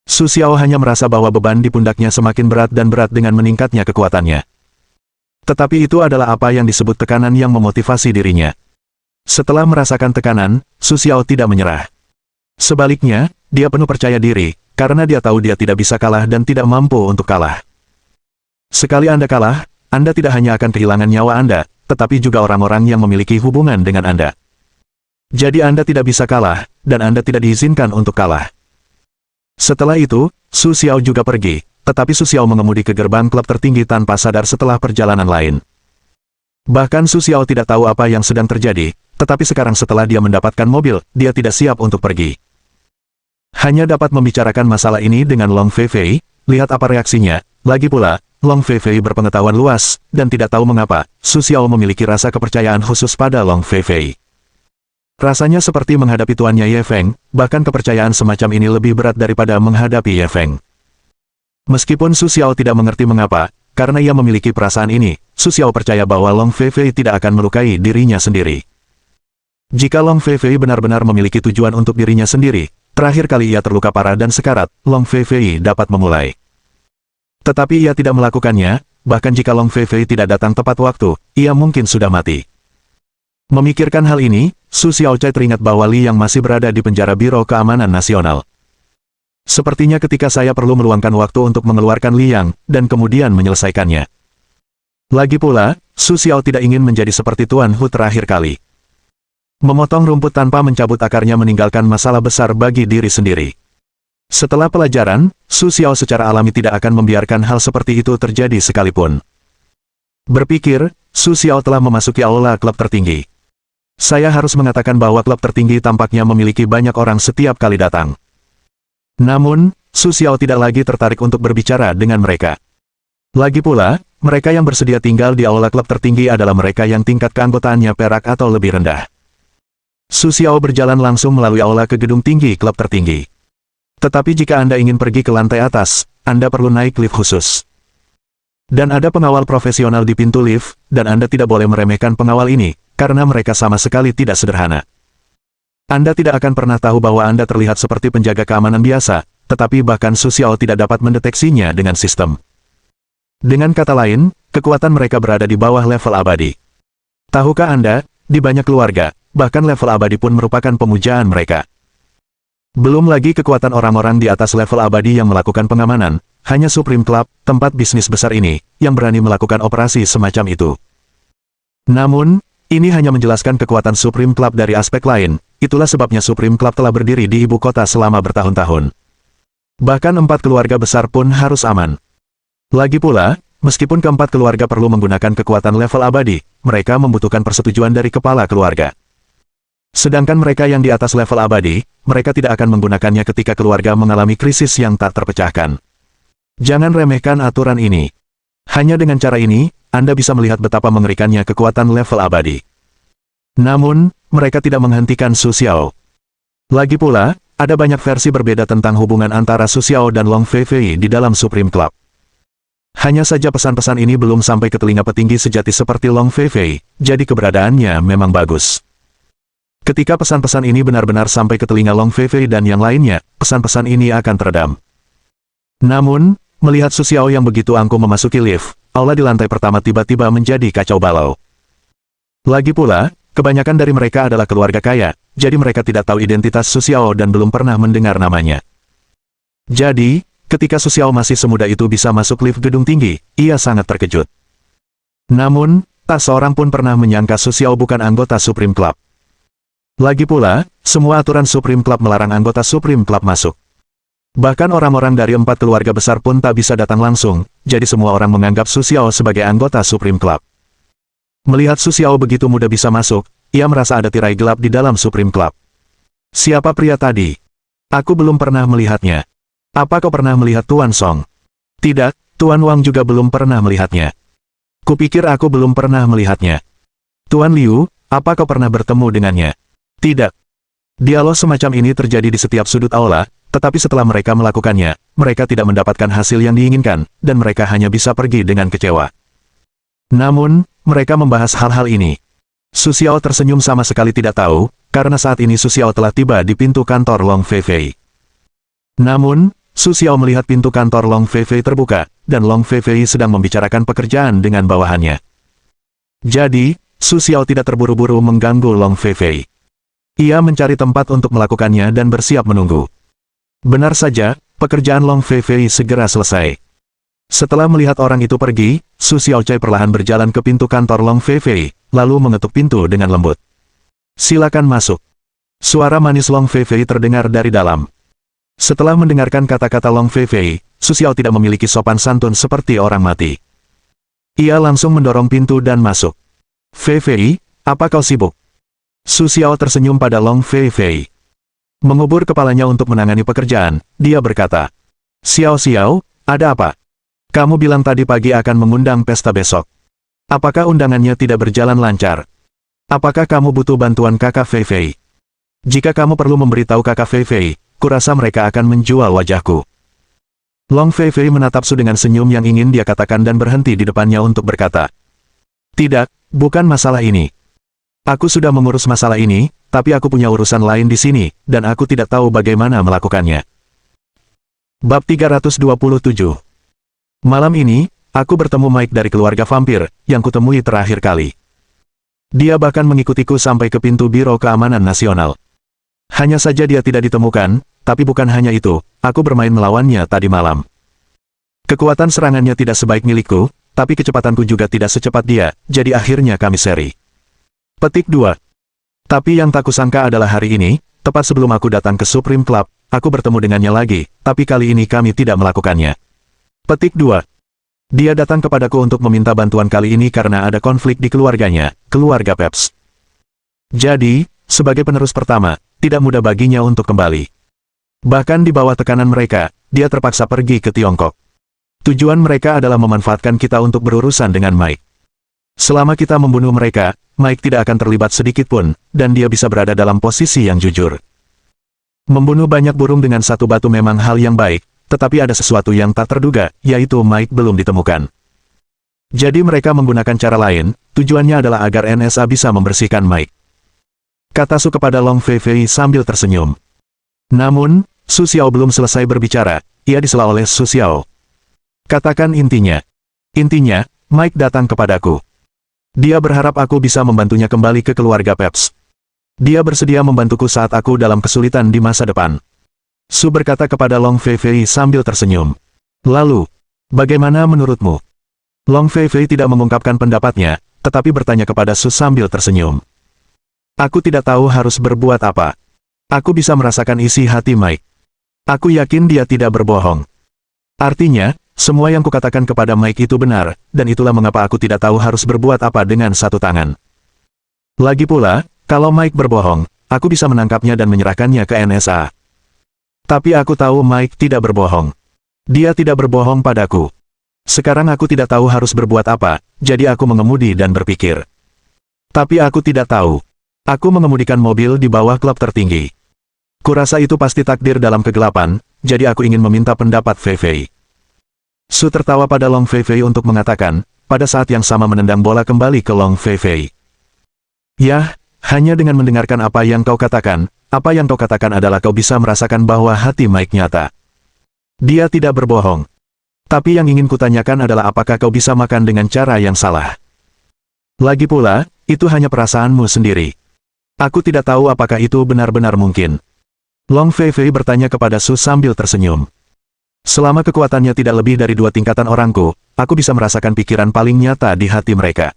Su Xiao hanya merasa bahwa beban di pundaknya semakin berat dan berat dengan meningkatnya kekuatannya. Tetapi itu adalah apa yang disebut tekanan yang memotivasi dirinya. Setelah merasakan tekanan, Su Xiao tidak menyerah. Sebaliknya, dia penuh percaya diri, karena dia tahu dia tidak bisa kalah dan tidak mampu untuk kalah. Sekali Anda kalah, Anda tidak hanya akan kehilangan nyawa Anda, tetapi juga orang-orang yang memiliki hubungan dengan Anda. Jadi Anda tidak bisa kalah, dan Anda tidak diizinkan untuk kalah. Setelah itu, Su Xiao juga pergi, tetapi Su Xiao mengemudi ke gerbang klub tertinggi tanpa sadar setelah perjalanan lain. Bahkan Su Xiao tidak tahu apa yang sedang terjadi, tetapi sekarang setelah dia mendapatkan mobil, dia tidak siap untuk pergi. Hanya dapat membicarakan masalah ini dengan Long Feifei, lihat apa reaksinya. Lagi pula, Long Feifei berpengetahuan luas, dan tidak tahu mengapa, Su Xiao memiliki rasa kepercayaan khusus pada Long Feifei. Rasanya seperti menghadapi tuannya Ye Feng, bahkan kepercayaan semacam ini lebih berat daripada menghadapi Ye Feng. Meskipun Su Xiao tidak mengerti mengapa, karena ia memiliki perasaan ini, Su Xiao percaya bahwa Long Feifei tidak akan melukai dirinya sendiri. Jika Long Feifei benar-benar memiliki tujuan untuk dirinya sendiri, terakhir kali ia terluka parah dan sekarat, Long Feifei dapat memulai. Tetapi ia tidak melakukannya, bahkan jika Long Feifei tidak datang tepat waktu, ia mungkin sudah mati. Memikirkan hal ini, Su Xiaocai teringat bahwa Li Yang masih berada di penjara Biro Keamanan Nasional. Sepertinya ketika saya perlu meluangkan waktu untuk mengeluarkan Li Yang, dan kemudian menyelesaikannya. Lagi pula, Su Xiao tidak ingin menjadi seperti Tuan Hu terakhir kali. Memotong rumput tanpa mencabut akarnya meninggalkan masalah besar bagi diri sendiri. Setelah pelajaran, Su Xiao secara alami tidak akan membiarkan hal seperti itu terjadi sekalipun. Berpikir, Su Xiao telah memasuki aula klub tertinggi. Saya harus mengatakan bahwa klub tertinggi tampaknya memiliki banyak orang setiap kali datang. Namun, Su Xiao tidak lagi tertarik untuk berbicara dengan mereka. Lagi pula, mereka yang bersedia tinggal di aula klub tertinggi adalah mereka yang tingkat keanggotaannya perak atau lebih rendah. Su Xiao berjalan langsung melalui aula ke gedung tinggi klub tertinggi. Tetapi jika Anda ingin pergi ke lantai atas, Anda perlu naik lift khusus. Dan ada pengawal profesional di pintu lift, dan Anda tidak boleh meremehkan pengawal ini, karena mereka sama sekali tidak sederhana. Anda tidak akan pernah tahu bahwa Anda terlihat seperti penjaga keamanan biasa, tetapi bahkan Su Xiao tidak dapat mendeteksinya dengan sistem. Dengan kata lain, kekuatan mereka berada di bawah level abadi. Tahukah Anda, di banyak keluarga, bahkan level abadi pun merupakan pemujaan mereka. Belum lagi kekuatan orang-orang di atas level abadi yang melakukan pengamanan, hanya Supreme Club, tempat bisnis besar ini, yang berani melakukan operasi semacam itu. Namun, ini hanya menjelaskan kekuatan Supreme Club dari aspek lain, itulah sebabnya Supreme Club telah berdiri di ibu kota selama bertahun-tahun. Bahkan 4 keluarga besar pun harus aman. Lagi pula, meskipun keempat keluarga perlu menggunakan kekuatan level abadi, mereka membutuhkan persetujuan dari kepala keluarga. Sedangkan mereka yang di atas level abadi, mereka tidak akan menggunakannya ketika keluarga mengalami krisis yang tak terpecahkan. Jangan remehkan aturan ini. Hanya dengan cara ini, Anda bisa melihat betapa mengerikannya kekuatan level abadi. Namun, mereka tidak menghentikan Su Xiao. Lagi pula, ada banyak versi berbeda tentang hubungan antara Su Xiao dan Long Feifei di dalam Supreme Club. Hanya saja pesan-pesan ini belum sampai ke telinga petinggi sejati seperti Long Feifei, jadi keberadaannya memang bagus. Ketika pesan-pesan ini benar-benar sampai ke telinga Long Feifei dan yang lainnya, pesan-pesan ini akan teredam. Namun, melihat Su Xiao yang begitu angkuh memasuki lift, aula di lantai pertama tiba-tiba menjadi kacau balau. Lagi pula, kebanyakan dari mereka adalah keluarga kaya, jadi mereka tidak tahu identitas Su Xiao dan belum pernah mendengar namanya. Jadi, ketika Su Xiao masih semuda itu bisa masuk lift gedung tinggi, ia sangat terkejut. Namun, tak seorang pun pernah menyangka Su Xiao bukan anggota Supreme Club. Lagi pula, semua aturan Supreme Club melarang anggota Supreme Club masuk. Bahkan orang-orang dari 4 keluarga besar pun tak bisa datang langsung, jadi semua orang menganggap Su Xiao sebagai anggota Supreme Club. Melihat Su Xiao begitu mudah bisa masuk, ia merasa ada tirai gelap di dalam Supreme Club. Siapa pria tadi? Aku belum pernah melihatnya. Apa kau pernah melihat Tuan Song? Tidak, Tuan Wang juga belum pernah melihatnya. Kupikir aku belum pernah melihatnya. Tuan Liu, apa kau pernah bertemu dengannya? Tidak. Dialog semacam ini terjadi di setiap sudut aula, tetapi setelah mereka melakukannya, mereka tidak mendapatkan hasil yang diinginkan, dan mereka hanya bisa pergi dengan kecewa. Namun, mereka membahas hal-hal ini. Su Xiao tersenyum sama sekali tidak tahu, karena saat ini Su Xiao telah tiba di pintu kantor Long Feifei. Namun, Su Xiao melihat pintu kantor Long Feifei terbuka, dan Long Feifei sedang membicarakan pekerjaan dengan bawahannya. Jadi, Su Xiao tidak terburu-buru mengganggu Long Feifei. Ia mencari tempat untuk melakukannya dan bersiap menunggu. Benar saja, pekerjaan Long Feifei segera selesai. Setelah melihat orang itu pergi, Su Xiaocai perlahan berjalan ke pintu kantor Long Feifei, lalu mengetuk pintu dengan lembut. "Silakan masuk." Suara manis Long Feifei terdengar dari dalam. Setelah mendengarkan kata-kata Long Feifei, Su Xiao tidak memiliki sopan santun seperti orang mati. Ia langsung mendorong pintu dan masuk. "Feifei, apa kau sibuk?" Su Xiao tersenyum pada Long Feifei. Mengubur kepalanya untuk menangani pekerjaan, dia berkata, "Xiao Xiao, ada apa? Kamu bilang tadi pagi akan mengundang pesta besok. Apakah undangannya tidak berjalan lancar? Apakah kamu butuh bantuan kakak Feifei? Jika kamu perlu memberitahu kakak Feifei, kurasa mereka akan menjual wajahku." Long Feifei menatap Su dengan senyum yang ingin dia katakan dan berhenti di depannya untuk berkata, "Tidak, bukan masalah ini. Aku sudah mengurus masalah ini, tapi aku punya urusan lain di sini, dan aku tidak tahu bagaimana melakukannya." Bab 327. Malam ini, aku bertemu Mike dari keluarga vampir, yang kutemui terakhir kali. Dia bahkan mengikutiku sampai ke pintu Biro Keamanan Nasional. Hanya saja dia tidak ditemukan, tapi bukan hanya itu, aku bermain melawannya tadi malam. Kekuatan serangannya tidak sebaik milikku, tapi kecepatanku juga tidak secepat dia, jadi akhirnya kami seri. Petik 2. Tapi yang tak kusangka adalah hari ini, tepat sebelum aku datang ke Supreme Club, aku bertemu dengannya lagi, tapi kali ini kami tidak melakukannya. Petik 2. Dia datang kepadaku untuk meminta bantuan kali ini karena ada konflik di keluarganya, keluarga Peps. Jadi, sebagai penerus pertama, tidak mudah baginya untuk kembali. Bahkan di bawah tekanan mereka, dia terpaksa pergi ke Tiongkok. Tujuan mereka adalah memanfaatkan kita untuk berurusan dengan Mike. Selama kita membunuh mereka, Mike tidak akan terlibat sedikit pun, dan dia bisa berada dalam posisi yang jujur. Membunuh banyak burung dengan satu batu memang hal yang baik, tetapi ada sesuatu yang tak terduga, yaitu Mike belum ditemukan. Jadi mereka menggunakan cara lain, tujuannya adalah agar NSA bisa membersihkan Mike. Kata Su kepada Long Feifei sambil tersenyum. Namun, Su Xiao belum selesai berbicara, ia disela oleh Su Xiao. "Katakan intinya." "Intinya, Mike datang kepadaku. Dia berharap aku bisa membantunya kembali ke keluarga Peps. Dia bersedia membantuku saat aku dalam kesulitan di masa depan." Su berkata kepada Long Feifei sambil tersenyum. "Lalu, bagaimana menurutmu?" Long Feifei tidak mengungkapkan pendapatnya, tetapi bertanya kepada Su sambil tersenyum. "Aku tidak tahu harus berbuat apa. Aku bisa merasakan isi hati Mike. Aku yakin dia tidak berbohong. Artinya, semua yang kukatakan kepada Mike itu benar, dan itulah mengapa aku tidak tahu harus berbuat apa dengan satu tangan. Lagi pula, kalau Mike berbohong, aku bisa menangkapnya dan menyerahkannya ke NSA. Tapi aku tahu Mike tidak berbohong. Dia tidak berbohong padaku. Sekarang aku tidak tahu harus berbuat apa, jadi aku mengemudi dan berpikir. Tapi aku tidak tahu. Aku mengemudikan mobil di bawah klub tertinggi. Kurasa itu pasti takdir dalam kegelapan, jadi aku ingin meminta pendapat Feifei." Su tertawa pada Long Feifei untuk mengatakan, pada saat yang sama menendang bola kembali ke Long Feifei. "Yah, hanya dengan mendengarkan apa yang kau katakan adalah kau bisa merasakan bahwa hati Mike nyata. Dia tidak berbohong. Tapi yang ingin kutanyakan adalah apakah kau bisa makan dengan cara yang salah. Lagi pula, itu hanya perasaanmu sendiri. Aku tidak tahu apakah itu benar-benar mungkin." Long Feifei bertanya kepada Su sambil tersenyum. "Selama kekuatannya tidak lebih dari 2 tingkatan orangku, aku bisa merasakan pikiran paling nyata di hati mereka.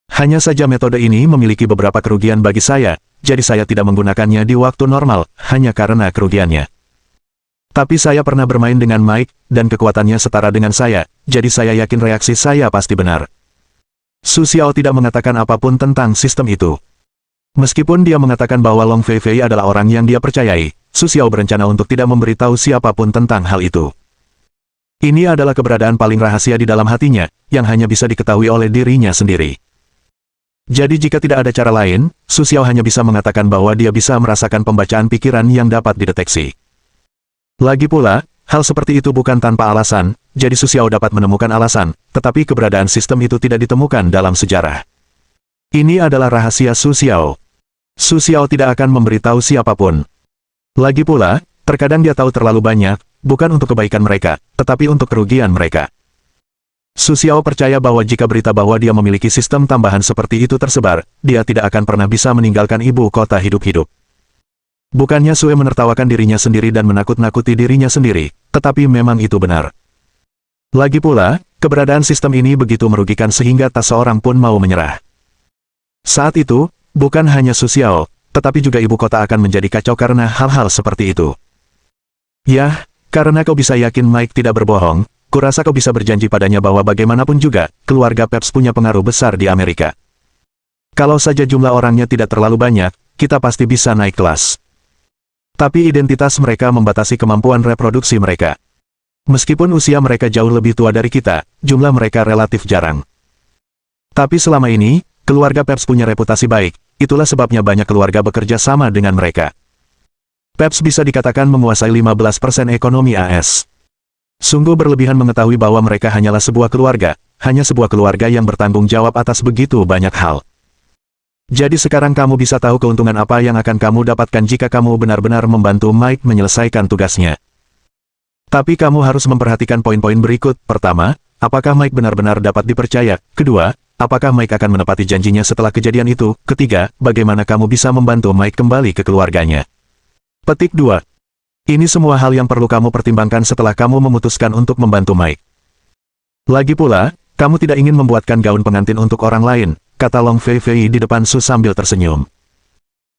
Hanya saja metode ini memiliki beberapa kerugian bagi saya, jadi saya tidak menggunakannya di waktu normal, hanya karena kerugiannya. Tapi saya pernah bermain dengan Mike, dan kekuatannya setara dengan saya, jadi saya yakin reaksi saya pasti benar." Su Xiao tidak mengatakan apapun tentang sistem itu. Meskipun dia mengatakan bahwa Long Feifei adalah orang yang dia percayai, Su Xiao berencana untuk tidak memberitahu siapapun tentang hal itu. Ini adalah keberadaan paling rahasia di dalam hatinya, yang hanya bisa diketahui oleh dirinya sendiri. Jadi jika tidak ada cara lain, Su Xiao hanya bisa mengatakan bahwa dia bisa merasakan pembacaan pikiran yang dapat dideteksi. Lagi pula, hal seperti itu bukan tanpa alasan, jadi Su Xiao dapat menemukan alasan, tetapi keberadaan sistem itu tidak ditemukan dalam sejarah. Ini adalah rahasia Su Xiao. Su Xiao tidak akan memberitahu siapapun. Lagi pula, terkadang dia tahu terlalu banyak, bukan untuk kebaikan mereka, tetapi untuk kerugian mereka. Su Xiao percaya bahwa jika berita bahwa dia memiliki sistem tambahan seperti itu tersebar, dia tidak akan pernah bisa meninggalkan ibu kota hidup-hidup. Bukannya Sue menertawakan dirinya sendiri dan menakut-nakuti dirinya sendiri, tetapi memang itu benar. Lagi pula, keberadaan sistem ini begitu merugikan sehingga tak seorang pun mau menyerah. Saat itu, bukan hanya Su Xiao, tetapi juga ibu kota akan menjadi kacau karena hal-hal seperti itu. Yah, karena kau bisa yakin Mike tidak berbohong, kurasa kau bisa berjanji padanya bahwa bagaimanapun juga, keluarga Peps punya pengaruh besar di Amerika. Kalau saja jumlah orangnya tidak terlalu banyak, kita pasti bisa naik kelas. Tapi identitas mereka membatasi kemampuan reproduksi mereka. Meskipun usia mereka jauh lebih tua dari kita, jumlah mereka relatif jarang. Tapi selama ini, keluarga Peps punya reputasi baik, itulah sebabnya banyak keluarga bekerja sama dengan mereka. Peps bisa dikatakan menguasai 15% ekonomi AS. Sungguh berlebihan mengetahui bahwa mereka hanyalah sebuah keluarga, hanya sebuah keluarga yang bertanggung jawab atas begitu banyak hal. Jadi sekarang kamu bisa tahu keuntungan apa yang akan kamu dapatkan jika kamu benar-benar membantu Mike menyelesaikan tugasnya. Tapi kamu harus memperhatikan poin-poin berikut. Pertama, apakah Mike benar-benar dapat dipercaya? Kedua, apakah Mike akan menepati janjinya setelah kejadian itu? Ketiga, bagaimana kamu bisa membantu Mike kembali ke keluarganya? Petik 2. Ini semua hal yang perlu kamu pertimbangkan setelah kamu memutuskan untuk membantu Mike. Lagi pula, kamu tidak ingin membuatkan gaun pengantin untuk orang lain, kata Long Fei Fei di depan Su sambil tersenyum.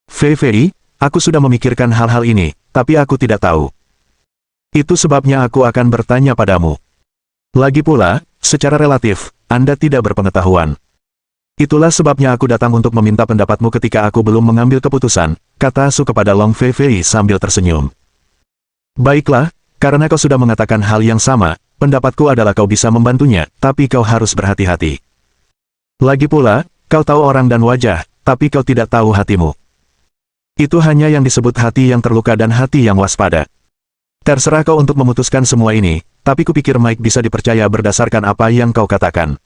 Fei Fei, aku sudah memikirkan hal-hal ini, tapi aku tidak tahu. Itu sebabnya aku akan bertanya padamu. Lagi pula, secara relatif, Anda tidak berpengetahuan. Itulah sebabnya aku datang untuk meminta pendapatmu ketika aku belum mengambil keputusan, kata Su kepada Long Fei Fei sambil tersenyum. Baiklah, karena kau sudah mengatakan hal yang sama, pendapatku adalah kau bisa membantunya, tapi kau harus berhati-hati. Lagi pula, kau tahu orang dan wajah, tapi kau tidak tahu hatimu. Itu hanya yang disebut hati yang terluka dan hati yang waspada. Terserah kau untuk memutuskan semua ini, tapi kupikir Mike bisa dipercaya berdasarkan apa yang kau katakan.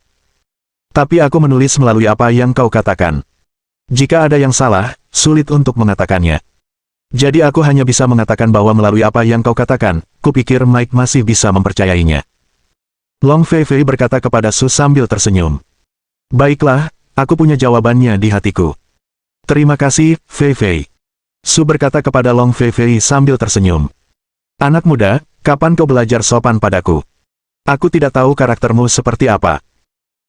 Tapi aku menulis melalui apa yang kau katakan. Jika ada yang salah, sulit untuk mengatakannya. Jadi aku hanya bisa mengatakan bahwa melalui apa yang kau katakan, kupikir Mike masih bisa mempercayainya. Long Fei Fei berkata kepada Su sambil tersenyum. Baiklah, aku punya jawabannya di hatiku. Terima kasih, Fei Fei. Su berkata kepada Long Fei Fei sambil tersenyum. Anak muda, kapan kau belajar sopan padaku? Aku tidak tahu karaktermu seperti apa.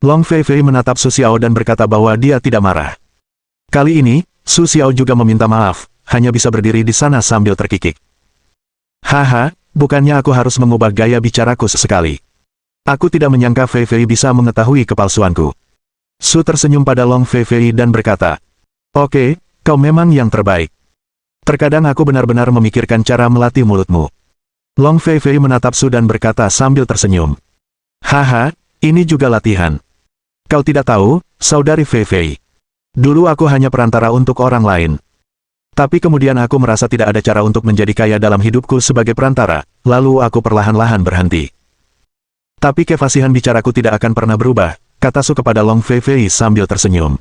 Long Fei Fei menatap Su Xiao dan berkata bahwa dia tidak marah. Kali ini, Su Xiao juga meminta maaf, hanya bisa berdiri di sana sambil terkikik. Haha, bukannya aku harus mengubah gaya bicaraku sesekali. Aku tidak menyangka Fei Fei bisa mengetahui kepalsuanku. Su tersenyum pada Long Fei Fei dan berkata, Oke, kau memang yang terbaik. Terkadang aku benar-benar memikirkan cara melatih mulutmu. Long Fei Fei menatap Su dan berkata sambil tersenyum. Haha, ini juga latihan. Kau tidak tahu, saudari Fei Fei. Dulu aku hanya perantara untuk orang lain. Tapi kemudian aku merasa tidak ada cara untuk menjadi kaya dalam hidupku sebagai perantara, lalu aku perlahan-lahan berhenti. Tapi kefasihan bicaraku tidak akan pernah berubah, kata Su kepada Long Fei Fei sambil tersenyum.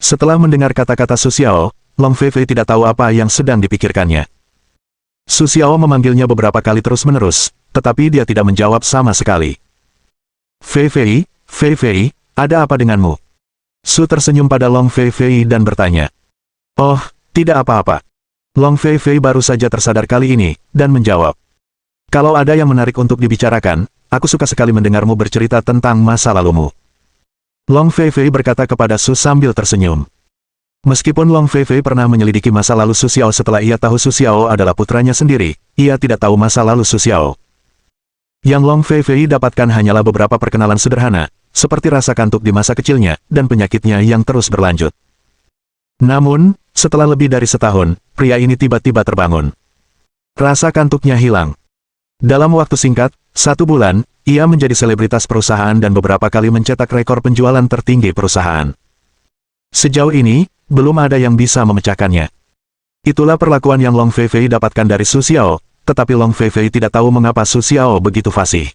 Setelah mendengar kata-kata Su Xiao, Long Fei Fei tidak tahu apa yang sedang dipikirkannya. Su Xiao memanggilnya beberapa kali terus-menerus, tetapi dia tidak menjawab sama sekali. Fei Fei, ada apa denganmu? Su tersenyum pada Long Fei Fei dan bertanya. Oh, tidak apa-apa. Long Fei Fei baru saja tersadar kali ini, dan menjawab. Kalau ada yang menarik untuk dibicarakan, aku suka sekali mendengarmu bercerita tentang masa lalumu. Long Fei Fei berkata kepada Su sambil tersenyum. Meskipun Long Fei Fei pernah menyelidiki masa lalu Su Xiao setelah ia tahu Su Xiao adalah putranya sendiri, ia tidak tahu masa lalu Su Xiao. Yang Long Fei Fei dapatkan hanyalah beberapa perkenalan sederhana, seperti rasa kantuk di masa kecilnya, dan penyakitnya yang terus berlanjut. Namun, setelah lebih dari setahun, pria ini tiba-tiba terbangun. Rasa kantuknya hilang. Dalam waktu singkat, 1 bulan, ia menjadi selebritas perusahaan dan beberapa kali mencetak rekor penjualan tertinggi perusahaan. Sejauh ini, belum ada yang bisa memecahkannya. Itulah perlakuan yang Long Fei Fei dapatkan dari Su Xiao, tetapi Long Fei Fei tidak tahu mengapa Su Xiao begitu fasih.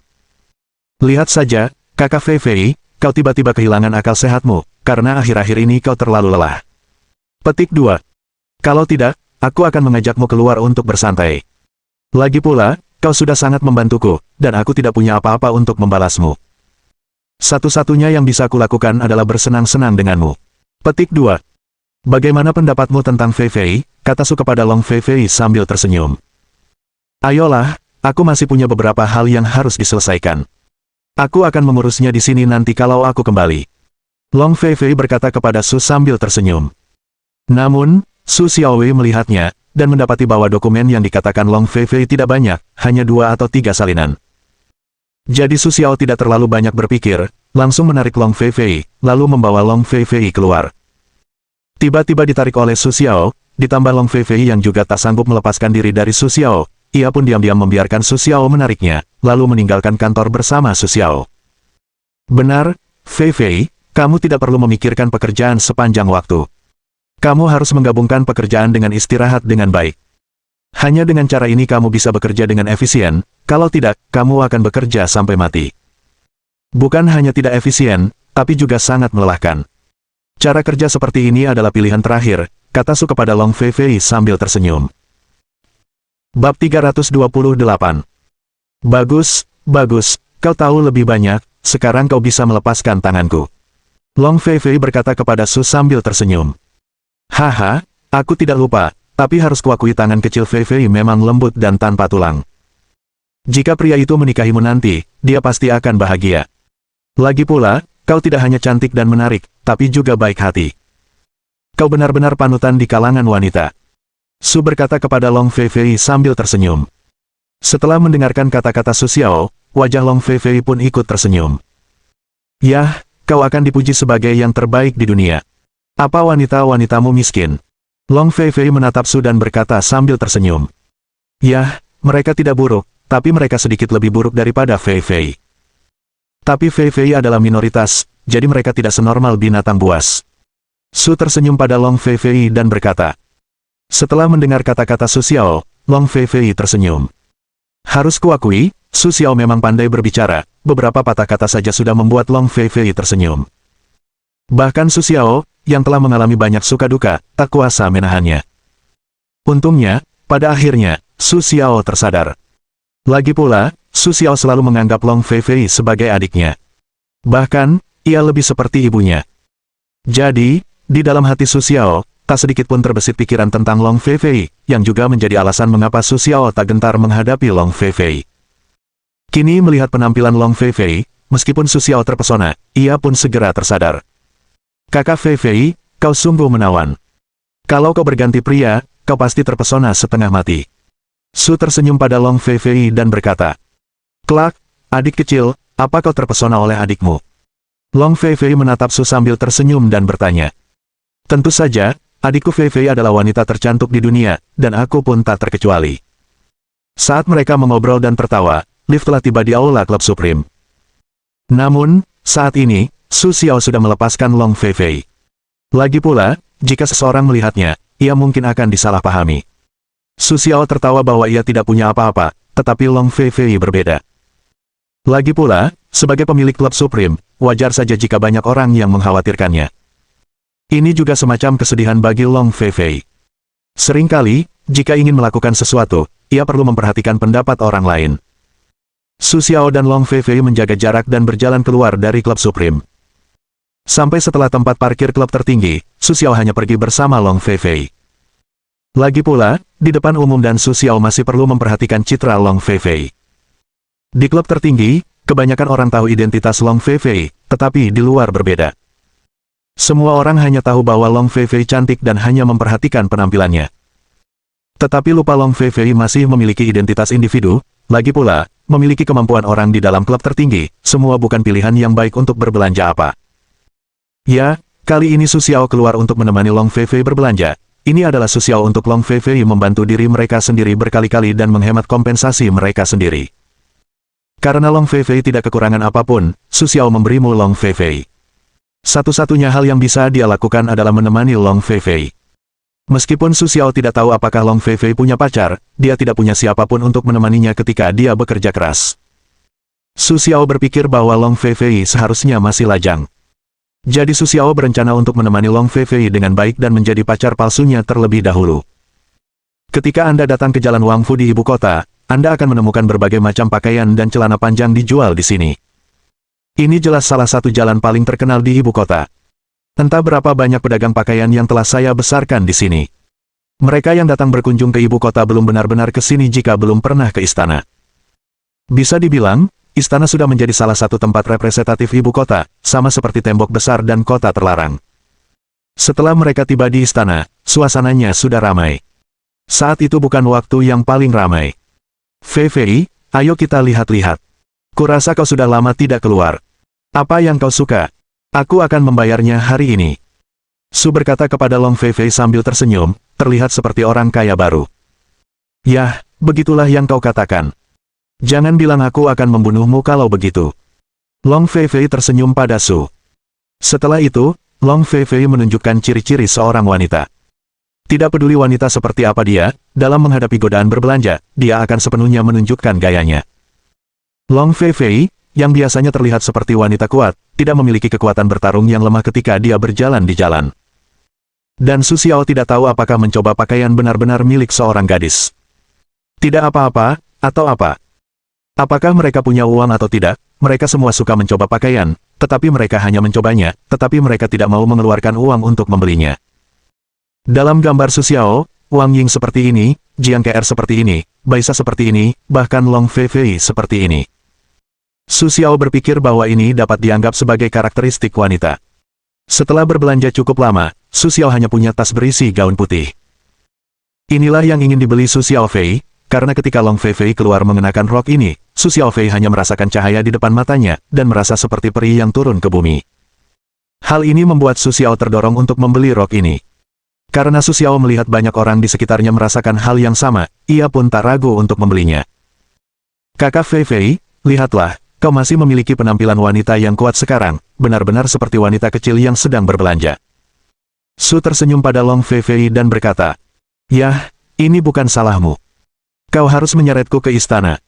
Lihat saja, kakak Fei Fei, kau tiba-tiba kehilangan akal sehatmu, karena akhir-akhir ini kau terlalu lelah. Petik 2. Kalau tidak, aku akan mengajakmu keluar untuk bersantai. Lagi pula, kau sudah sangat membantuku, dan aku tidak punya apa-apa untuk membalasmu. Satu-satunya yang bisa kulakukan adalah bersenang-senang denganmu. Petik 2. Bagaimana pendapatmu tentang Fei Fei? Kata Su kepada Long Fei Fei sambil tersenyum. Ayolah, aku masih punya beberapa hal yang harus diselesaikan. Aku akan mengurusnya di sini nanti kalau aku kembali. Long Fei Fei berkata kepada Su sambil tersenyum. Namun, Su Xiaowei melihatnya, dan mendapati bahwa dokumen yang dikatakan Long Fei Fei tidak banyak, hanya 2 atau 3 salinan. Jadi Su Xiao tidak terlalu banyak berpikir, langsung menarik Long Fei Fei, lalu membawa Long Fei Fei keluar. Tiba-tiba ditarik oleh Su Xiao, ditambah Long Fei Fei yang juga tak sanggup melepaskan diri dari Su Xiao, ia pun diam-diam membiarkan Su Xiao menariknya, lalu meninggalkan kantor bersama Su Xiao. Benar, Fei Fei, kamu tidak perlu memikirkan pekerjaan sepanjang waktu. Kamu harus menggabungkan pekerjaan dengan istirahat dengan baik. Hanya dengan cara ini kamu bisa bekerja dengan efisien, kalau tidak, kamu akan bekerja sampai mati. Bukan hanya tidak efisien, tapi juga sangat melelahkan. Cara kerja seperti ini adalah pilihan terakhir, kata Su kepada Long Fei Fei sambil tersenyum. Bab 328. Bagus, bagus, kau tahu lebih banyak, sekarang kau bisa melepaskan tanganku. Long Fei Fei berkata kepada Su sambil tersenyum. Haha, aku tidak lupa, tapi harus kuakui tangan kecil Fei Fei memang lembut dan tanpa tulang. Jika pria itu menikahimu nanti, dia pasti akan bahagia. Lagi pula, kau tidak hanya cantik dan menarik, tapi juga baik hati. Kau benar-benar panutan di kalangan wanita. Su berkata kepada Long Fei Fei sambil tersenyum. Setelah mendengarkan kata-kata Su Xiao, wajah Long Fei Fei pun ikut tersenyum. Yah, kau akan dipuji sebagai yang terbaik di dunia. Apa wanita-wanitamu miskin? Long Fei Fei menatap Su dan berkata sambil tersenyum. Yah, mereka tidak buruk, tapi mereka sedikit lebih buruk daripada Fei Fei. Tapi Fei Fei adalah minoritas, jadi mereka tidak senormal binatang buas. Su tersenyum pada Long Fei Fei dan berkata. Setelah mendengar kata-kata Su Xiao, Long Fei Fei tersenyum. Harus kuakui, Su Xiao memang pandai berbicara, beberapa patah kata saja sudah membuat Long Fei Fei tersenyum. Bahkan Su Xiao, yang telah mengalami banyak suka duka, tak kuasa menahannya. Untungnya, pada akhirnya, Su Xiao tersadar. Lagi pula, Su Xiao selalu menganggap Long Fei Fei sebagai adiknya. Bahkan, ia lebih seperti ibunya. Jadi, di dalam hati Su Xiao, tak sedikit pun terbesit pikiran tentang Long Fei Fei, yang juga menjadi alasan mengapa Su Xiao tak gentar menghadapi Long Fei Fei. Kini melihat penampilan Long Fei Fei, meskipun Su Xiao terpesona, ia pun segera tersadar. Kakak Fei Fei, kau sungguh menawan. Kalau kau berganti pria, kau pasti terpesona setengah mati. Su tersenyum pada Long Fei Fei dan berkata, Kelak, adik kecil, apa kau terpesona oleh adikmu? Long Fei Fei menatap Su sambil tersenyum dan bertanya. Tentu saja, adikku Fei Fei adalah wanita tercantik di dunia, dan aku pun tak terkecuali. Saat mereka mengobrol dan tertawa, lift telah tiba di aula klub Supreme. Namun, saat ini, Su Xiao sudah melepaskan Long Fei Fei. Lagi pula, jika seseorang melihatnya, ia mungkin akan disalahpahami. Su Xiao tertawa bahwa ia tidak punya apa-apa, tetapi Long Fei Fei berbeda. Lagi pula, sebagai pemilik klub Supreme, wajar saja jika banyak orang yang mengkhawatirkannya. Ini juga semacam kesedihan bagi Long Fei Fei. Seringkali, jika ingin melakukan sesuatu, ia perlu memperhatikan pendapat orang lain. Su Xiao dan Long Fei Fei menjaga jarak dan berjalan keluar dari klub Supreme. Sampai setelah tempat parkir klub tertinggi, Su Xiao hanya pergi bersama Long Fei Fei. Lagi pula, di depan umum dan Su Xiao masih perlu memperhatikan citra Long Fei Fei. Di klub tertinggi, kebanyakan orang tahu identitas Long Fei Fei, tetapi di luar berbeda. Semua orang hanya tahu bahwa Long Fei Fei cantik dan hanya memperhatikan penampilannya. Tetapi lupa Long Fei Fei masih memiliki identitas individu, lagi pula, memiliki kemampuan orang di dalam klub tertinggi, semua bukan pilihan yang baik untuk berbelanja apa. Ya, kali ini Su Xiao keluar untuk menemani Long Fei Fei berbelanja. Ini adalah Su Xiao untuk Long Fei Fei membantu diri mereka sendiri berkali-kali dan menghemat kompensasi mereka sendiri. Karena Long Fei Fei tidak kekurangan apapun, Su Xiao memberimu Long Fei Fei. Satu-satunya hal yang bisa dia lakukan adalah menemani Long Fei Fei. Meskipun Su Xiao tidak tahu apakah Long Fei Fei punya pacar, dia tidak punya siapapun untuk menemaninya ketika dia bekerja keras. Su Xiao berpikir bahwa Long Fei Fei seharusnya masih lajang. Jadi Su Xiao berencana untuk menemani Long Feifei dengan baik dan menjadi pacar palsunya terlebih dahulu. Ketika Anda datang ke Jalan Wangfu di ibu kota, Anda akan menemukan berbagai macam pakaian dan celana panjang dijual di sini. Ini jelas salah satu jalan paling terkenal di ibu kota. Entah berapa banyak pedagang pakaian yang telah saya besarkan di sini. Mereka yang datang berkunjung ke ibu kota belum benar-benar ke sini jika belum pernah ke istana. Bisa dibilang, istana sudah menjadi salah satu tempat representatif ibu kota, sama seperti tembok besar dan kota terlarang. Setelah mereka tiba di istana, suasananya sudah ramai. Saat itu bukan waktu yang paling ramai. Feifei, ayo kita lihat-lihat. Kurasa kau sudah lama tidak keluar. Apa yang kau suka? Aku akan membayarnya hari ini. Su berkata kepada Long Feifei sambil tersenyum, terlihat seperti orang kaya baru. Yah, begitulah yang kau katakan. Jangan bilang aku akan membunuhmu kalau begitu. Long Feifei tersenyum pada Su. Setelah itu, Long Feifei menunjukkan ciri-ciri seorang wanita. Tidak peduli wanita seperti apa dia, dalam menghadapi godaan berbelanja, dia akan sepenuhnya menunjukkan gayanya. Long Feifei, yang biasanya terlihat seperti wanita kuat, tidak memiliki kekuatan bertarung yang lemah ketika dia berjalan di jalan. Dan Su Xiao tidak tahu apakah mencoba pakaian benar-benar milik seorang gadis. Tidak apa-apa, atau apa. Apakah mereka punya uang atau tidak, mereka semua suka mencoba pakaian, tetapi mereka hanya mencobanya, tetapi mereka tidak mau mengeluarkan uang untuk membelinya. Dalam gambar Su Xiao, Wang Ying seperti ini, Jiang KR seperti ini, Baisa seperti ini, bahkan Long Feifei seperti ini. Su Xiao berpikir bahwa ini dapat dianggap sebagai karakteristik wanita. Setelah berbelanja cukup lama, Su Xiao hanya punya tas berisi gaun putih. Inilah yang ingin dibeli Su Xiaofei, karena ketika Long Feifei keluar mengenakan rok ini, Su Xiaofei hanya merasakan cahaya di depan matanya, dan merasa seperti peri yang turun ke bumi. Hal ini membuat Su Xiao terdorong untuk membeli rok ini. Karena Su Xiao melihat banyak orang di sekitarnya merasakan hal yang sama, ia pun tak ragu untuk membelinya. Kakak Feifei, lihatlah, kau masih memiliki penampilan wanita yang kuat sekarang, benar-benar seperti wanita kecil yang sedang berbelanja. Su tersenyum pada Long Feifei dan berkata, "Yah, ini bukan salahmu. Kau harus menyeretku ke istana.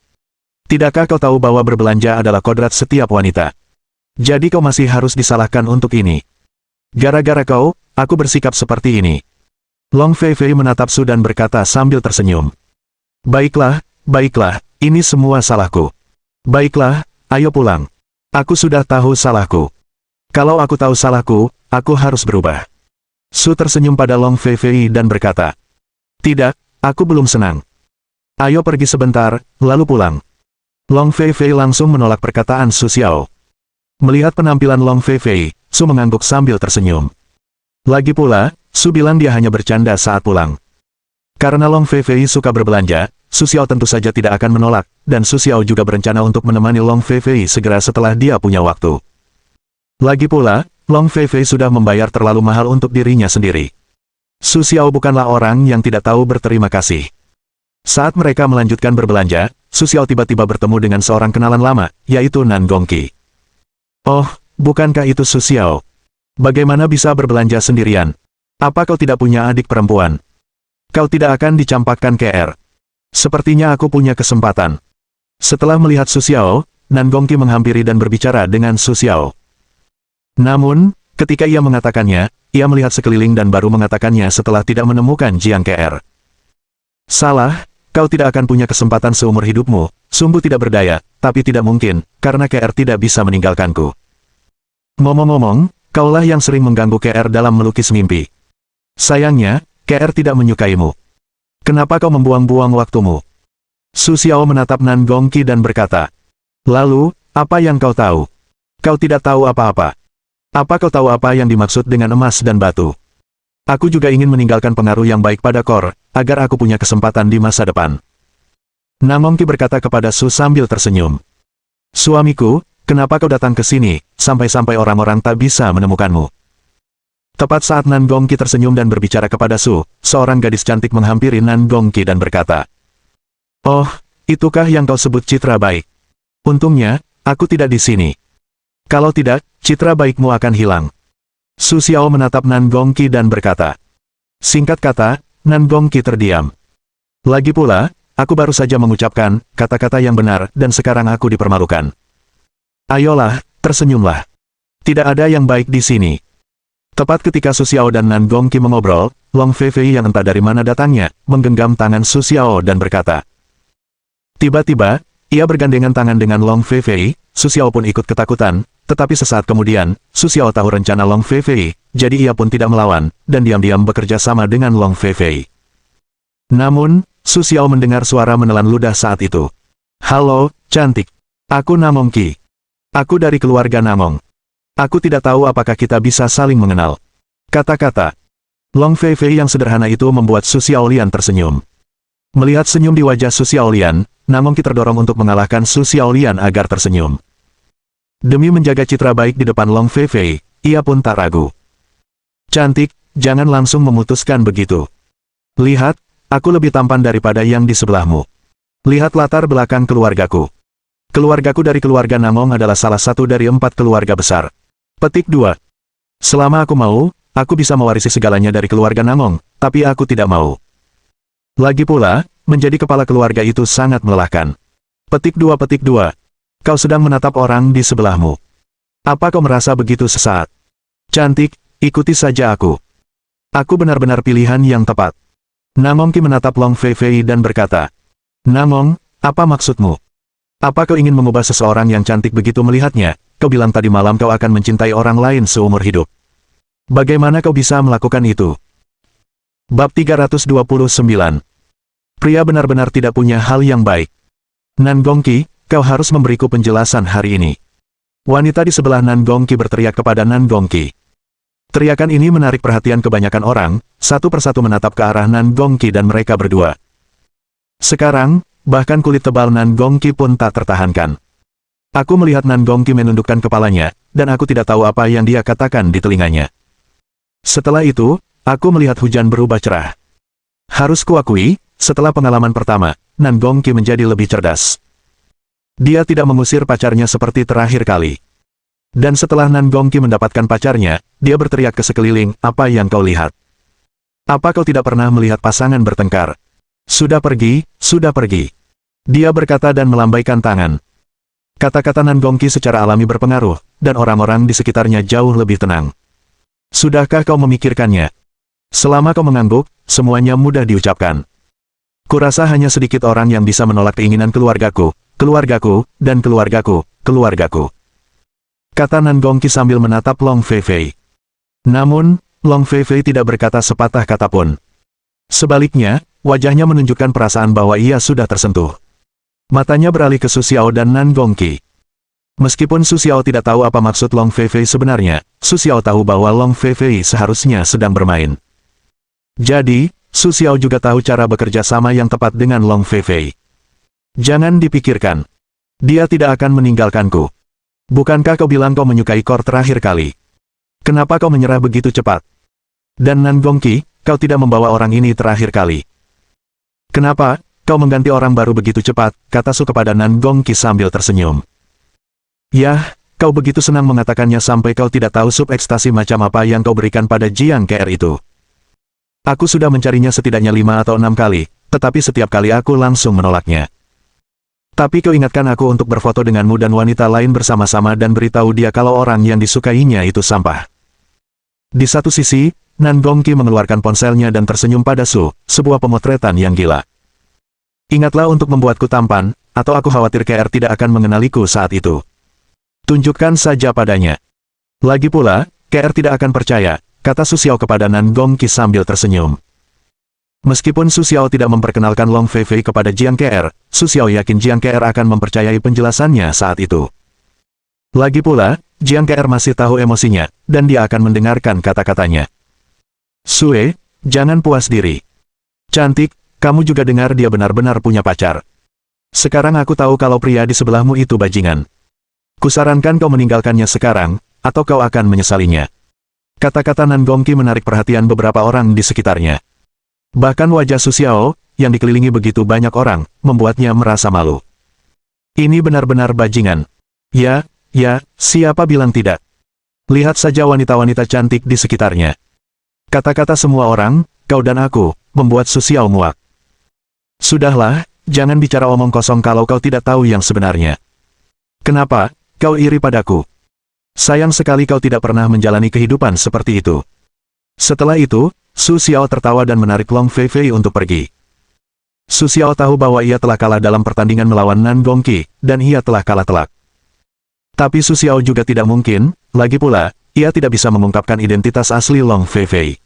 Tidakkah kau tahu bahwa berbelanja adalah kodrat setiap wanita? Jadi kau masih harus disalahkan untuk ini. Gara-gara kau, aku bersikap seperti ini." Long Feifei menatap Su dan berkata sambil tersenyum. Baiklah, baiklah, ini semua salahku. Baiklah, ayo pulang. Aku sudah tahu salahku. Kalau aku tahu salahku, aku harus berubah. Su tersenyum pada Long Feifei dan berkata, "Tidak, aku belum senang. Ayo pergi sebentar, lalu pulang." Long Feifei langsung menolak perkataan Su Xiao. Melihat penampilan Long Feifei, Su mengangguk sambil tersenyum. Lagi pula, Su bilang dia hanya bercanda saat pulang. Karena Long Feifei suka berbelanja, Su Xiao tentu saja tidak akan menolak, dan Su Xiao juga berencana untuk menemani Long Feifei segera setelah dia punya waktu. Lagi pula, Long Feifei sudah membayar terlalu mahal untuk dirinya sendiri. Su Xiao bukanlah orang yang tidak tahu berterima kasih. Saat mereka melanjutkan berbelanja, Su Xiao tiba-tiba bertemu dengan seorang kenalan lama, yaitu Nan Gongqi. "Oh, bukankah itu Su Xiao? Bagaimana bisa berbelanja sendirian? Apa kau tidak punya adik perempuan? Kau tidak akan dicampakkan KR. Sepertinya aku punya kesempatan." Setelah melihat Su Xiao, Nan Gongqi menghampiri dan berbicara dengan Su Xiao. Namun, ketika ia mengatakannya, ia melihat sekeliling dan baru mengatakannya setelah tidak menemukan Jiang KR. "Salah, kau tidak akan punya kesempatan seumur hidupmu, sungguh tidak berdaya, tapi tidak mungkin, karena KR tidak bisa meninggalkanku. Ngomong-ngomong, kaulah yang sering mengganggu KR dalam melukis mimpi. Sayangnya, KR tidak menyukaimu. Kenapa kau membuang-buang waktumu?" Su Xiao menatap Nan Gongqi dan berkata, "Lalu, apa yang kau tahu? Kau tidak tahu apa-apa. Apa kau tahu apa yang dimaksud dengan emas dan batu? Aku juga ingin meninggalkan pengaruh yang baik pada Kor, agar aku punya kesempatan di masa depan." Nan Gongqi berkata kepada Su sambil tersenyum. "Suamiku, kenapa kau datang ke sini, sampai-sampai orang-orang tak bisa menemukanmu?" Tepat saat Nan Gongqi tersenyum dan berbicara kepada Su, seorang gadis cantik menghampiri Nan Gongqi dan berkata, "Oh, itukah yang kau sebut citra baik? Untungnya, aku tidak di sini. Kalau tidak, citra baikmu akan hilang." Su Xiao menatap Nan Gongqi dan berkata. Singkat kata, Nan Gongqi terdiam. Lagi pula, aku baru saja mengucapkan kata-kata yang benar dan sekarang aku dipermalukan. Ayolah, tersenyumlah. Tidak ada yang baik di sini. Tepat ketika Su Xiao dan Nan Gongqi mengobrol, Long Feifei yang entah dari mana datangnya, menggenggam tangan Su Xiao dan berkata. Tiba-tiba, ia bergandengan tangan dengan Long Feifei, Su Xiao pun ikut ketakutan, tetapi sesaat kemudian, Su Xiao tahu rencana Long Feifei, jadi ia pun tidak melawan, dan diam-diam bekerja sama dengan Long Feifei. Namun, Su Xiao mendengar suara menelan ludah saat itu. Halo, cantik. Aku Namong Qi. Aku dari keluarga Namong. Aku tidak tahu apakah kita bisa saling mengenal. Kata-kata Long Feifei yang sederhana itu membuat Su Xiaolian tersenyum. Melihat senyum di wajah Su Xiaolian, Namong Qi terdorong untuk mengalahkan Su Xiaolian agar tersenyum. Demi menjaga citra baik di depan Long Feifei, ia pun tak ragu. Cantik, jangan langsung memutuskan begitu. Lihat, aku lebih tampan daripada yang di sebelahmu. Lihat latar belakang keluargaku. Keluargaku dari keluarga Namong adalah salah satu dari 4 keluarga besar. Petik 2. Selama aku mau, aku bisa mewarisi segalanya dari keluarga Namong, tapi aku tidak mau. Lagi pula, menjadi kepala keluarga itu sangat melelahkan. Petik 2. Kau sedang menatap orang di sebelahmu. Apa kau merasa begitu sesaat? Cantik, ikuti saja aku. Aku benar-benar pilihan yang tepat. Namong Qi menatap Long Feifei dan berkata, Namong, apa maksudmu? Apa kau ingin mengubah seseorang yang cantik begitu melihatnya? Kau bilang tadi malam kau akan mencintai orang lain seumur hidup. Bagaimana kau bisa melakukan itu? Bab 329. Pria benar-benar tidak punya hal yang baik. Nan Gongqi, kau harus memberiku penjelasan hari ini. Wanita di sebelah Nan Gongqi berteriak kepada Nan Gongqi. Teriakan ini menarik perhatian kebanyakan orang, satu persatu menatap ke arah Nan Gongqi dan mereka berdua. Sekarang, bahkan kulit tebal Nan Gongqi pun tak tertahankan. Aku melihat Nan Gongqi menundukkan kepalanya, dan aku tidak tahu apa yang dia katakan di telinganya. Setelah itu, aku melihat hujan berubah cerah. Harus kuakui, setelah pengalaman pertama, Nan Gongqi menjadi lebih cerdas. Dia tidak mengusir pacarnya seperti terakhir kali. Dan setelah Nan Gongqi mendapatkan pacarnya, dia berteriak ke sekeliling, apa yang kau lihat? Apa kau tidak pernah melihat pasangan bertengkar? Sudah pergi, sudah pergi. Dia berkata dan melambaikan tangan. Kata-kata Nan Gongqi secara alami berpengaruh, dan orang-orang di sekitarnya jauh lebih tenang. Sudahkah kau memikirkannya? Selama kau mengangguk, semuanya mudah diucapkan. Kurasa hanya sedikit orang yang bisa menolak keinginan keluargaku, dan keluargaku. Kata Nan Gongqi sambil menatap Long Feifei. Namun, Long Feifei tidak berkata sepatah kata pun. Sebaliknya, wajahnya menunjukkan perasaan bahwa ia sudah tersentuh. Matanya beralih ke Su Xiao dan Nan Gongqi. Meskipun Su Xiao tidak tahu apa maksud Long Feifei sebenarnya, Su Xiao tahu bahwa Long Feifei seharusnya sedang bermain. Jadi, Su Xiao juga tahu cara bekerja sama yang tepat dengan Long Feifei. Jangan dipikirkan. Dia tidak akan meninggalkanku. Bukankah kau bilang kau menyukai Kor terakhir kali? Kenapa kau menyerah begitu cepat? Dan Nan Gongqi, kau tidak membawa orang ini terakhir kali. Kenapa? Kau mengganti orang baru begitu cepat, kata Su kepada Nan Gongqi sambil tersenyum. Yah, kau begitu senang mengatakannya sampai kau tidak tahu sub ekstasi macam apa yang kau berikan pada Jiang KR itu. Aku sudah mencarinya setidaknya 5 atau 6 kali, tetapi setiap kali aku langsung menolaknya. Tapi kau ingatkan aku untuk berfoto denganmu dan wanita lain bersama-sama dan beritahu dia kalau orang yang disukainya itu sampah. Di satu sisi, Nan Gongqi mengeluarkan ponselnya dan tersenyum pada Su, sebuah pemotretan yang gila. Ingatlah untuk membuatku tampan, atau aku khawatir KR tidak akan mengenaliku saat itu. Tunjukkan saja padanya. Lagi pula, KR tidak akan percaya, kata Su Xiao kepada Nan Gongqi sambil tersenyum. Meskipun Su Xiao tidak memperkenalkan Long Feifei kepada Jiang KR, Su Xiao yakin Jiang KR akan mempercayai penjelasannya saat itu. Lagi pula, Jiang KR masih tahu emosinya, dan dia akan mendengarkan kata-katanya. Sue, jangan puas diri. Cantik, kamu juga dengar dia benar-benar punya pacar. Sekarang aku tahu kalau pria di sebelahmu itu bajingan. Kusarankan kau meninggalkannya sekarang, atau kau akan menyesalinya. Kata-kata Nan Gongqi menarik perhatian beberapa orang di sekitarnya. Bahkan wajah Su Xiao, yang dikelilingi begitu banyak orang, membuatnya merasa malu. Ini benar-benar bajingan. Ya, siapa bilang tidak? Lihat saja wanita-wanita cantik di sekitarnya. Kata-kata semua orang, kau dan aku, membuat Su Xiao muak. Sudahlah, jangan bicara omong kosong kalau kau tidak tahu yang sebenarnya. Kenapa, kau iri padaku? Sayang sekali kau tidak pernah menjalani kehidupan seperti itu. Setelah itu, Su Xiao tertawa dan menarik Long Feifei untuk pergi. Su Xiao tahu bahwa ia telah kalah dalam pertandingan melawan Nan Gongqi, dan ia telah kalah telak. Tapi Su Xiao juga tidak mungkin, lagi pula, ia tidak bisa mengungkapkan identitas asli Long Feifei.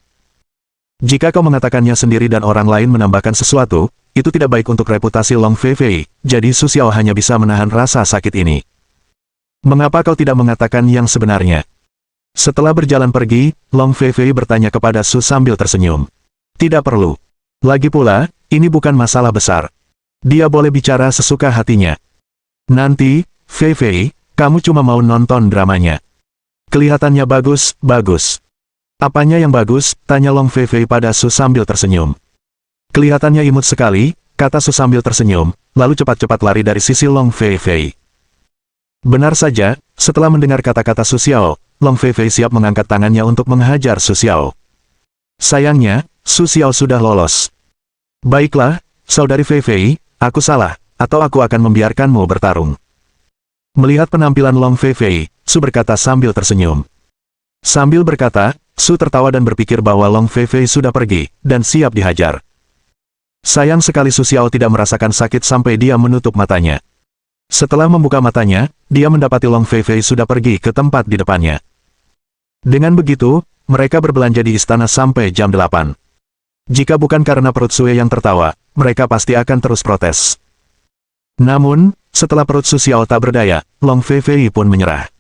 Jika kau mengatakannya sendiri dan orang lain menambahkan sesuatu, itu tidak baik untuk reputasi Long Feifei, jadi Su Xiao hanya bisa menahan rasa sakit ini. Mengapa kau tidak mengatakan yang sebenarnya? Setelah berjalan pergi, Long Feifei bertanya kepada Su sambil tersenyum. Tidak perlu. Lagi pula, ini bukan masalah besar. Dia boleh bicara sesuka hatinya. Nanti, Feifei, kamu cuma mau nonton dramanya. Kelihatannya bagus, bagus. Apanya yang bagus? Tanya Long Feifei pada Su sambil tersenyum. Kelihatannya imut sekali, kata Su sambil tersenyum, lalu cepat-cepat lari dari sisi Long Feifei. Benar saja, setelah mendengar kata-kata Su Xiao, Long Feifei siap mengangkat tangannya untuk menghajar Su Xiao. Sayangnya, Su Xiao sudah lolos. Baiklah, saudari Feifei, aku salah, atau aku akan membiarkanmu bertarung. Melihat penampilan Long Feifei, Su berkata sambil tersenyum. Sambil berkata, Su tertawa dan berpikir bahwa Long Feifei sudah pergi, dan siap dihajar. Sayang sekali Su Xiao tidak merasakan sakit sampai dia menutup matanya. Setelah membuka matanya, dia mendapati Long Feifei sudah pergi ke tempat di depannya. Dengan begitu, mereka berbelanja di istana sampai jam 8. Jika bukan karena perut Sue yang tertawa, mereka pasti akan terus protes. Namun, setelah perut Su Xiao tak berdaya, Long Feifei pun menyerah.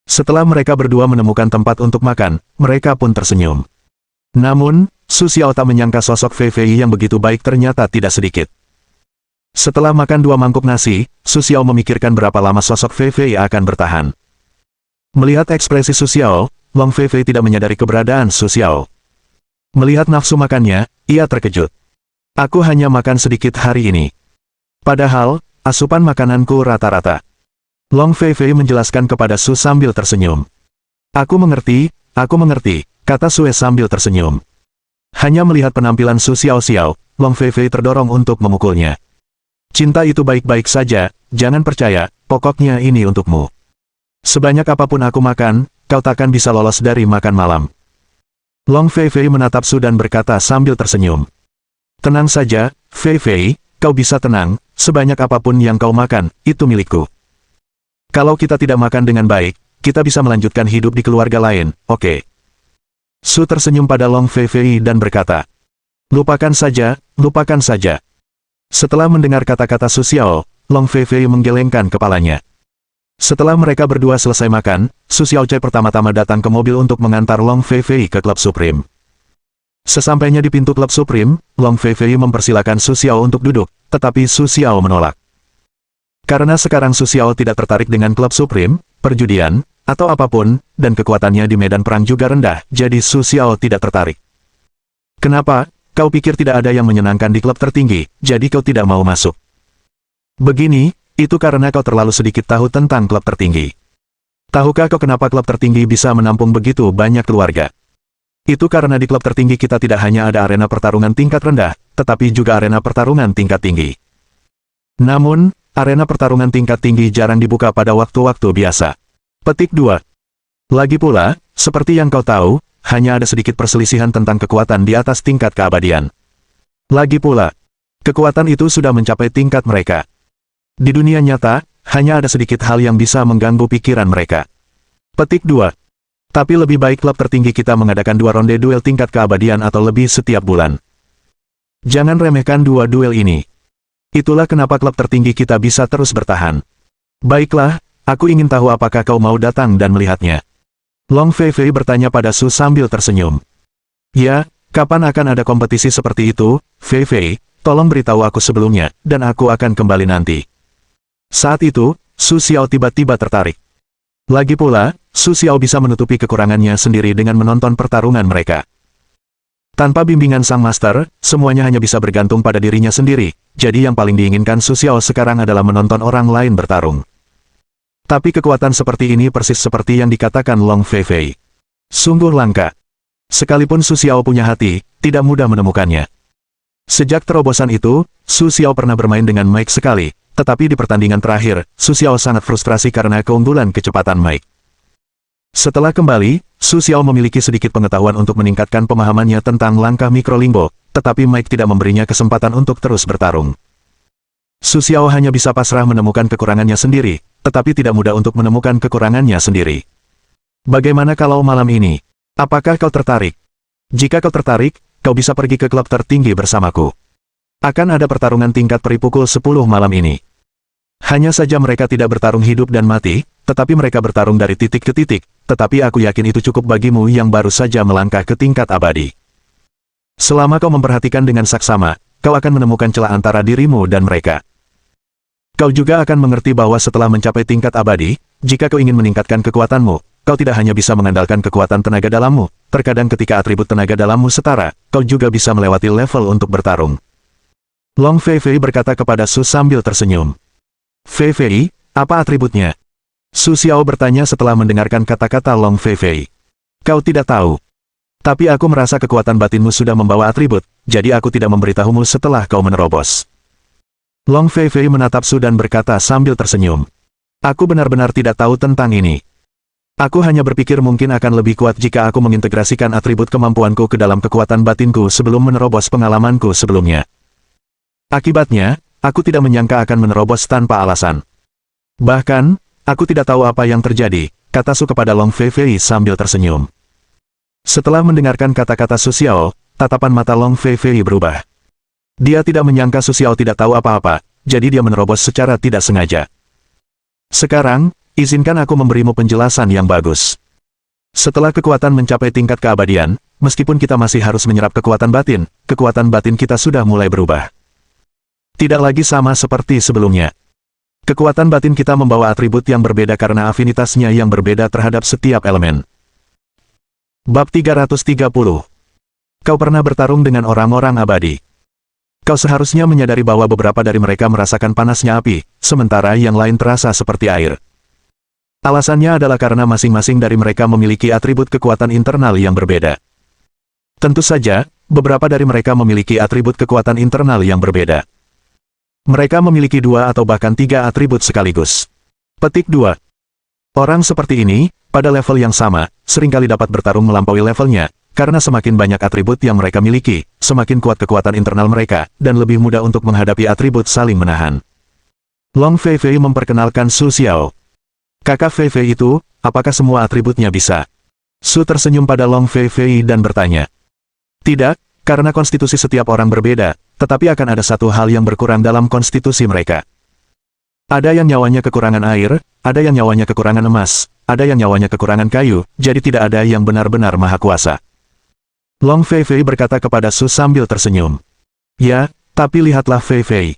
Setelah mereka berdua menemukan tempat untuk makan, mereka pun tersenyum. Namun, Su Xiao tak menyangka sosok Feifei yang begitu baik ternyata tidak sedikit. Setelah makan 2 mangkuk nasi, Su Xiao memikirkan berapa lama sosok Feifei akan bertahan. Melihat ekspresi Su Xiao, Long Feifei tidak menyadari keberadaan Su Xiao. Melihat nafsu makannya, ia terkejut. Aku hanya makan sedikit hari ini. Padahal, asupan makananku rata-rata. Long Feifei menjelaskan kepada Su sambil tersenyum. Aku mengerti, kata Sue sambil tersenyum. Hanya melihat penampilan Su Xiao, Long Feifei terdorong untuk memukulnya. Cinta itu baik-baik saja, jangan percaya, pokoknya ini untukmu. Sebanyak apapun aku makan, kau takkan bisa lolos dari makan malam. Long Feifei menatap Su dan berkata sambil tersenyum. Tenang saja, Feifei, kau bisa tenang, sebanyak apapun yang kau makan, itu milikku. Kalau kita tidak makan dengan baik, kita bisa melanjutkan hidup di keluarga lain, oke? Su tersenyum pada Long Feifei dan berkata, lupakan saja, lupakan saja. Setelah mendengar kata-kata Su Xiao, Long Feifei menggelengkan kepalanya. Setelah mereka berdua selesai makan, Su Xiaoce pertama-tama datang ke mobil untuk mengantar Long Feifei ke Klub Supreme. Sesampainya di pintu Klub Supreme, Long Feifei mempersilakan Su Xiao untuk duduk, tetapi Su Xiao menolak. Karena sekarang Su Xiao tidak tertarik dengan Klub Supreme, perjudian, atau apapun, dan kekuatannya di medan perang juga rendah, jadi Su Xiao tidak tertarik. Kenapa? Kau pikir tidak ada yang menyenangkan di klub tertinggi, jadi kau tidak mau masuk? Begini, itu karena kau terlalu sedikit tahu tentang klub tertinggi. Tahukah kau kenapa klub tertinggi bisa menampung begitu banyak keluarga? Itu karena di klub tertinggi kita tidak hanya ada arena pertarungan tingkat rendah, tetapi juga arena pertarungan tingkat tinggi. Namun, arena pertarungan tingkat tinggi jarang dibuka pada waktu-waktu biasa. Petik 2. Lagi pula, seperti yang kau tahu, hanya ada sedikit perselisihan tentang kekuatan di atas tingkat keabadian. Lagi pula, kekuatan itu sudah mencapai tingkat mereka. Di dunia nyata, hanya ada sedikit hal yang bisa mengganggu pikiran mereka. Petik 2. Tapi lebih baik klub tertinggi kita mengadakan 2 ronde duel tingkat keabadian atau lebih setiap bulan. Jangan remehkan 2 duel ini. Itulah kenapa klub tertinggi kita bisa terus bertahan. Baiklah, aku ingin tahu apakah kau mau datang dan melihatnya. Long Feifei bertanya pada Su sambil tersenyum. Ya, kapan akan ada kompetisi seperti itu, Feifei? Tolong beritahu aku sebelumnya, dan aku akan kembali nanti. Saat itu, Su Xiao tiba-tiba tertarik. Lagi pula, Su Xiao bisa menutupi kekurangannya sendiri dengan menonton pertarungan mereka. Tanpa bimbingan sang master, semuanya hanya bisa bergantung pada dirinya sendiri, jadi yang paling diinginkan Su Xiao sekarang adalah menonton orang lain bertarung. Tapi kekuatan seperti ini persis seperti yang dikatakan Long Feifei. Sungguh langka. Sekalipun Su Xiao punya hati, tidak mudah menemukannya. Sejak terobosan itu, Su Xiao pernah bermain dengan Mike sekali, tetapi di pertandingan terakhir, Su Xiao sangat frustrasi karena keunggulan kecepatan Mike. Setelah kembali, Su Xiao memiliki sedikit pengetahuan untuk meningkatkan pemahamannya tentang langkah Mikrolingbo, tetapi Mike tidak memberinya kesempatan untuk terus bertarung. Su Xiao hanya bisa pasrah menemukan kekurangannya sendiri, tetapi tidak mudah untuk menemukan kekurangannya sendiri. Bagaimana kalau malam ini? Apakah kau tertarik? Jika kau tertarik, kau bisa pergi ke klub tertinggi bersamaku. Akan ada pertarungan tingkat peri pukul 10 malam ini. Hanya saja mereka tidak bertarung hidup dan mati, tetapi mereka bertarung dari titik ke titik, tetapi aku yakin itu cukup bagimu yang baru saja melangkah ke tingkat abadi. Selama kau memperhatikan dengan saksama, kau akan menemukan celah antara dirimu dan mereka. Kau juga akan mengerti bahwa setelah mencapai tingkat abadi, jika kau ingin meningkatkan kekuatanmu, kau tidak hanya bisa mengandalkan kekuatan tenaga dalammu, terkadang ketika atribut tenaga dalammu setara, kau juga bisa melewati level untuk bertarung. Long Feifei berkata kepada Su sambil tersenyum. Feifei, apa atributnya? Su Xiao bertanya setelah mendengarkan kata-kata Long Feifei. Kau tidak tahu. Tapi aku merasa kekuatan batinmu sudah membawa atribut, jadi aku tidak memberitahumu setelah kau menerobos. Long Feifei menatap Su dan berkata sambil tersenyum. Aku benar-benar tidak tahu tentang ini. Aku hanya berpikir mungkin akan lebih kuat jika aku mengintegrasikan atribut kemampuanku ke dalam kekuatan batinku sebelum menerobos pengalamanku sebelumnya. Akibatnya, aku tidak menyangka akan menerobos tanpa alasan. Bahkan, aku tidak tahu apa yang terjadi, kata Su kepada Long Feifei sambil tersenyum. Setelah mendengarkan kata-kata Su Xiao, tatapan mata Long Feifei berubah. Dia tidak menyangka Su Xiao tidak tahu apa-apa, jadi dia menerobos secara tidak sengaja. Sekarang, izinkan aku memberimu penjelasan yang bagus. Setelah kekuatan mencapai tingkat keabadian, meskipun kita masih harus menyerap kekuatan batin kita sudah mulai berubah. Tidak lagi sama seperti sebelumnya. Kekuatan batin kita membawa atribut yang berbeda karena afinitasnya yang berbeda terhadap setiap elemen. Bab 330. Kau pernah bertarung dengan orang-orang abadi. Kau seharusnya menyadari bahwa beberapa dari mereka merasakan panasnya api, sementara yang lain terasa seperti air. Alasannya adalah karena masing-masing dari mereka memiliki atribut kekuatan internal yang berbeda. Tentu saja, beberapa dari mereka memiliki atribut kekuatan internal yang berbeda. Mereka memiliki 2 atau bahkan 3 atribut sekaligus. Petik 2. Orang seperti ini, pada level yang sama, seringkali dapat bertarung melampaui levelnya, karena semakin banyak atribut yang mereka miliki, semakin kuat kekuatan internal mereka, dan lebih mudah untuk menghadapi atribut saling menahan. Long Feifei memperkenalkan Su Xiao. Kakak Feifei itu, apakah semua atributnya bisa? Su tersenyum pada Long Feifei dan bertanya. Tidak, karena konstitusi setiap orang berbeda, tetapi akan ada satu hal yang berkurang dalam konstitusi mereka. Ada yang nyawanya kekurangan air, ada yang nyawanya kekurangan emas, ada yang nyawanya kekurangan kayu, jadi tidak ada yang benar-benar maha kuasa. Long Feifei berkata kepada Su sambil tersenyum. Ya, tapi lihatlah Feifei.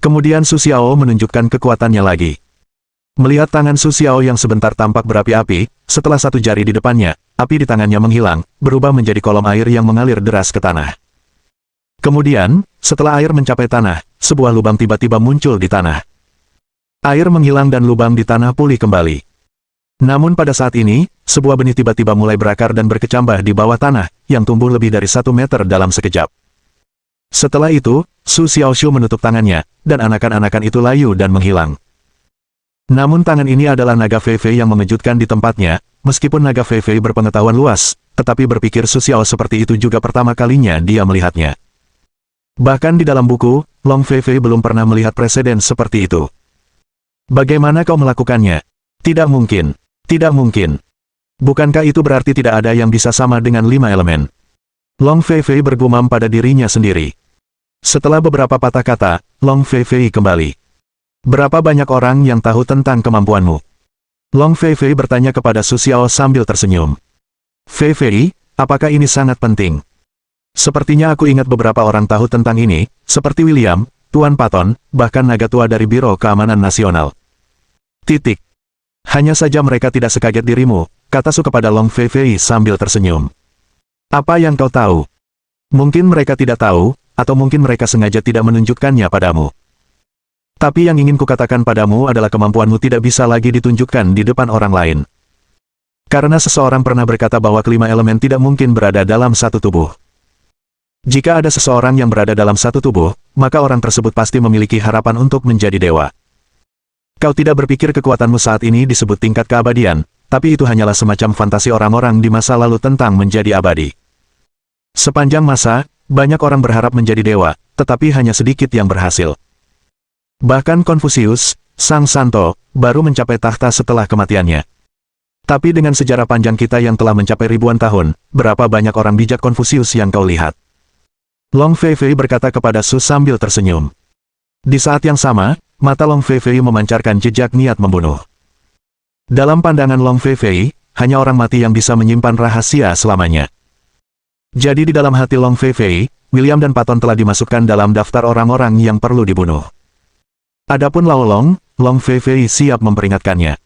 Kemudian Su Xiao menunjukkan kekuatannya lagi. Melihat tangan Su Xiao yang sebentar tampak berapi-api, setelah satu jari di depannya, api di tangannya menghilang, berubah menjadi kolom air yang mengalir deras ke tanah. Kemudian, setelah air mencapai tanah, sebuah lubang tiba-tiba muncul di tanah. Air menghilang dan lubang di tanah pulih kembali. Namun pada saat ini, sebuah benih tiba-tiba mulai berakar dan berkecambah di bawah tanah, yang tumbuh lebih dari 1 meter dalam sekejap. Setelah itu, Su Xiaoshu menutup tangannya, dan anakan-anakan itu layu dan menghilang. Namun tangan ini adalah naga Feifei yang mengejutkan di tempatnya, meskipun naga Feifei berpengetahuan luas, tetapi berpikir Su Xiao seperti itu juga pertama kalinya dia melihatnya. Bahkan di dalam buku, Long Feifei belum pernah melihat preseden seperti itu. Bagaimana kau melakukannya? Tidak mungkin. Tidak mungkin. Bukankah itu berarti tidak ada yang bisa sama dengan 5 elemen? Long Feifei bergumam pada dirinya sendiri. Setelah beberapa patah kata, Long Feifei kembali. Berapa banyak orang yang tahu tentang kemampuanmu? Long Feifei bertanya kepada Su Xiao sambil tersenyum. Feifei, apakah ini sangat penting? Sepertinya aku ingat beberapa orang tahu tentang ini, seperti William, Tuan Patton, bahkan naga tua dari Biro Keamanan Nasional. Titik. Hanya saja mereka tidak sekaget dirimu, kata Su kepada Long Feifei sambil tersenyum. Apa yang kau tahu? Mungkin mereka tidak tahu, atau mungkin mereka sengaja tidak menunjukkannya padamu. Tapi yang ingin kukatakan padamu adalah kemampuanmu tidak bisa lagi ditunjukkan di depan orang lain. Karena seseorang pernah berkata bahwa kelima elemen tidak mungkin berada dalam satu tubuh. Jika ada seseorang yang berada dalam satu tubuh, maka orang tersebut pasti memiliki harapan untuk menjadi dewa. Kau tidak berpikir kekuatanmu saat ini disebut tingkat keabadian, tapi itu hanyalah semacam fantasi orang-orang di masa lalu tentang menjadi abadi. Sepanjang masa, banyak orang berharap menjadi dewa, tetapi hanya sedikit yang berhasil. Bahkan Konfusius, Sang Santo, baru mencapai tahta setelah kematiannya. Tapi dengan sejarah panjang kita yang telah mencapai ribuan tahun, berapa banyak orang bijak Konfusius yang kau lihat? Long Feifei berkata kepada Su sambil tersenyum. Di saat yang sama, mata Long Feifei memancarkan jejak niat membunuh. Dalam pandangan Long Feifei, hanya orang mati yang bisa menyimpan rahasia selamanya. Jadi di dalam hati Long Feifei, William dan Patton telah dimasukkan dalam daftar orang-orang yang perlu dibunuh. Adapun Lao Long, Long Feifei siap memperingatkannya.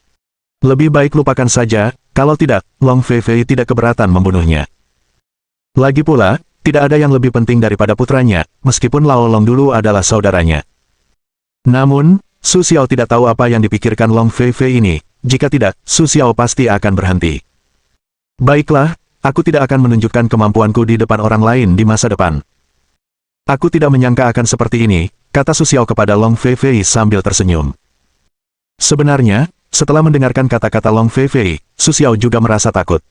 Lebih baik lupakan saja, kalau tidak, Long Feifei tidak keberatan membunuhnya. Lagi pula, tidak ada yang lebih penting daripada putranya, meskipun Lao Long dulu adalah saudaranya. Namun, Su Xiao tidak tahu apa yang dipikirkan Long Feifei ini, jika tidak, Su Xiao pasti akan berhenti. Baiklah, aku tidak akan menunjukkan kemampuanku di depan orang lain di masa depan. Aku tidak menyangka akan seperti ini, kata Su Xiao kepada Long Feifei sambil tersenyum. Sebenarnya, setelah mendengarkan kata-kata Long Feifei, Su Xiao juga merasa takut.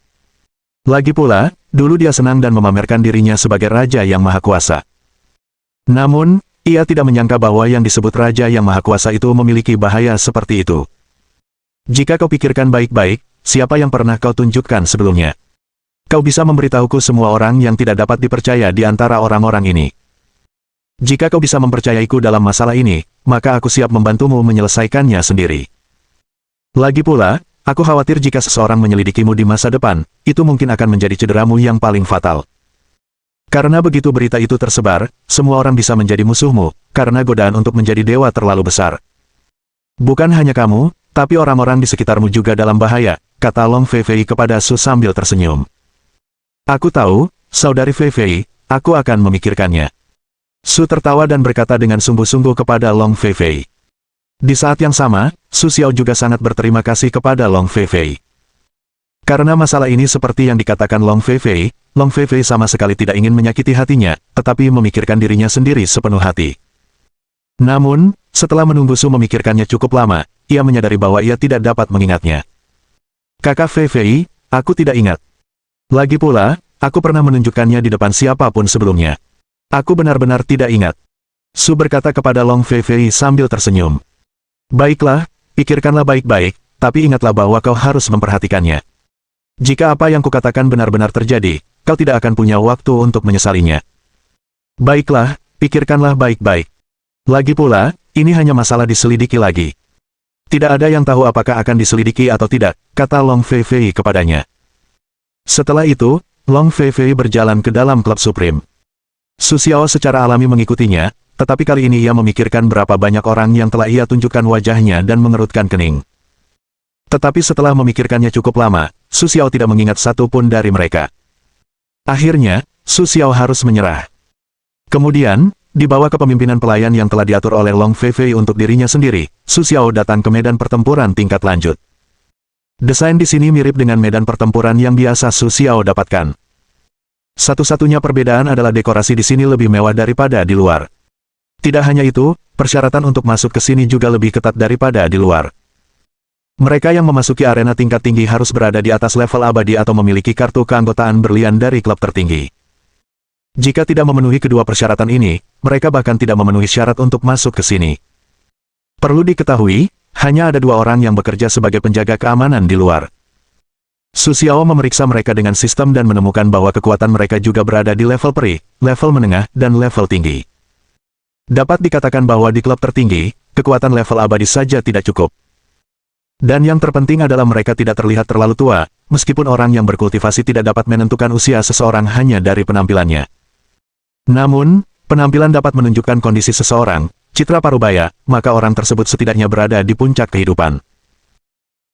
Lagi pula, dulu dia senang dan memamerkan dirinya sebagai raja yang maha kuasa. Namun, ia tidak menyangka bahwa yang disebut raja yang maha kuasa itu memiliki bahaya seperti itu. Jika kau pikirkan baik-baik, siapa yang pernah kau tunjukkan sebelumnya? Kau bisa memberitahuku semua orang yang tidak dapat dipercaya di antara orang-orang ini. Jika kau bisa mempercayaiku dalam masalah ini, maka aku siap membantumu menyelesaikannya sendiri. Lagi pula, aku khawatir jika seseorang menyelidikimu di masa depan, itu mungkin akan menjadi cederamu yang paling fatal. Karena begitu berita itu tersebar, semua orang bisa menjadi musuhmu, karena godaan untuk menjadi dewa terlalu besar. Bukan hanya kamu, tapi orang-orang di sekitarmu juga dalam bahaya, kata Long Feifei kepada Su sambil tersenyum. Aku tahu, saudari Feifei, aku akan memikirkannya. Su tertawa dan berkata dengan sungguh-sungguh kepada Long Feifei. Di saat yang sama, Su Xiao juga sangat berterima kasih kepada Long Feifei. Karena masalah ini seperti yang dikatakan Long Feifei sama sekali tidak ingin menyakiti hatinya, tetapi memikirkan dirinya sendiri sepenuh hati. Namun, setelah menunggu Su memikirkannya cukup lama, ia menyadari bahwa ia tidak dapat mengingatnya. Kakak Feifei, aku tidak ingat. Lagi pula, aku pernah menunjukkannya di depan siapapun sebelumnya. Aku benar-benar tidak ingat. Su berkata kepada Long Feifei sambil tersenyum. Baiklah, pikirkanlah baik-baik, tapi ingatlah bahwa kau harus memperhatikannya. Jika apa yang kukatakan benar-benar terjadi, kau tidak akan punya waktu untuk menyesalinya. Baiklah, pikirkanlah baik-baik. Lagi pula, ini hanya masalah diselidiki lagi. Tidak ada yang tahu apakah akan diselidiki atau tidak, kata Long Feifei kepadanya. Setelah itu, Long Feifei berjalan ke dalam klub Supreme. Su Xiao secara alami mengikutinya, tetapi kali ini ia memikirkan berapa banyak orang yang telah ia tunjukkan wajahnya dan mengerutkan kening. Tetapi setelah memikirkannya cukup lama, Su Xiao tidak mengingat satu pun dari mereka. Akhirnya, Su Xiao harus menyerah. Kemudian, di bawah kepemimpinan pelayan yang telah diatur oleh Long Feifei untuk dirinya sendiri, Su Xiao datang ke medan pertempuran tingkat lanjut. Desain di sini mirip dengan medan pertempuran yang biasa Su Xiao dapatkan. Satu-satunya perbedaan adalah dekorasi di sini lebih mewah daripada di luar. Tidak hanya itu, persyaratan untuk masuk ke sini juga lebih ketat daripada di luar. Mereka yang memasuki arena tingkat tinggi harus berada di atas level abadi atau memiliki kartu keanggotaan berlian dari klub tertinggi. Jika tidak memenuhi kedua persyaratan ini, mereka bahkan tidak memenuhi syarat untuk masuk ke sini. Perlu diketahui, hanya ada 2 orang yang bekerja sebagai penjaga keamanan di luar. Su Xiao memeriksa mereka dengan sistem dan menemukan bahwa kekuatan mereka juga berada di level peri, level menengah, dan level tinggi. Dapat dikatakan bahwa di klub tertinggi, kekuatan level abadi saja tidak cukup. Dan yang terpenting adalah mereka tidak terlihat terlalu tua, meskipun orang yang berkultivasi tidak dapat menentukan usia seseorang hanya dari penampilannya. Namun, penampilan dapat menunjukkan kondisi seseorang, citra parubaya, maka orang tersebut setidaknya berada di puncak kehidupan.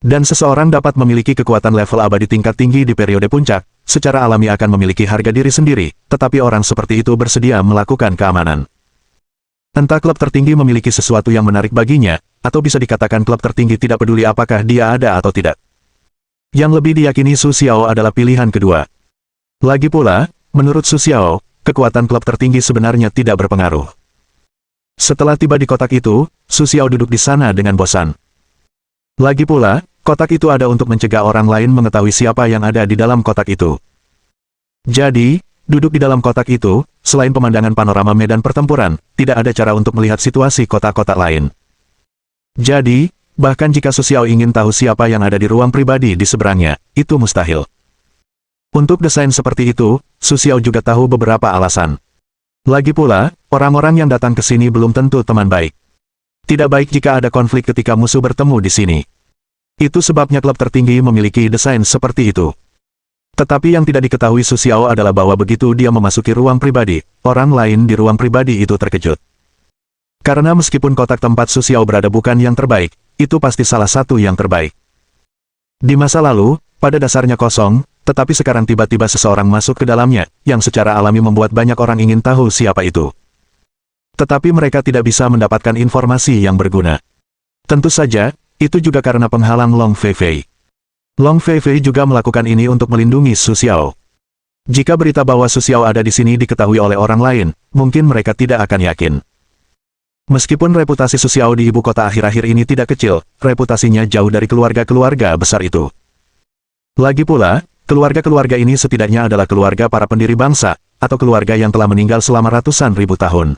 Dan seseorang dapat memiliki kekuatan level abadi tingkat tinggi di periode puncak, secara alami akan memiliki harga diri sendiri, tetapi orang seperti itu bersedia melakukan keamanan. Entah klub tertinggi memiliki sesuatu yang menarik baginya, atau bisa dikatakan klub tertinggi tidak peduli apakah dia ada atau tidak. Yang lebih diyakini Su Xiao adalah pilihan kedua. Lagi pula, menurut Su Xiao, kekuatan klub tertinggi sebenarnya tidak berpengaruh. Setelah tiba di kotak itu, Su Xiao duduk di sana dengan bosan. Lagi pula, kotak itu ada untuk mencegah orang lain mengetahui siapa yang ada di dalam kotak itu. Jadi, duduk di dalam kotak itu, selain pemandangan panorama medan pertempuran, tidak ada cara untuk melihat situasi kotak-kotak lain. Jadi, bahkan jika Su Xiao ingin tahu siapa yang ada di ruang pribadi di seberangnya, itu mustahil. Untuk desain seperti itu, Su Xiao juga tahu beberapa alasan. Lagi pula, orang-orang yang datang ke sini belum tentu teman baik. Tidak baik jika ada konflik ketika musuh bertemu di sini. Itu sebabnya klub tertinggi memiliki desain seperti itu. Tetapi yang tidak diketahui Su Xiao adalah bahwa begitu dia memasuki ruang pribadi, orang lain di ruang pribadi itu terkejut. Karena meskipun kotak tempat Su Xiao berada bukan yang terbaik, itu pasti salah satu yang terbaik. Di masa lalu, pada dasarnya kosong, tetapi sekarang tiba-tiba seseorang masuk ke dalamnya, yang secara alami membuat banyak orang ingin tahu siapa itu. Tetapi mereka tidak bisa mendapatkan informasi yang berguna. Tentu saja, itu juga karena penghalang Long Feifei. Long Feifei juga melakukan ini untuk melindungi Su Xiao. Jika berita bahwa Su Xiao ada di sini diketahui oleh orang lain, mungkin mereka tidak akan yakin. Meskipun reputasi Su Xiao di ibu kota akhir-akhir ini tidak kecil, reputasinya jauh dari keluarga-keluarga besar itu. Lagi pula, keluarga-keluarga ini setidaknya adalah keluarga para pendiri bangsa, atau keluarga yang telah meninggal selama ratusan ribu tahun.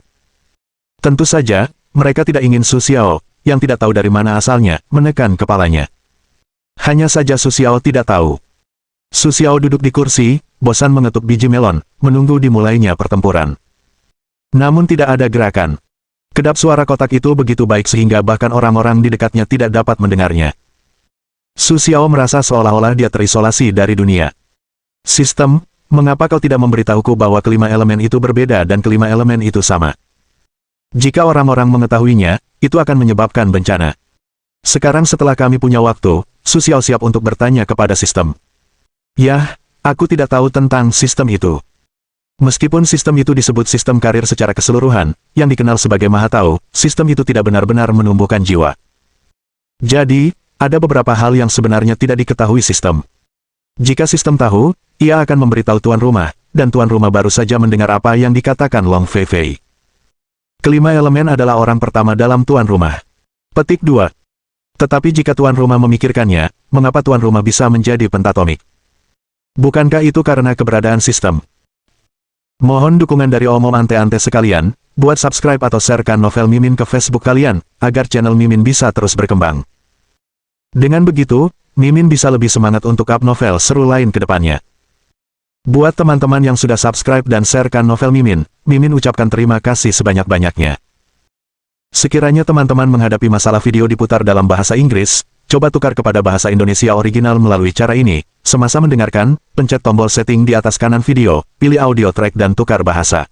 Tentu saja, mereka tidak ingin Su Xiao, yang tidak tahu dari mana asalnya, menekan kepalanya. Hanya saja Su Xiao tidak tahu. Su Xiao duduk di kursi, bosan mengetuk biji melon, menunggu dimulainya pertempuran. Namun tidak ada gerakan. Kedap suara kotak itu begitu baik sehingga bahkan orang-orang di dekatnya tidak dapat mendengarnya. Su Xiao merasa seolah-olah dia terisolasi dari dunia. Sistem, mengapa kau tidak memberitahuku bahwa kelima elemen itu berbeda dan kelima elemen itu sama? Jika orang-orang mengetahuinya, itu akan menyebabkan bencana. Sekarang setelah kami punya waktu, Su Xiao siap untuk bertanya kepada sistem. Yah, aku tidak tahu tentang sistem itu. Meskipun sistem itu disebut sistem karir secara keseluruhan, yang dikenal sebagai Maha Tahu, sistem itu tidak benar-benar menumbuhkan jiwa. Jadi, ada beberapa hal yang sebenarnya tidak diketahui sistem. Jika sistem tahu, ia akan memberitahu tuan rumah, dan tuan rumah baru saja mendengar apa yang dikatakan Long Feifei. Kelima elemen adalah orang pertama dalam tuan rumah. Petik 2. Tetapi jika tuan rumah memikirkannya, mengapa tuan rumah bisa menjadi pentatomik? Bukankah itu karena keberadaan sistem? Mohon dukungan dari omom ante-ante sekalian, buat subscribe atau sharekan novel Mimin ke Facebook kalian, agar channel Mimin bisa terus berkembang. Dengan begitu, Mimin bisa lebih semangat untuk up novel seru lain ke depannya. Buat teman-teman yang sudah subscribe dan sharekan novel Mimin, Mimin ucapkan terima kasih sebanyak-banyaknya. Sekiranya teman-teman menghadapi masalah video diputar dalam bahasa Inggris, coba tukar kepada bahasa Indonesia original melalui cara ini. Semasa mendengarkan, pencet tombol setting di atas kanan video, pilih audio track dan tukar bahasa.